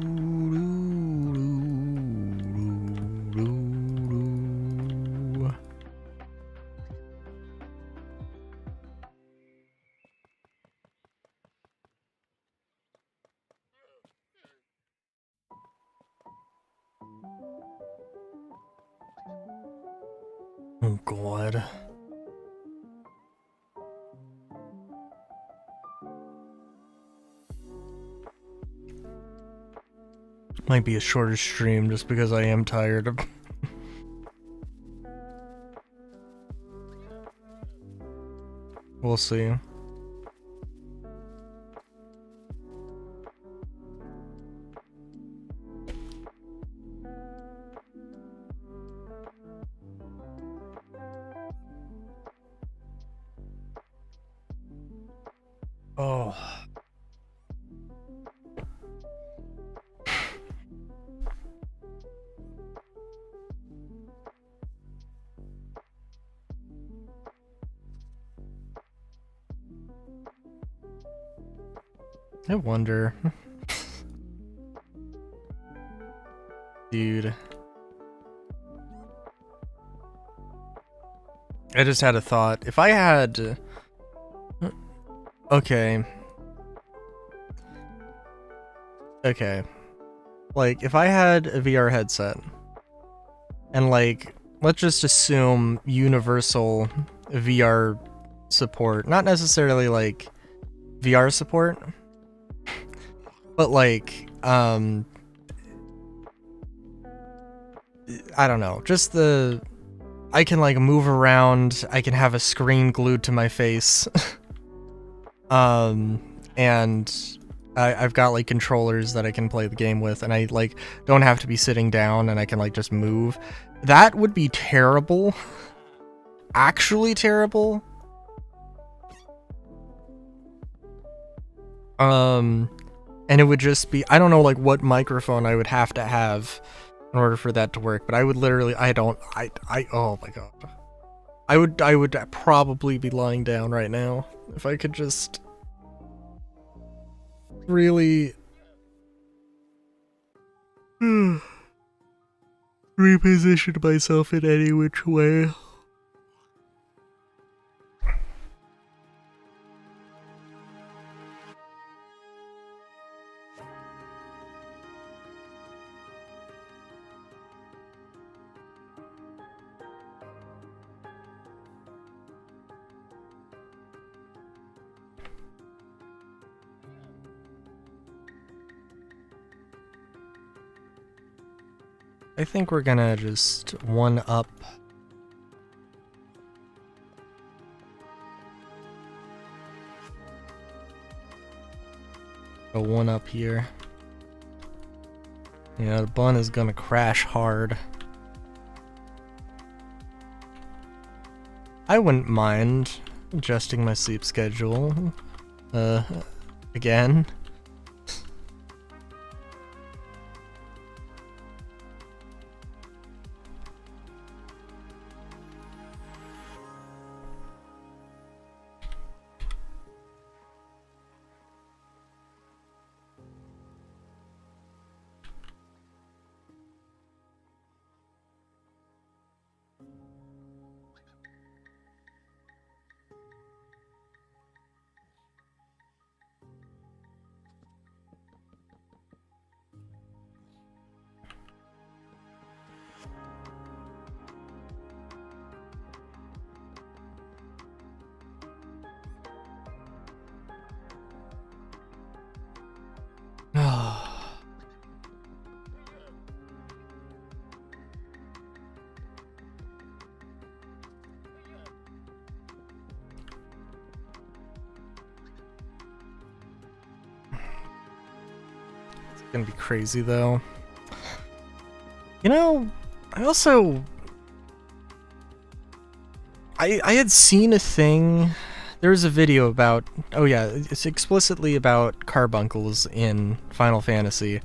A: Oh god. Might be a shorter stream just because I am tired of. We'll see. Oh. I wonder. Dude. I just had a thought. If I had... Okay. Okay. Like, if I had a VR headset, and like, let's just assume universal VR support, not necessarily like VR support, but like, I don't know, just I can like move around, I can have a screen glued to my face, and I've got like controllers that I can play the game with, and I like don't have to be sitting down, and I can like just move. That would be terrible. Actually terrible. And it would just be, I don't know like what microphone I would have to have in order for that to work, but I would literally, oh my god. I would probably be lying down right now if I could just really reposition myself in any which way. I think we're gonna just one up. A one up here. Yeah, the bun is gonna crash hard. I wouldn't mind adjusting my sleep schedule. Again. Gonna be crazy though. You know, I also I had seen a thing. There was a video about, oh yeah, it's explicitly about carbuncles in Final Fantasy,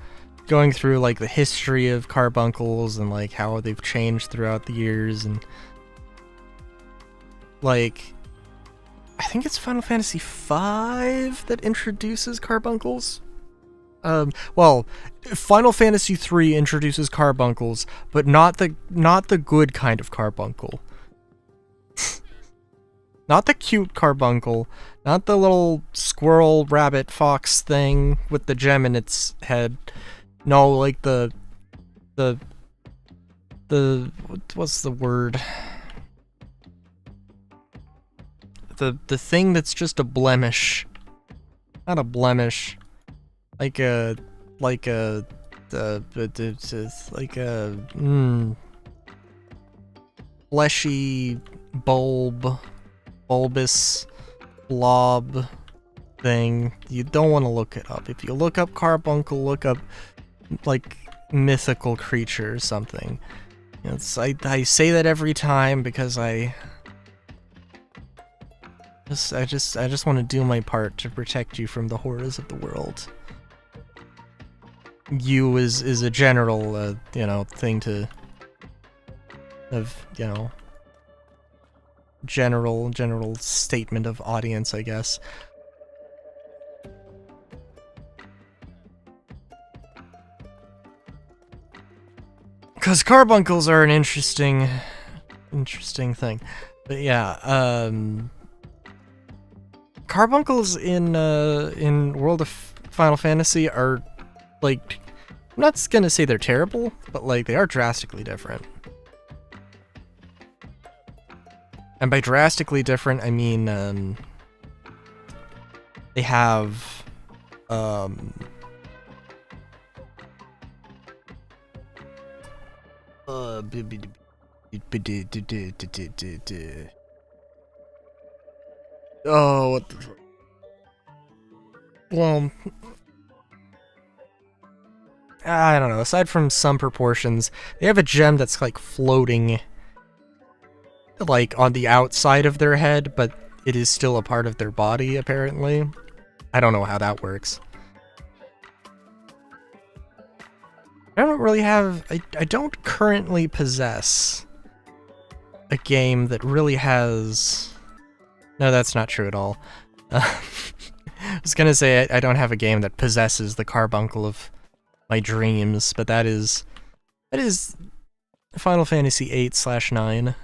A: going through like the history of carbuncles and like how they've changed throughout the years, and like I think it's Final Fantasy V that introduces carbuncles. Well, Final Fantasy III introduces carbuncles, but not the good kind of carbuncle. Not the cute carbuncle, not the little squirrel, rabbit, fox thing with the gem in its head. No, like the what's the word? The thing that's just a blemish. Not a blemish. Like a fleshy bulbous blob thing. You don't want to look it up. If you look up carbuncle, look up like mythical creature or something. I say that every time because I just want to do my part to protect you from the horrors of the world. You is a general, thing to, general statement of audience, I guess. Because carbuncles are an interesting thing. But yeah, carbuncles in World of Final Fantasy are, like, I'm not gonna say they're terrible, but like they are drastically different. And by drastically different, I mean they have oh, what the... Well, I don't know, aside from some proportions, they have a gem that's like floating like on the outside of their head, but it is still a part of their body, apparently. I don't know how that works. I don't really have... I don't currently possess a game that really has... No, that's not true at all. I was gonna say I don't have a game that possesses the carbuncle of my dreams, but that is Final Fantasy 8/9.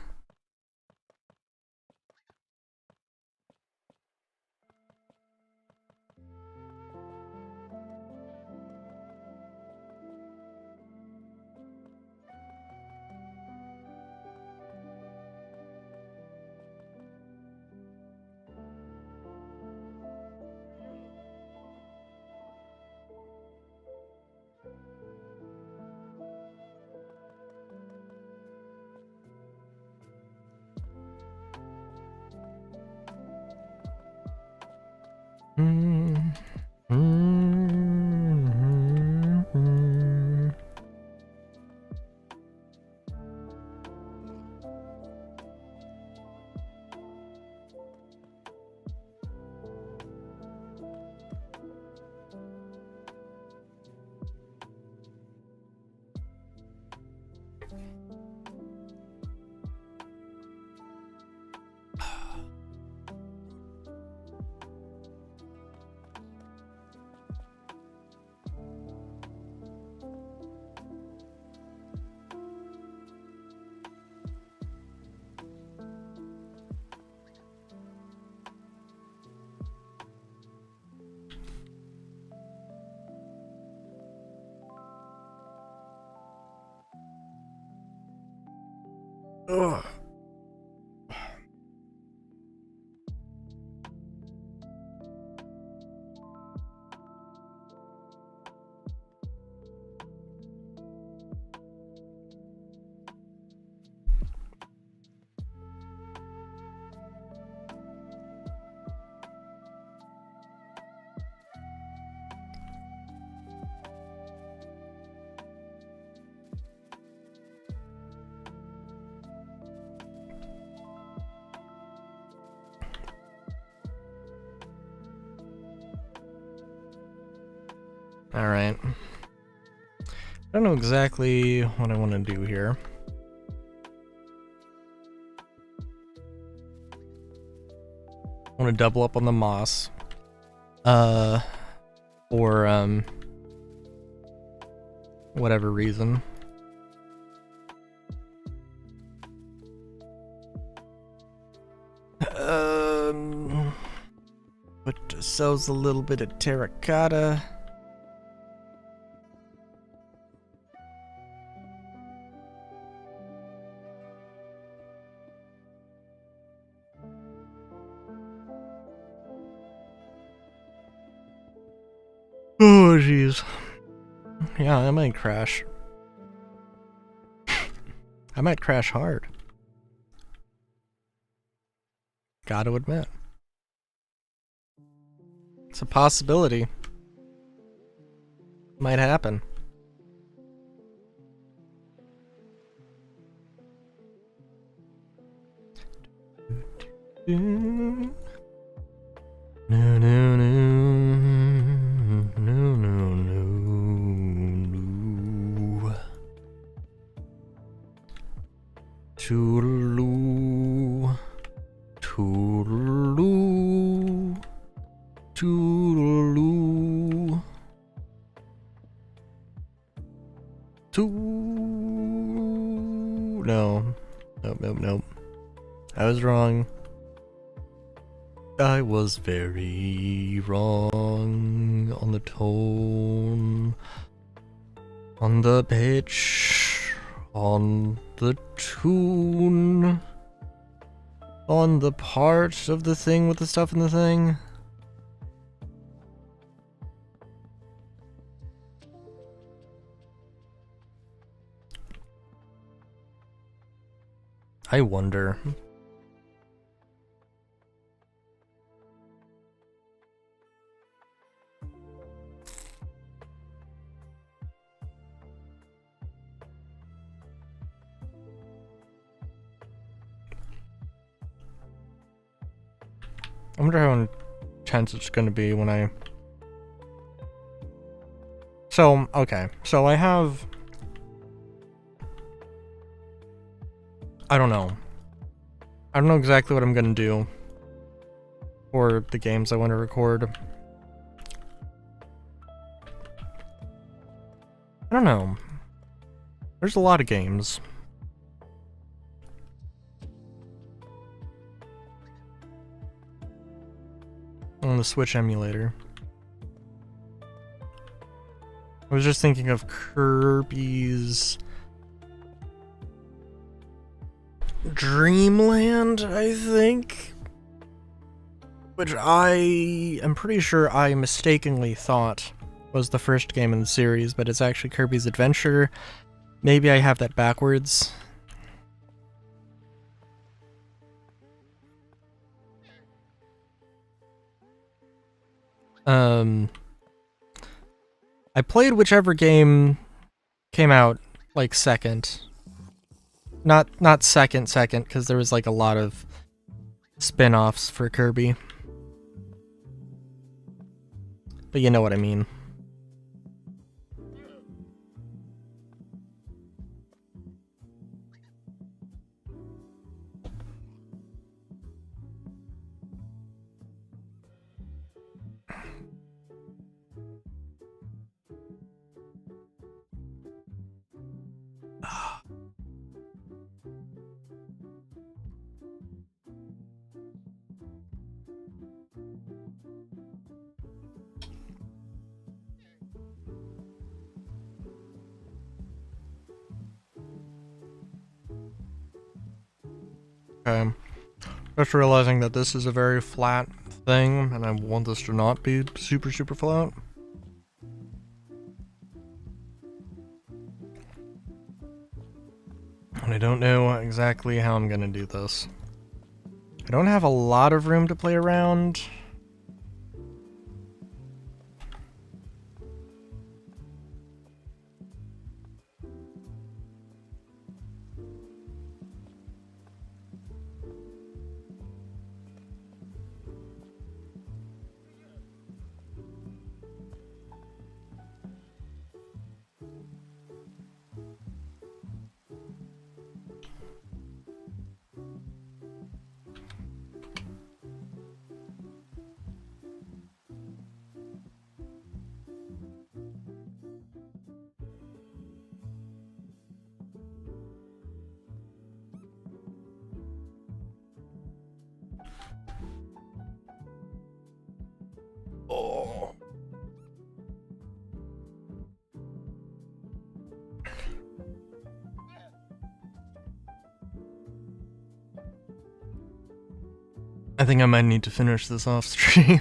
A: Ugh. Alright. I don't know exactly what I want to do here. I want to double up on the moss. Or whatever reason. Put ourselves a little bit of terracotta. Oh, jeez. Yeah, I might crash. I might crash hard. Gotta admit. It's a possibility. Might happen. No, no, no, no, no, no. Toodaloo, toodaloo, toodaloo, no, nope. I was wrong. I was very wrong on the tone, on the pitch, on the tune, on the part of the thing with the stuff in the thing. I wonder. I wonder how intense it's gonna be when I... So, okay. So I have... I don't know. I don't know exactly what I'm gonna do for the games I want to record. I don't know. There's a lot of games. On the Switch emulator. I was just thinking of Kirby's Dreamland, I think? Which I am pretty sure I mistakenly thought was the first game in the series, but it's actually Kirby's Adventure. Maybe I have that backwards. I played whichever game came out, like, second. Not second, because there was, like, a lot of spin-offs for Kirby. But you know what I mean. Okay. Just realizing that this is a very flat thing, and I want this to not be super flat. And I don't know exactly how I'm gonna do this. I don't have a lot of room to play around. I think I might need to finish this off stream.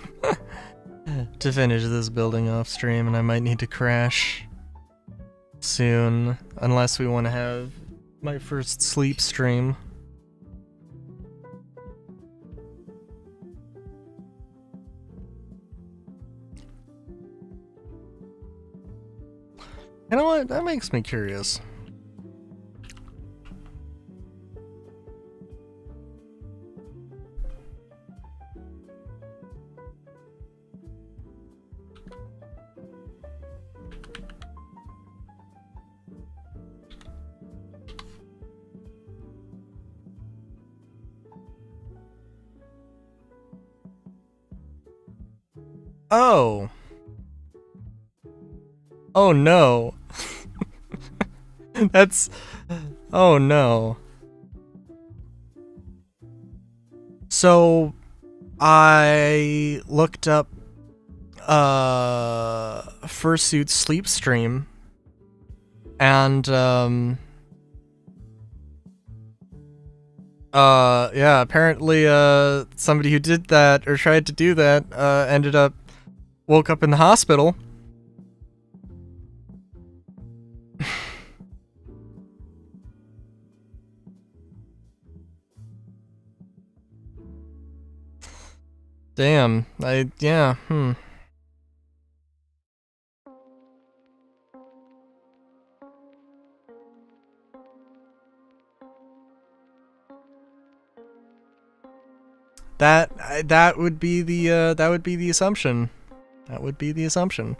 A: To finish this building off stream, and I might need to crash soon, unless we want to have my first sleep stream. You know what? That makes me curious. Oh. Oh no. That's... Oh no. So, I looked up Fursuit's sleep stream, and yeah, apparently somebody who did that or tried to do that ended up woke up in the hospital. Damn, yeah, That would be the assumption. That would be the assumption.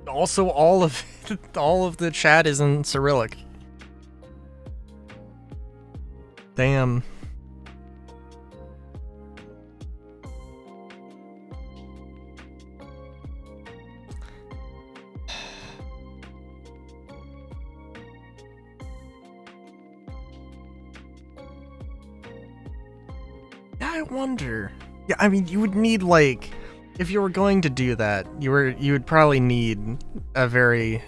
A: Also, all of the chat is in Cyrillic. Damn. I wonder. Yeah, I mean, you would need, like, if you were going to do that, you would probably need a very...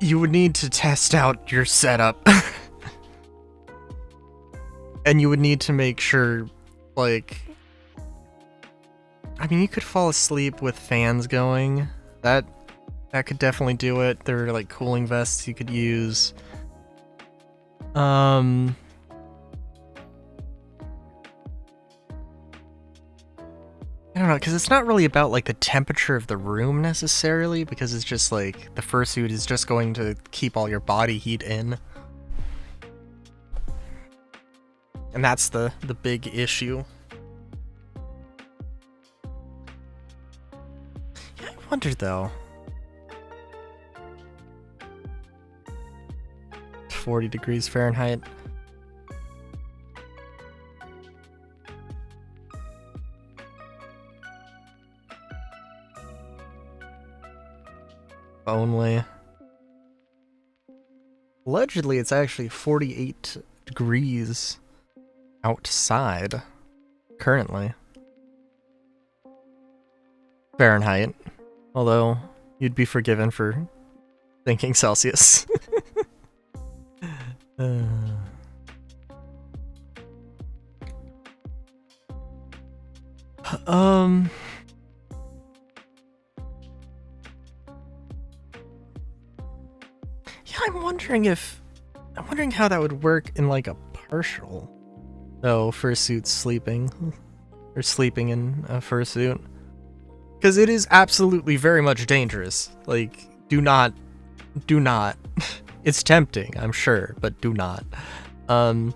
A: You would need to test out your setup. And you would need to make sure, like... I mean, you could fall asleep with fans going. That could definitely do it. There are, like, cooling vests you could use. I don't know, because it's not really about, like, the temperature of the room, necessarily, because it's just, like, the fursuit is just going to keep all your body heat in. And that's the big issue. Yeah, I wonder, though. 40 degrees Fahrenheit. Only. Allegedly, it's actually 48 degrees outside currently. Fahrenheit. Although, you'd be forgiven for thinking Celsius. Yeah, I'm wondering how that would work in, like, a partial. Oh, fursuit sleeping. Or sleeping in a fursuit. Because it is absolutely very much dangerous. Like, do not. It's tempting, I'm sure, but do not. I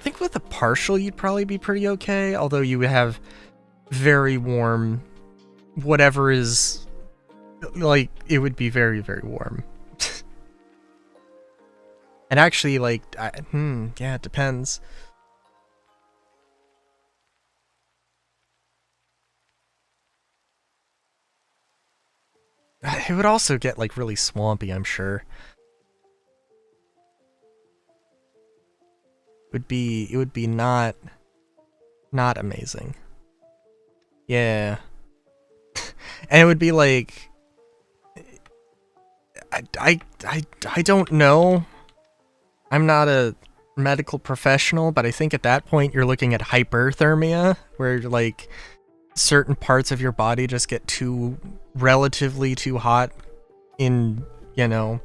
A: think with a partial you'd probably be pretty okay, although you would have very warm, whatever is, like, it would be very, very warm. And actually, like, yeah, it depends. It would also get, like, really swampy, I'm sure. It would be not amazing. Yeah. And it would be like, I don't know. I'm not a medical professional, but I think at that point you're looking at hyperthermia, where like certain parts of your body just get relatively too hot in, you know,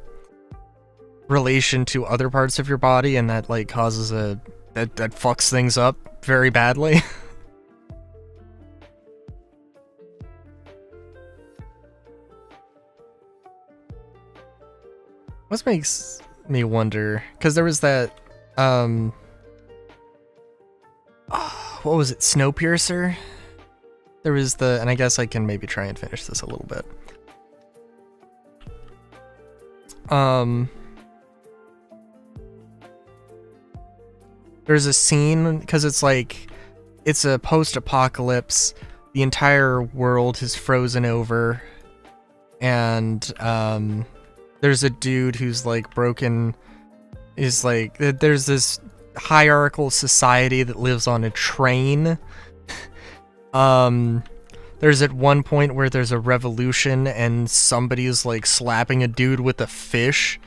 A: relation to other parts of your body, and that like causes that fucks things up very badly. What makes me wonder, because there was that what was it, Snowpiercer? There was and I guess I can maybe try and finish this a little bit. There's a scene, because it's like, it's a post-apocalypse, the entire world is frozen over, and there's a dude who's like there's this hierarchical society that lives on a train. There's at one point where there's a revolution and somebody's like slapping a dude with a fish.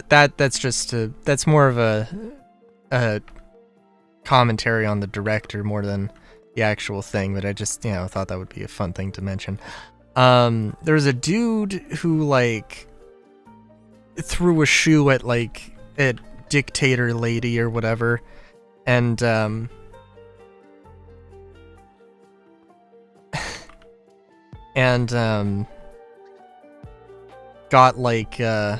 A: That's more of a commentary on the director more than the actual thing, but I just, you know, thought that would be a fun thing to mention. There's a dude who like threw a shoe at dictator lady or whatever, and got like they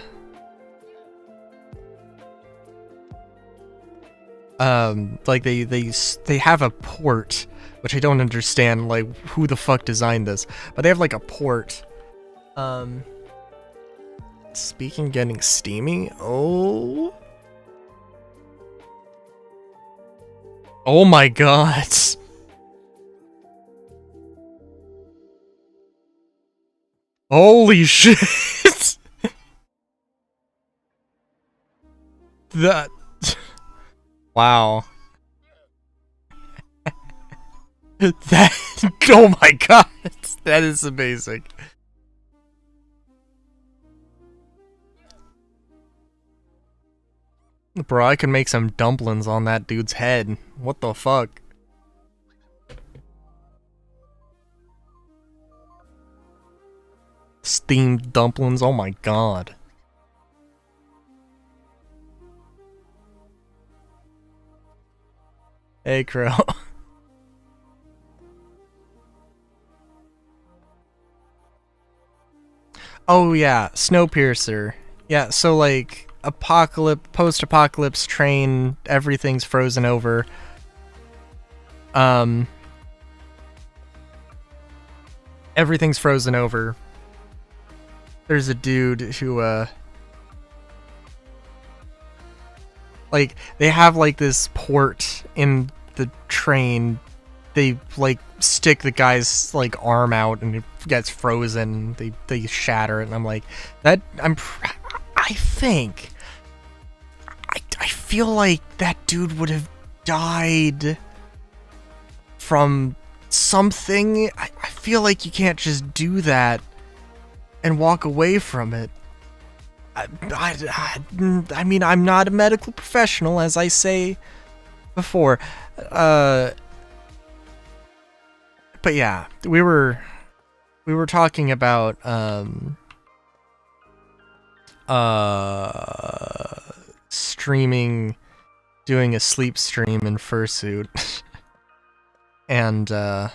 A: have a port, which I don't understand, like who the fuck designed this, but they have like a port. Speaking getting steamy. Oh my god. Holy shit. That. Wow. That. Oh my god. That is amazing. Bro, I can make some dumplings on that dude's head. What the fuck? Steamed dumplings, oh my god. Hey, Crow. Oh yeah, Snowpiercer. Yeah, so like post-apocalypse train, everything's frozen over. Everything's frozen over. There's a dude who like, they have like this port in the train. They like stick the guy's like arm out and it gets frozen. They shatter it, and I'm like, I feel like that dude would have died from something. I feel like you can't just do that and walk away from it. I mean, I'm not a medical professional, as I say before. But yeah, we were talking about streaming, doing a sleep stream in fursuit. And the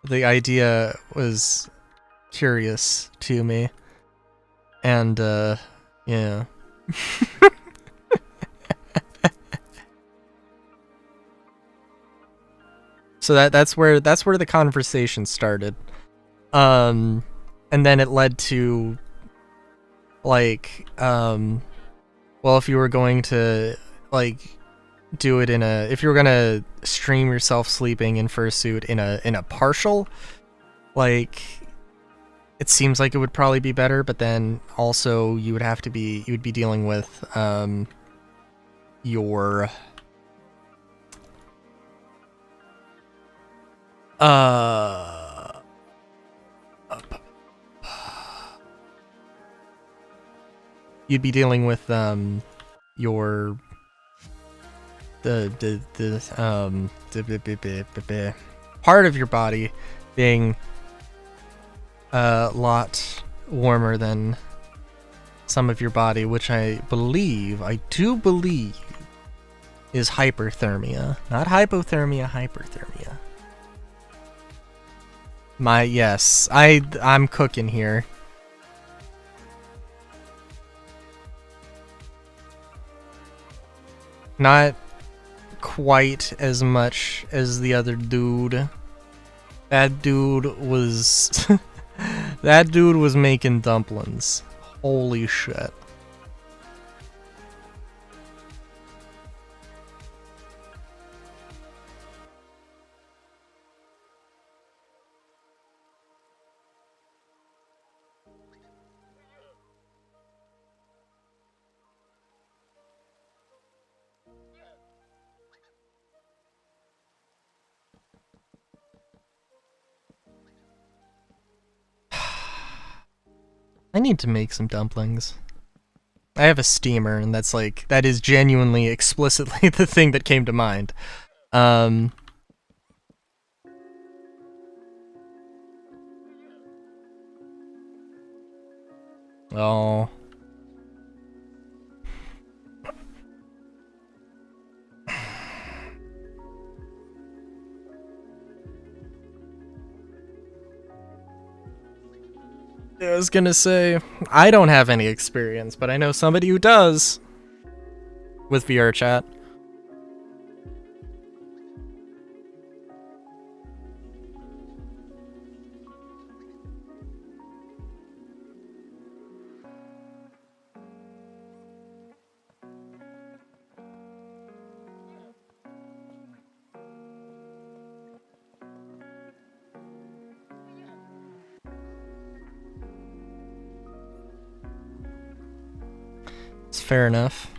A: idea was curious to me, and yeah. So that's where the conversation started, and then it led to like, well, if you were going to like do it if you were gonna stream yourself sleeping in fursuit in a partial, like, it seems like it would probably be better, but then also you would be dealing with your you'd be dealing with your the part of your body being a lot warmer than some of your body, which I do believe is hyperthermia, not hypothermia, hyperthermia. Yes, I'm cooking here. Not quite as much as the other dude. That dude was that dude was making dumplings. Holy shit. I need to make some dumplings. I have a steamer, and that is genuinely, explicitly the thing that came to mind. Oh. I was gonna say, I don't have any experience, but I know somebody who does with VR chat. It's fair enough.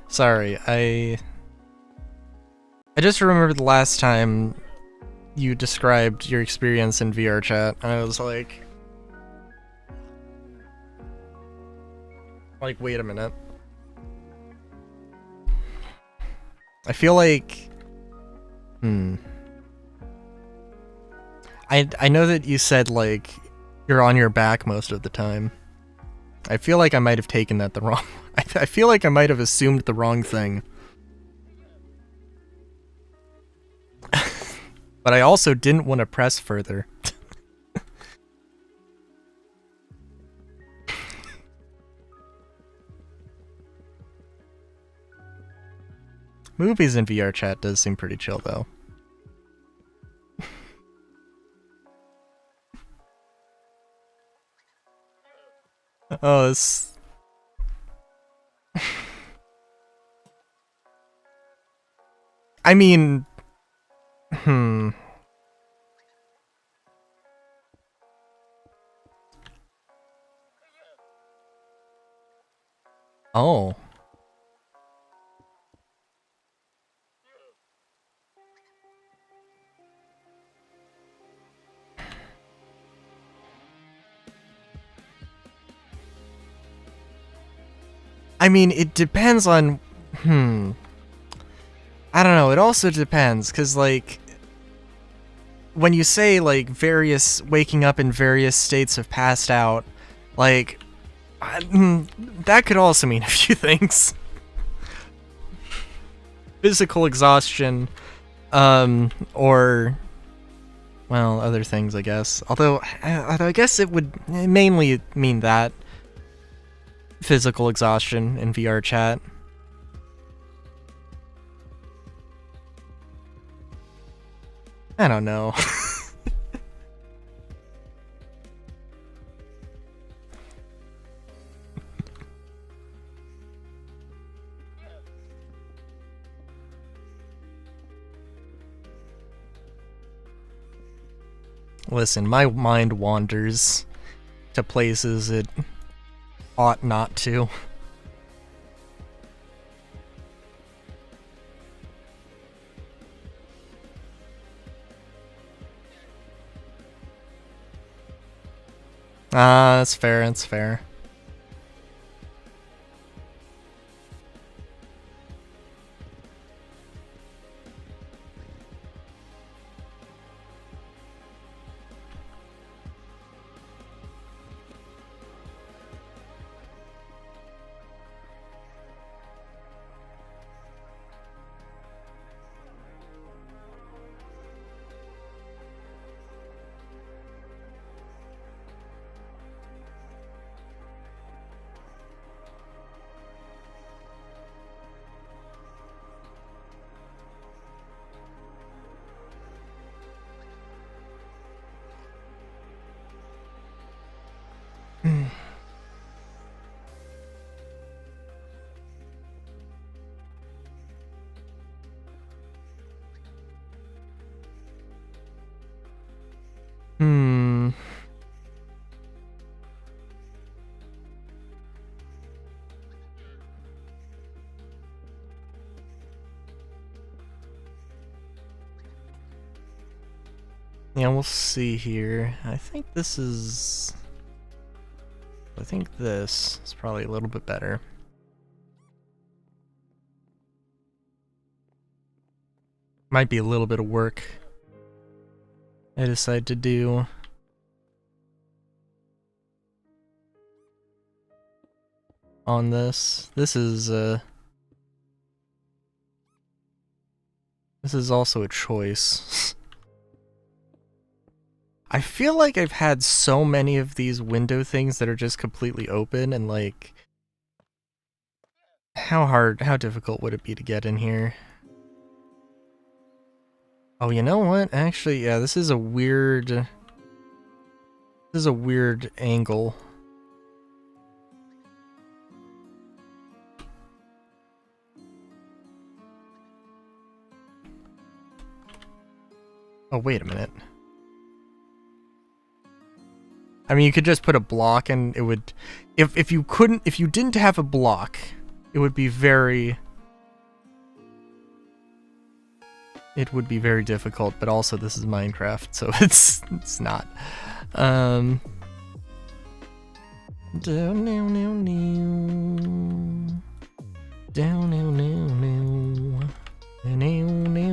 A: Sorry, I just remembered the last time you described your experience in VR chat, and I was like, wait a minute. I feel like, I know that you said, like, you're on your back most of the time. I feel like I might have taken that the wrong... I feel like I might have assumed the wrong thing. But I also didn't want to press further. Movies in VR chat does seem pretty chill, though. Oh, this... I mean... Oh. I mean, it depends on... I don't know, it also depends, because, like... When you say, like, waking up in various states of passed out, like... that could also mean a few things. Physical exhaustion, or... Well, other things, I guess. Although I guess it would mainly mean that. Physical exhaustion in VR chat. I don't know. Listen, my mind wanders to places it ought not to. Ah, that's fair, that's fair. Yeah, we'll see here. I think this is probably a little bit better. Might be a little bit of work I decide to do. On this. This is also a choice. I feel like I've had so many of these window things that are just completely open, and like, how difficult would it be to get in here? Oh, you know what? Actually, yeah, this is a weird angle. Oh, wait a minute. I mean, you could just put a block and it would... If you didn't have a block, it would be very... It would be very difficult, but also this is Minecraft, so it's not. Down, down, down, down. Down, down, down, down. Down, down, down,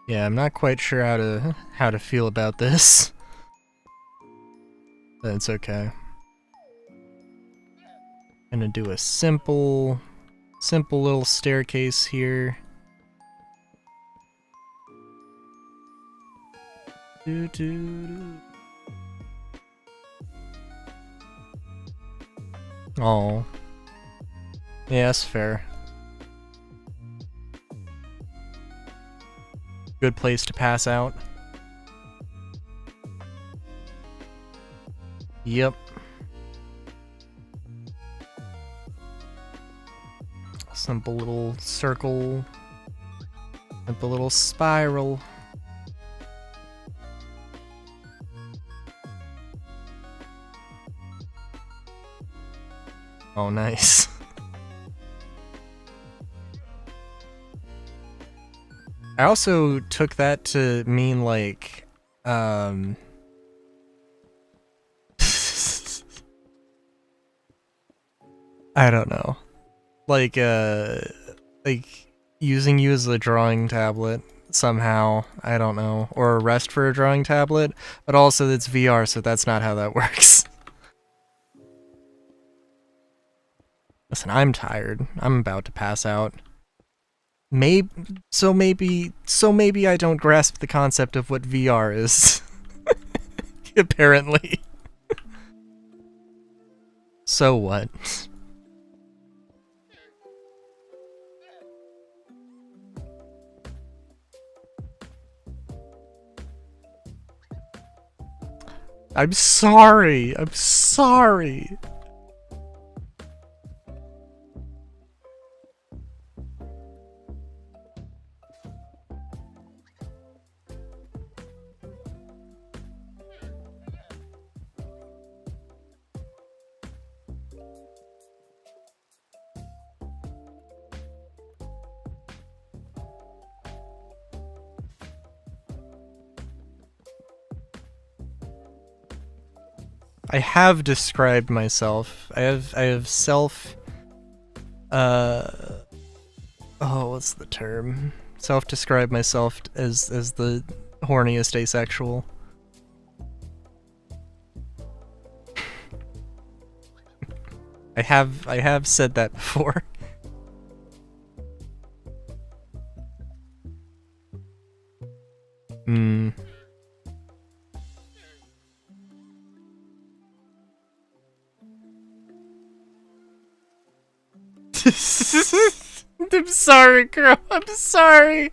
A: Yeah, I'm not quite sure how to feel about this. But it's okay. Gonna do a simple little staircase here. Oh. Yeah, that's fair. Good place to pass out. Yep. Simple little circle. Simple little spiral. Oh, nice. I also took that to mean like, I don't know. Like using you as a drawing tablet somehow, I don't know. Or a rest for a drawing tablet, but also it's VR, so that's not how that works. Listen, I'm tired. I'm about to pass out. Maybe maybe I don't grasp the concept of what VR is. Apparently. So what? I'm sorry. I'm sorry. I have described myself. I have self oh, what's the term? Self-described myself as the horniest asexual. I have said that before. Hmm. I'm sorry, girl. I'm sorry.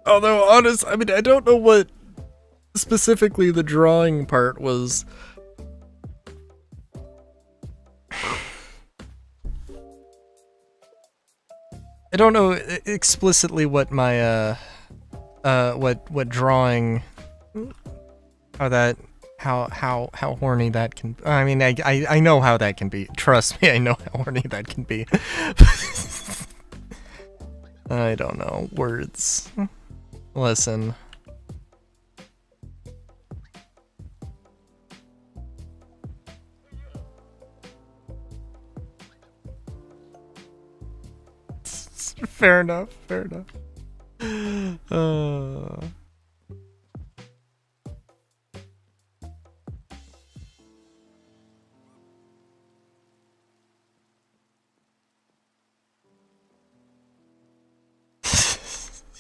A: Although, I mean, I don't know what specifically the drawing part was. I don't know explicitly what my what drawing, how horny that can. I mean, I know how that can be. Trust me, I know how horny that can be. I don't know words. Listen. Fair enough. Fair enough.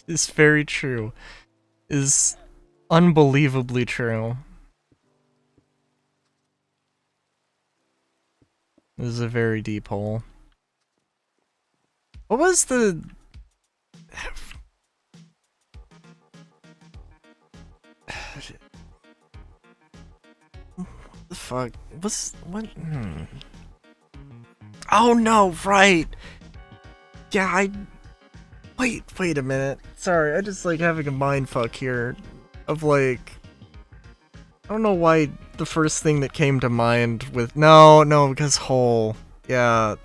A: Is very true. Is unbelievably true. This is a very deep hole. What was the... What the fuck? What? Oh no, right! Yeah, Wait a minute. Sorry, I just like having a mindfuck here. Of like... I don't know why the first thing that came to mind with... No, because hole. Yeah,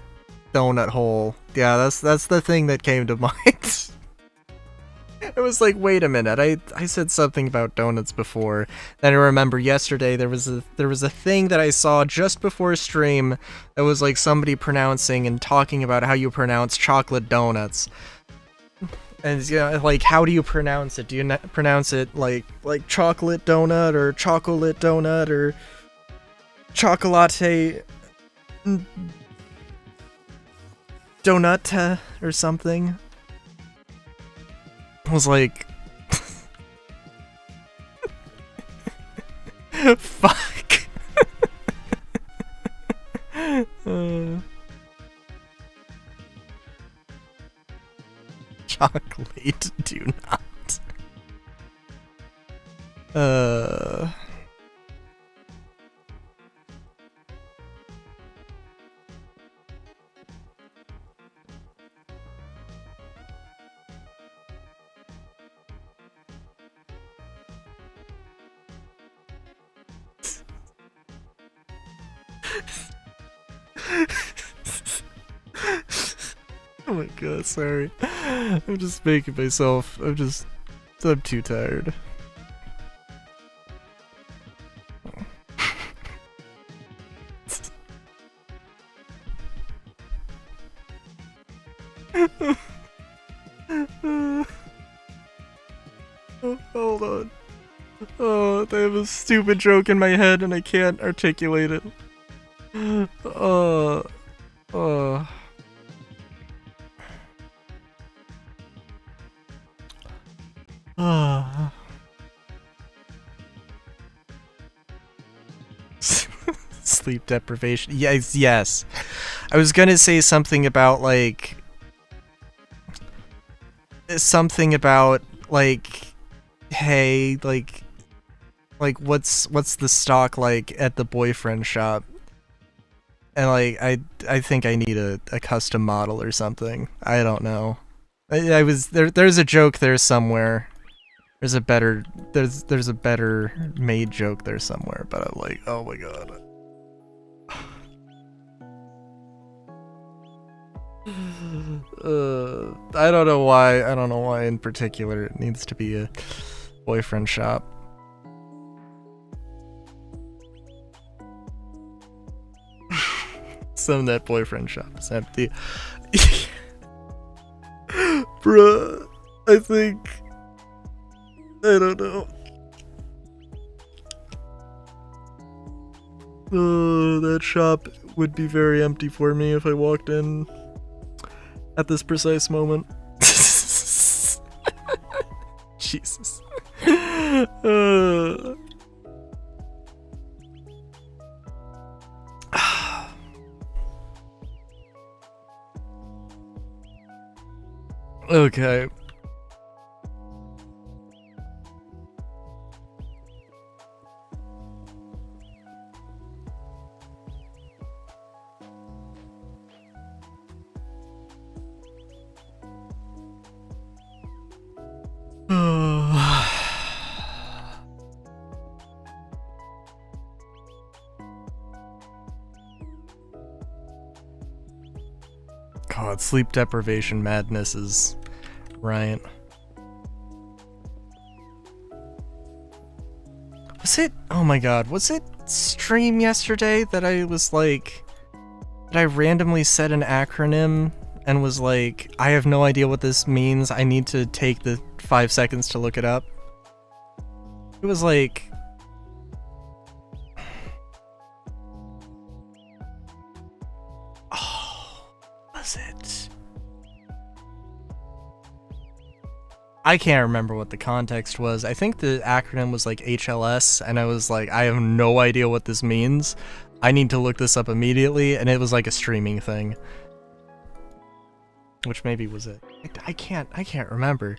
A: donut hole. Yeah, that's the thing that came to mind. It was like, wait a minute, I said something about donuts before. Then I remember yesterday there was a thing that I saw just before stream that was like somebody pronouncing and talking about how you pronounce chocolate donuts. And yeah, like, how do you pronounce it? Do you pronounce it like chocolate donut or chocolate donut or chocolate donut or something? I was like, fuck. Chocolate do not. Oh my god, sorry. I'm just making myself. I'm too tired. Hold on. Oh, I have a stupid joke in my head and I can't articulate it. Uh, uh. Sleep deprivation. Yes, yes. I was gonna say something about like hey, like what's the stock like at the boyfriend shop? And like I think I need a custom model or something. I don't know. I was there's a joke there somewhere. There's a better made joke there somewhere, but I'm like, oh my god. I don't know why in particular it needs to be a boyfriend shop. Some of that boyfriend shop is empty. Bruh, I don't know. That shop would be very empty for me if I walked in at this precise moment. Jesus. Okay. God, sleep deprivation madness is right. Was it? Oh my god, was it stream yesterday that I was like, that I randomly said an acronym and was like, I have no idea what this means, I need to take the 5 seconds to look it up? It was like... Oh, was it? I can't remember what the context was. I think the acronym was like HLS, and I was like, I have no idea what this means. I need to look this up immediately, and it was like a streaming thing. Which maybe was it. I can't remember.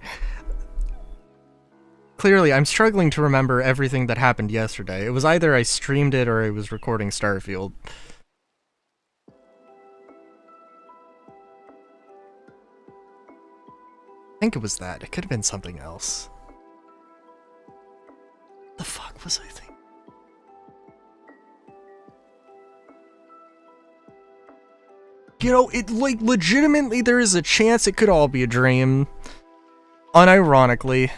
A: Clearly, I'm struggling to remember everything that happened yesterday. It was either I streamed it or I was recording Starfield. I think it was that. It could have been something else. The fuck was I thinking? You know, it, like, legitimately there is a chance it could all be a dream. Unironically.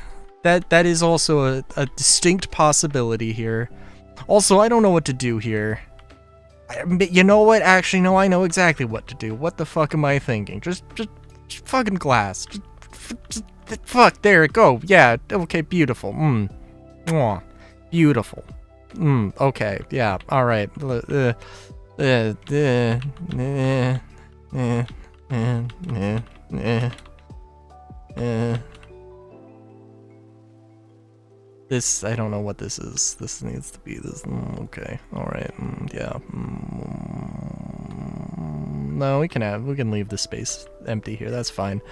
A: That is also a distinct possibility here. Also, I don't know what to do here. You know what? Actually, no, I know exactly what to do. What the fuck am I thinking? Just fucking glass. Just fuck, there it go. Yeah, okay, beautiful. Mwah. Beautiful. Okay, yeah, alright. This, I don't know what this is. This needs to be this. Okay, alright, yeah. No, we can leave the space empty here, that's fine.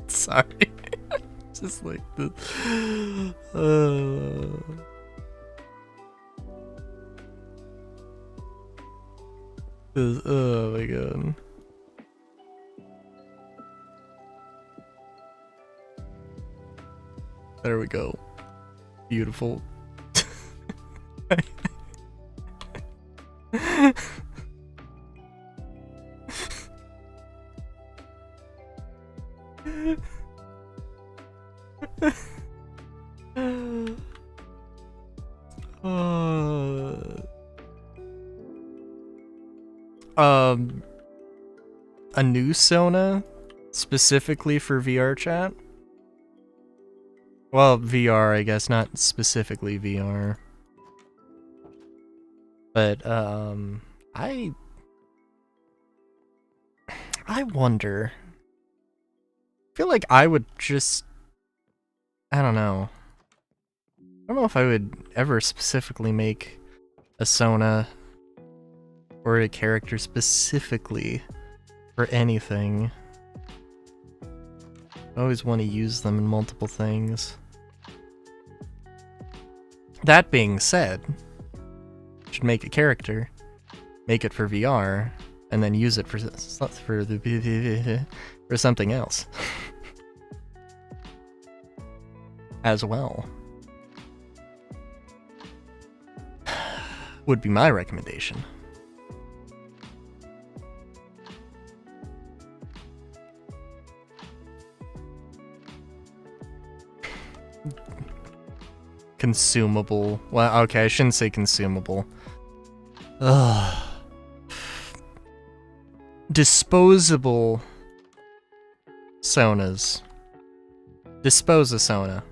A: Sorry. Just like this. Oh my god. There we go. Beautiful. a new Sona specifically for VR chat. Well, VR, I guess, not specifically VR. But I wonder. I feel like I would just, I don't know. I don't know if I would ever specifically make a Sona or a character specifically for anything. I always want to use them in multiple things. That being said, I should make a character, make it for VR, and then use it for something else as well. Would be my recommendation. Consumable. Well, okay, I shouldn't say consumable. Ugh. Disposable Sonas. Dispose a Sona.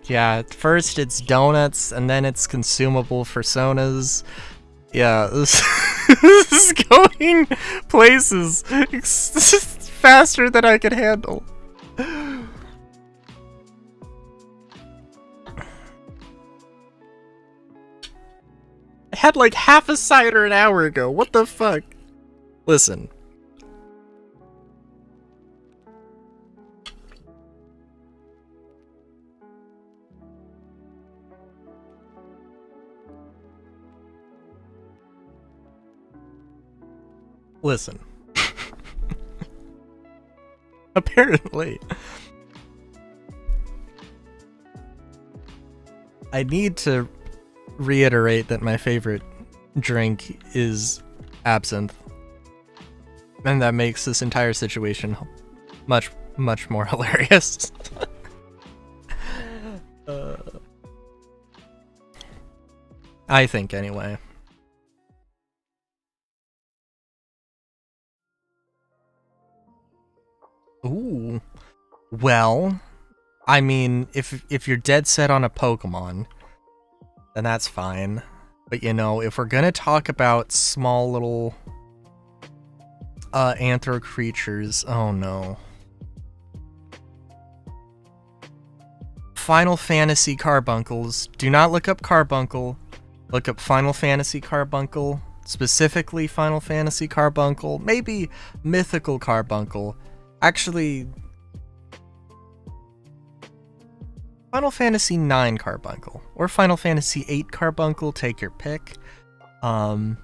A: Yeah, first it's donuts, and then it's consumable for Sonas. Yeah, this is going places faster than I could handle. I had like half a cider an hour ago. What the fuck? Listen. Listen. Apparently. I need to reiterate that my favorite drink is absinthe. And that makes this entire situation much, much more hilarious. I think, anyway. Ooh. Well, I mean, if you're dead set on a Pokemon, then that's fine. But you know, if we're gonna talk about small little anthro creatures, oh no. Final Fantasy Carbuncles. Do not look up Carbuncle. Look up Final Fantasy Carbuncle. Specifically Final Fantasy Carbuncle. Maybe Mythical Carbuncle. Actually, Final Fantasy IX Carbuncle or Final Fantasy VIII Carbuncle, take your pick. Not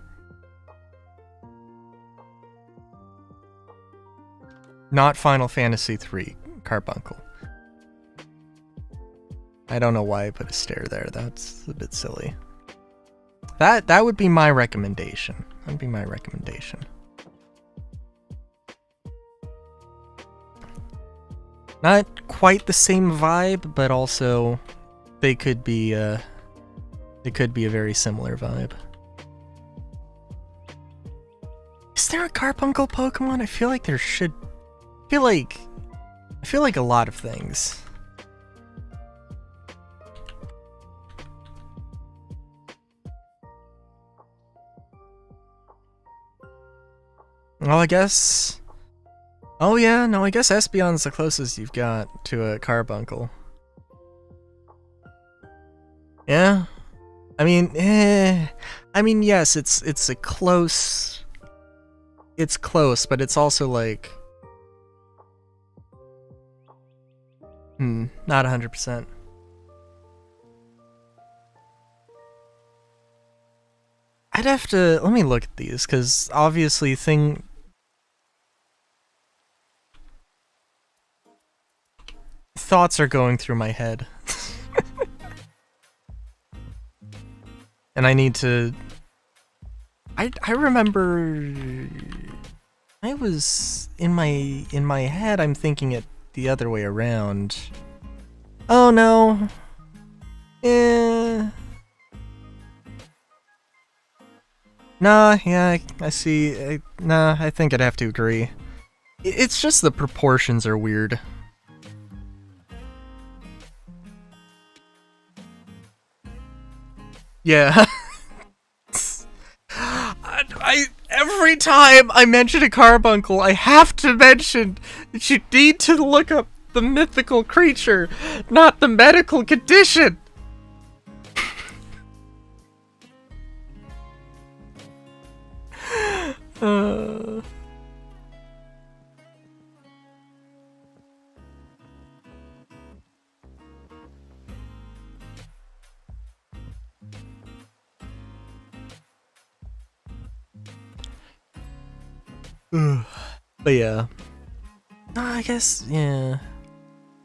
A: Final Fantasy III Carbuncle. I don't know why I put a stare there. That's a bit silly. That would be my recommendation. That'd be my recommendation. Not quite the same vibe, but also they could be a very similar vibe. Is there a Carbuncle Pokemon? I feel like there should. I feel like a lot of things. Well, I guess. Oh yeah, no, I guess Espeon's the closest you've got to a Carbuncle. Yeah? I mean, yes, it's a close... It's close, but it's also like... not 100%. I'd have to... Let me look at these, because obviously thoughts are going through my head. And I need to... I remember... I was... In my head, I'm thinking it the other way around. Oh, no. Nah, yeah, I see. Nah, I think I'd have to agree. It's just the proportions are weird. Yeah. Every time I mention a carbuncle, I have to mention that you need to look up the mythical creature, not the medical condition. But yeah. I guess, yeah.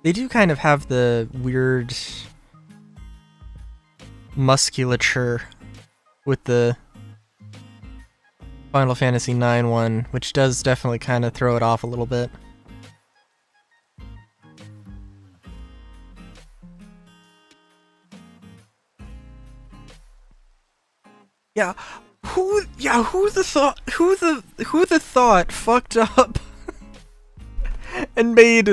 A: They do kind of have the weird musculature with the Final Fantasy IX one, which does definitely kind of throw it off a little bit. Yeah, who the thought fucked up and made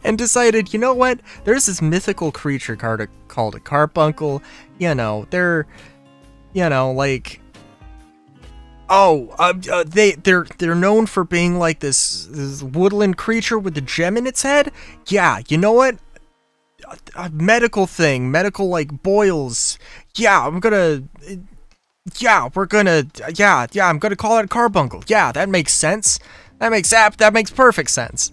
A: and decided, you know what? There's this mythical creature called a carbuncle. You know, they're, you know, like, oh, they're known for being like this woodland creature with a gem in its head. Yeah, you know what? A medical thing, medical like boils. Yeah, I'm gonna call it a carbuncle. Yeah, that makes sense. That makes perfect sense.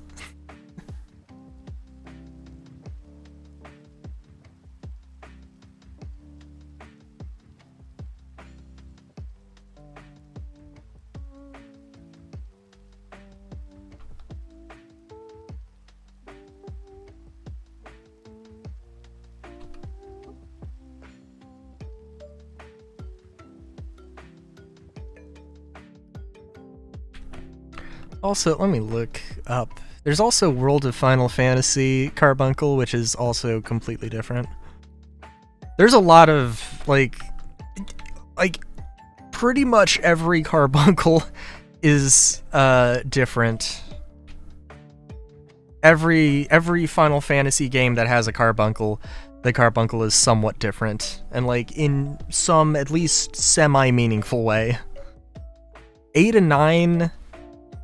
A: Also, let me look up. There's also World of Final Fantasy Carbuncle, which is also completely different. There's a lot of, like pretty much every carbuncle is, different. Every Final Fantasy game that has a carbuncle, the carbuncle is somewhat different, and, like, in some, at least, semi-meaningful way. 8 and 9...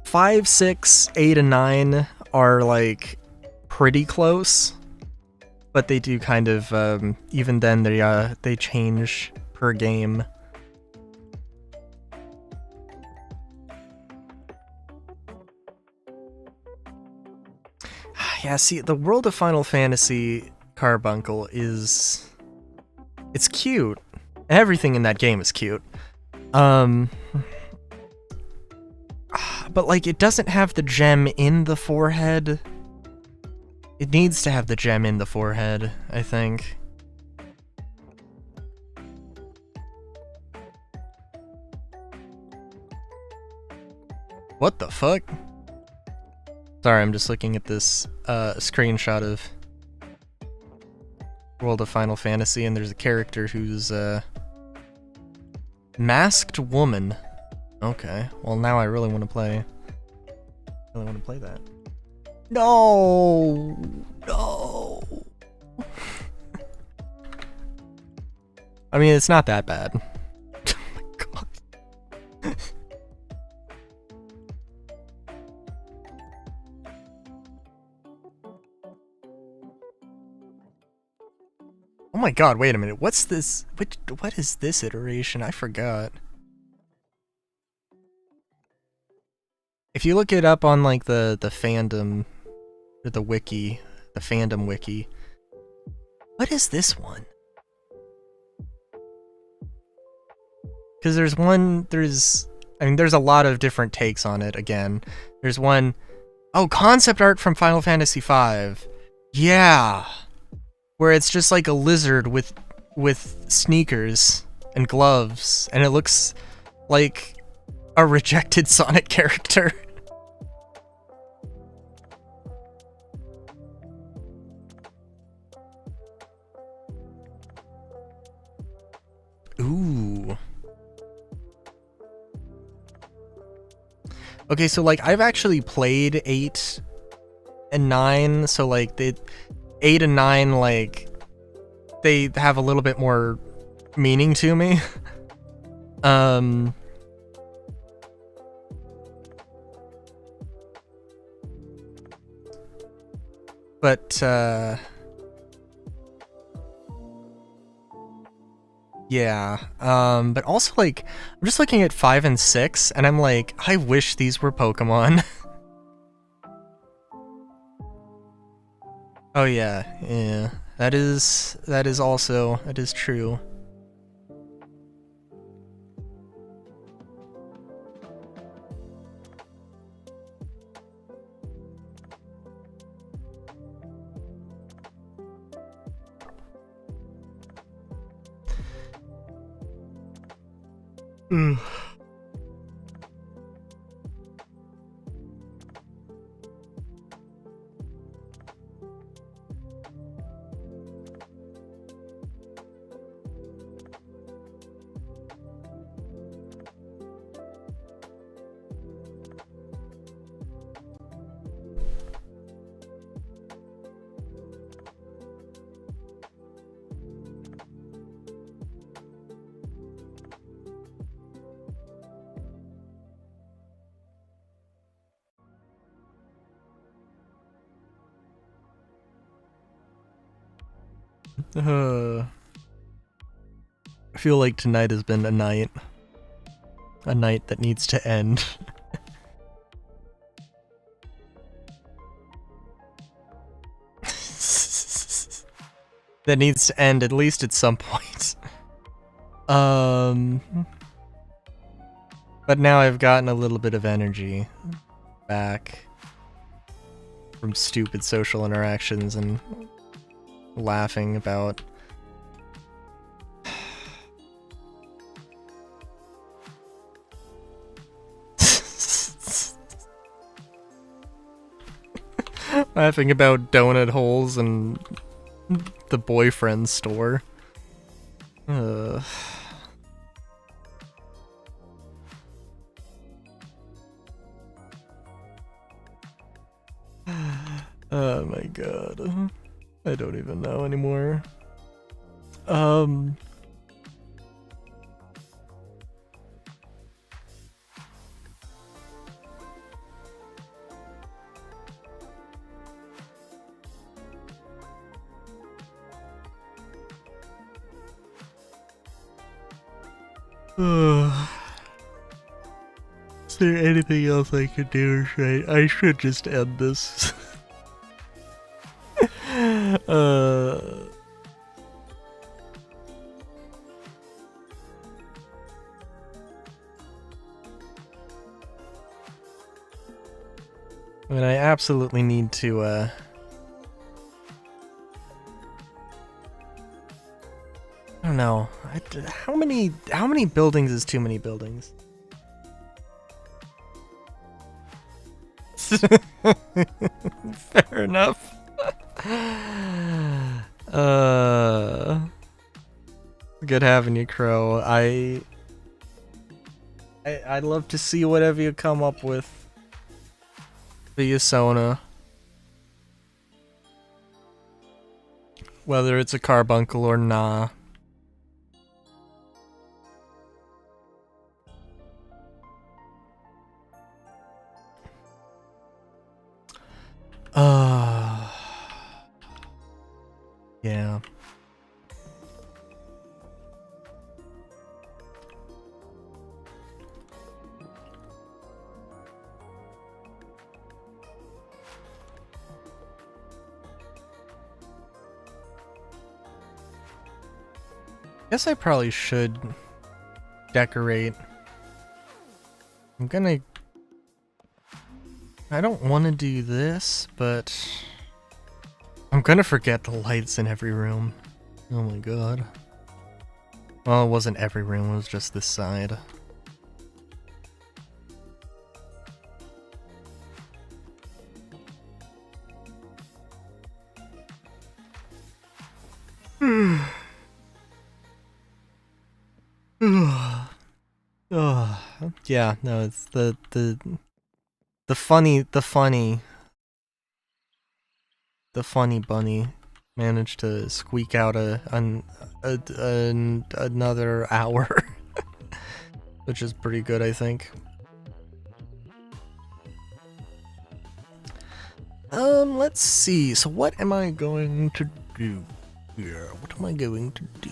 A: 5, 6, 8, and 9 are, like, pretty close, but they do kind of, even then, they change per game. Yeah, see, the World of Final Fantasy Carbuncle is... it's cute. Everything in that game is cute. But, like, it doesn't have the gem in the forehead. It needs to have the gem in the forehead, I think. What the fuck? Sorry, I'm just looking at this screenshot of World of Final Fantasy, and there's a character who's a masked woman. Okay, well now I really want to play that. No! No! I mean, it's not that bad. Oh my god. Oh my god, wait a minute. What's this? What is this iteration? I forgot. If you look it up on, like, the fandom, or the wiki, the fandom wiki, what is this one? Because there's a lot of different takes on it, again. There's one, oh, concept art from Final Fantasy V. Yeah! Where it's just like a lizard with with sneakers and gloves, and it looks like a rejected Sonic character. Ooh. Okay, so like I've actually played 8 and 9, so like the 8 and 9, like they have a little bit more meaning to me. But yeah, but also like I'm just looking at 5 and 6 and I'm like, I wish these were Pokemon. Oh yeah. That is true. I feel like tonight has been a night that needs to end. That needs to end at least at some point. But now I've gotten a little bit of energy back from stupid social interactions and laughing about laughing about donut holes and the boyfriend store. Oh my god. I don't even know anymore. Is there anything else I could do, or I should just end this? I mean, I absolutely need to, I don't know. How many buildings is too many buildings? Fair enough. Good having you, Crow. I'd love to see whatever you come up with via Sona. Whether it's a carbuncle or nah. Yeah. Guess I probably should decorate. I don't want to do this, but I'm gonna forget the lights in every room. Oh my god. Well, it wasn't every room, it was just this side. Yeah, no, it's the funny bunny managed to squeak out another hour, which is pretty good, I think. Let's see. So what am I going to do here? What am I going to do?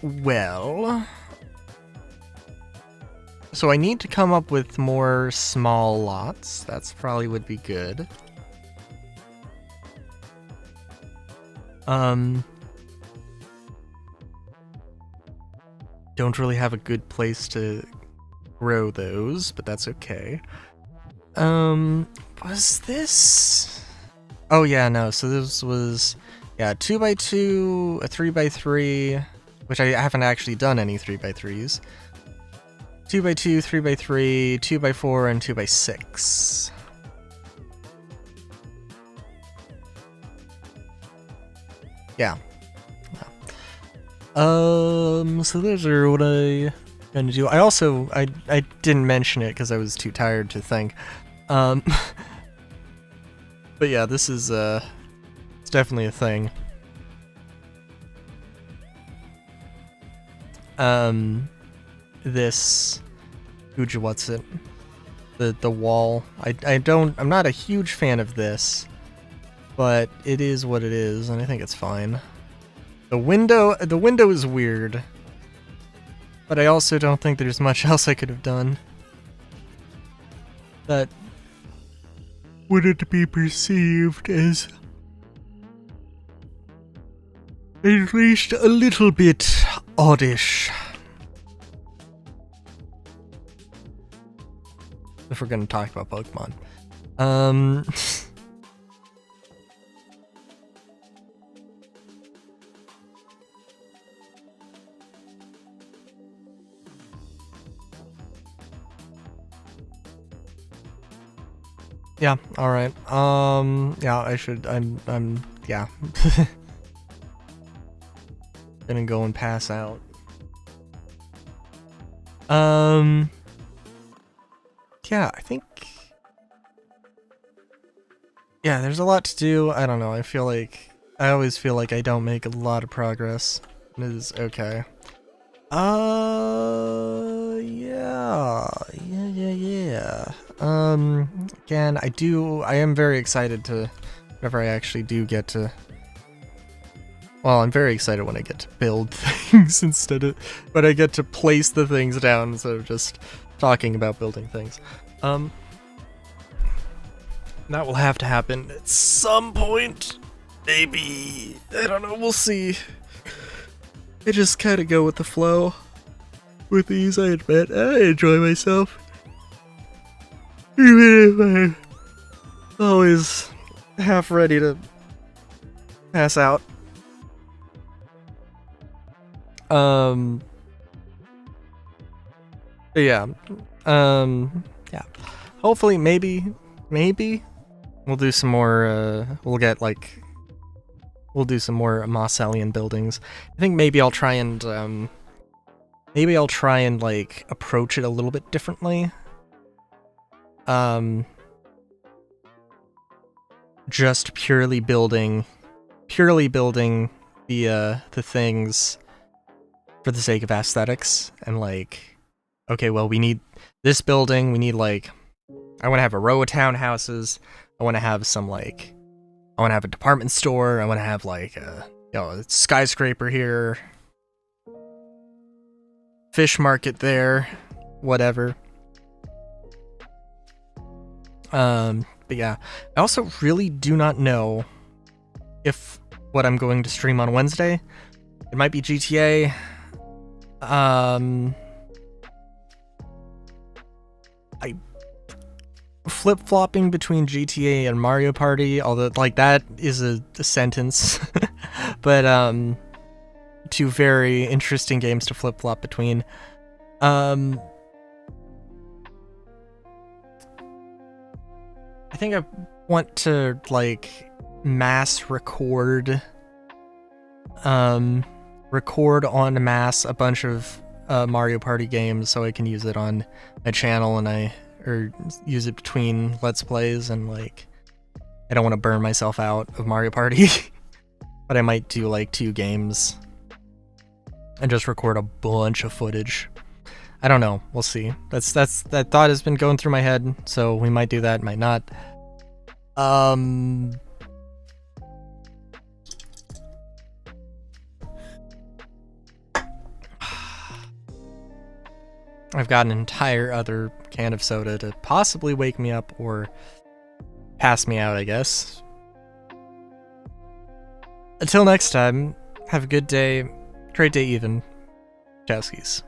A: Well, so I need to come up with more small lots. That's probably would be good. Don't really have a good place to grow those, but that's okay. Was this? Oh yeah, no, so this was, yeah, 2x2, a 3x3, which I haven't actually done any 3x3s. 2x2, 3x3, 2x4, and 2x6. Yeah. So those are what I'm gonna do. I also, I didn't mention it because I was too tired to think. But yeah, this is, it's definitely a thing. This, what's it? The wall. I'm not a huge fan of this, but it is what it is, and I think it's fine. The window is weird, but I also don't think there's much else I could have done that wouldn't be perceived as at least a little bit oddish. If we're gonna talk about Pokemon. Yeah, alright. Yeah, I'm yeah. Gonna go and pass out. Yeah, I think, yeah, there's a lot to do. I don't know, I always feel like I don't make a lot of progress. It is okay. Yeah. Again, I am very excited to, whenever I actually do get to, well, I'm very excited when I get to build things but I get to place the things down instead of just talking about building things. That will have to happen at some point. Maybe. I don't know, we'll see. I just kind of go with the flow. With these, I admit, I enjoy myself. Even if I'm always half ready to pass out. But yeah. Yeah. Hopefully, maybe we'll do some more, we'll do some more Mosselian buildings. I think maybe I'll try and, like, approach it a little bit differently. Just purely building the things for the sake of aesthetics, and like, okay, well, we need this building, we need, like, I want to have a row of townhouses, I want to have some, like, I want to have a department store, I want to have, like, a skyscraper here, fish market there, whatever. But yeah, I also really do not know if what I'm going to stream on Wednesday, it might be GTA, I flip-flopping between GTA and Mario Party, although, like, that is a sentence, but two very interesting games to flip-flop between. I think I want to, like, mass record en masse a bunch of Mario Party games so I can use it on my channel, or use it between Let's Plays, and like I don't want to burn myself out of Mario Party. But I might do like 2 games and just record a bunch of footage. I don't know, we'll see. That thought has been going through my head, so we might do that, might not. I've got an entire other can of soda to possibly wake me up or pass me out, I guess. Until next time, have a good day, great day even. Chowskis.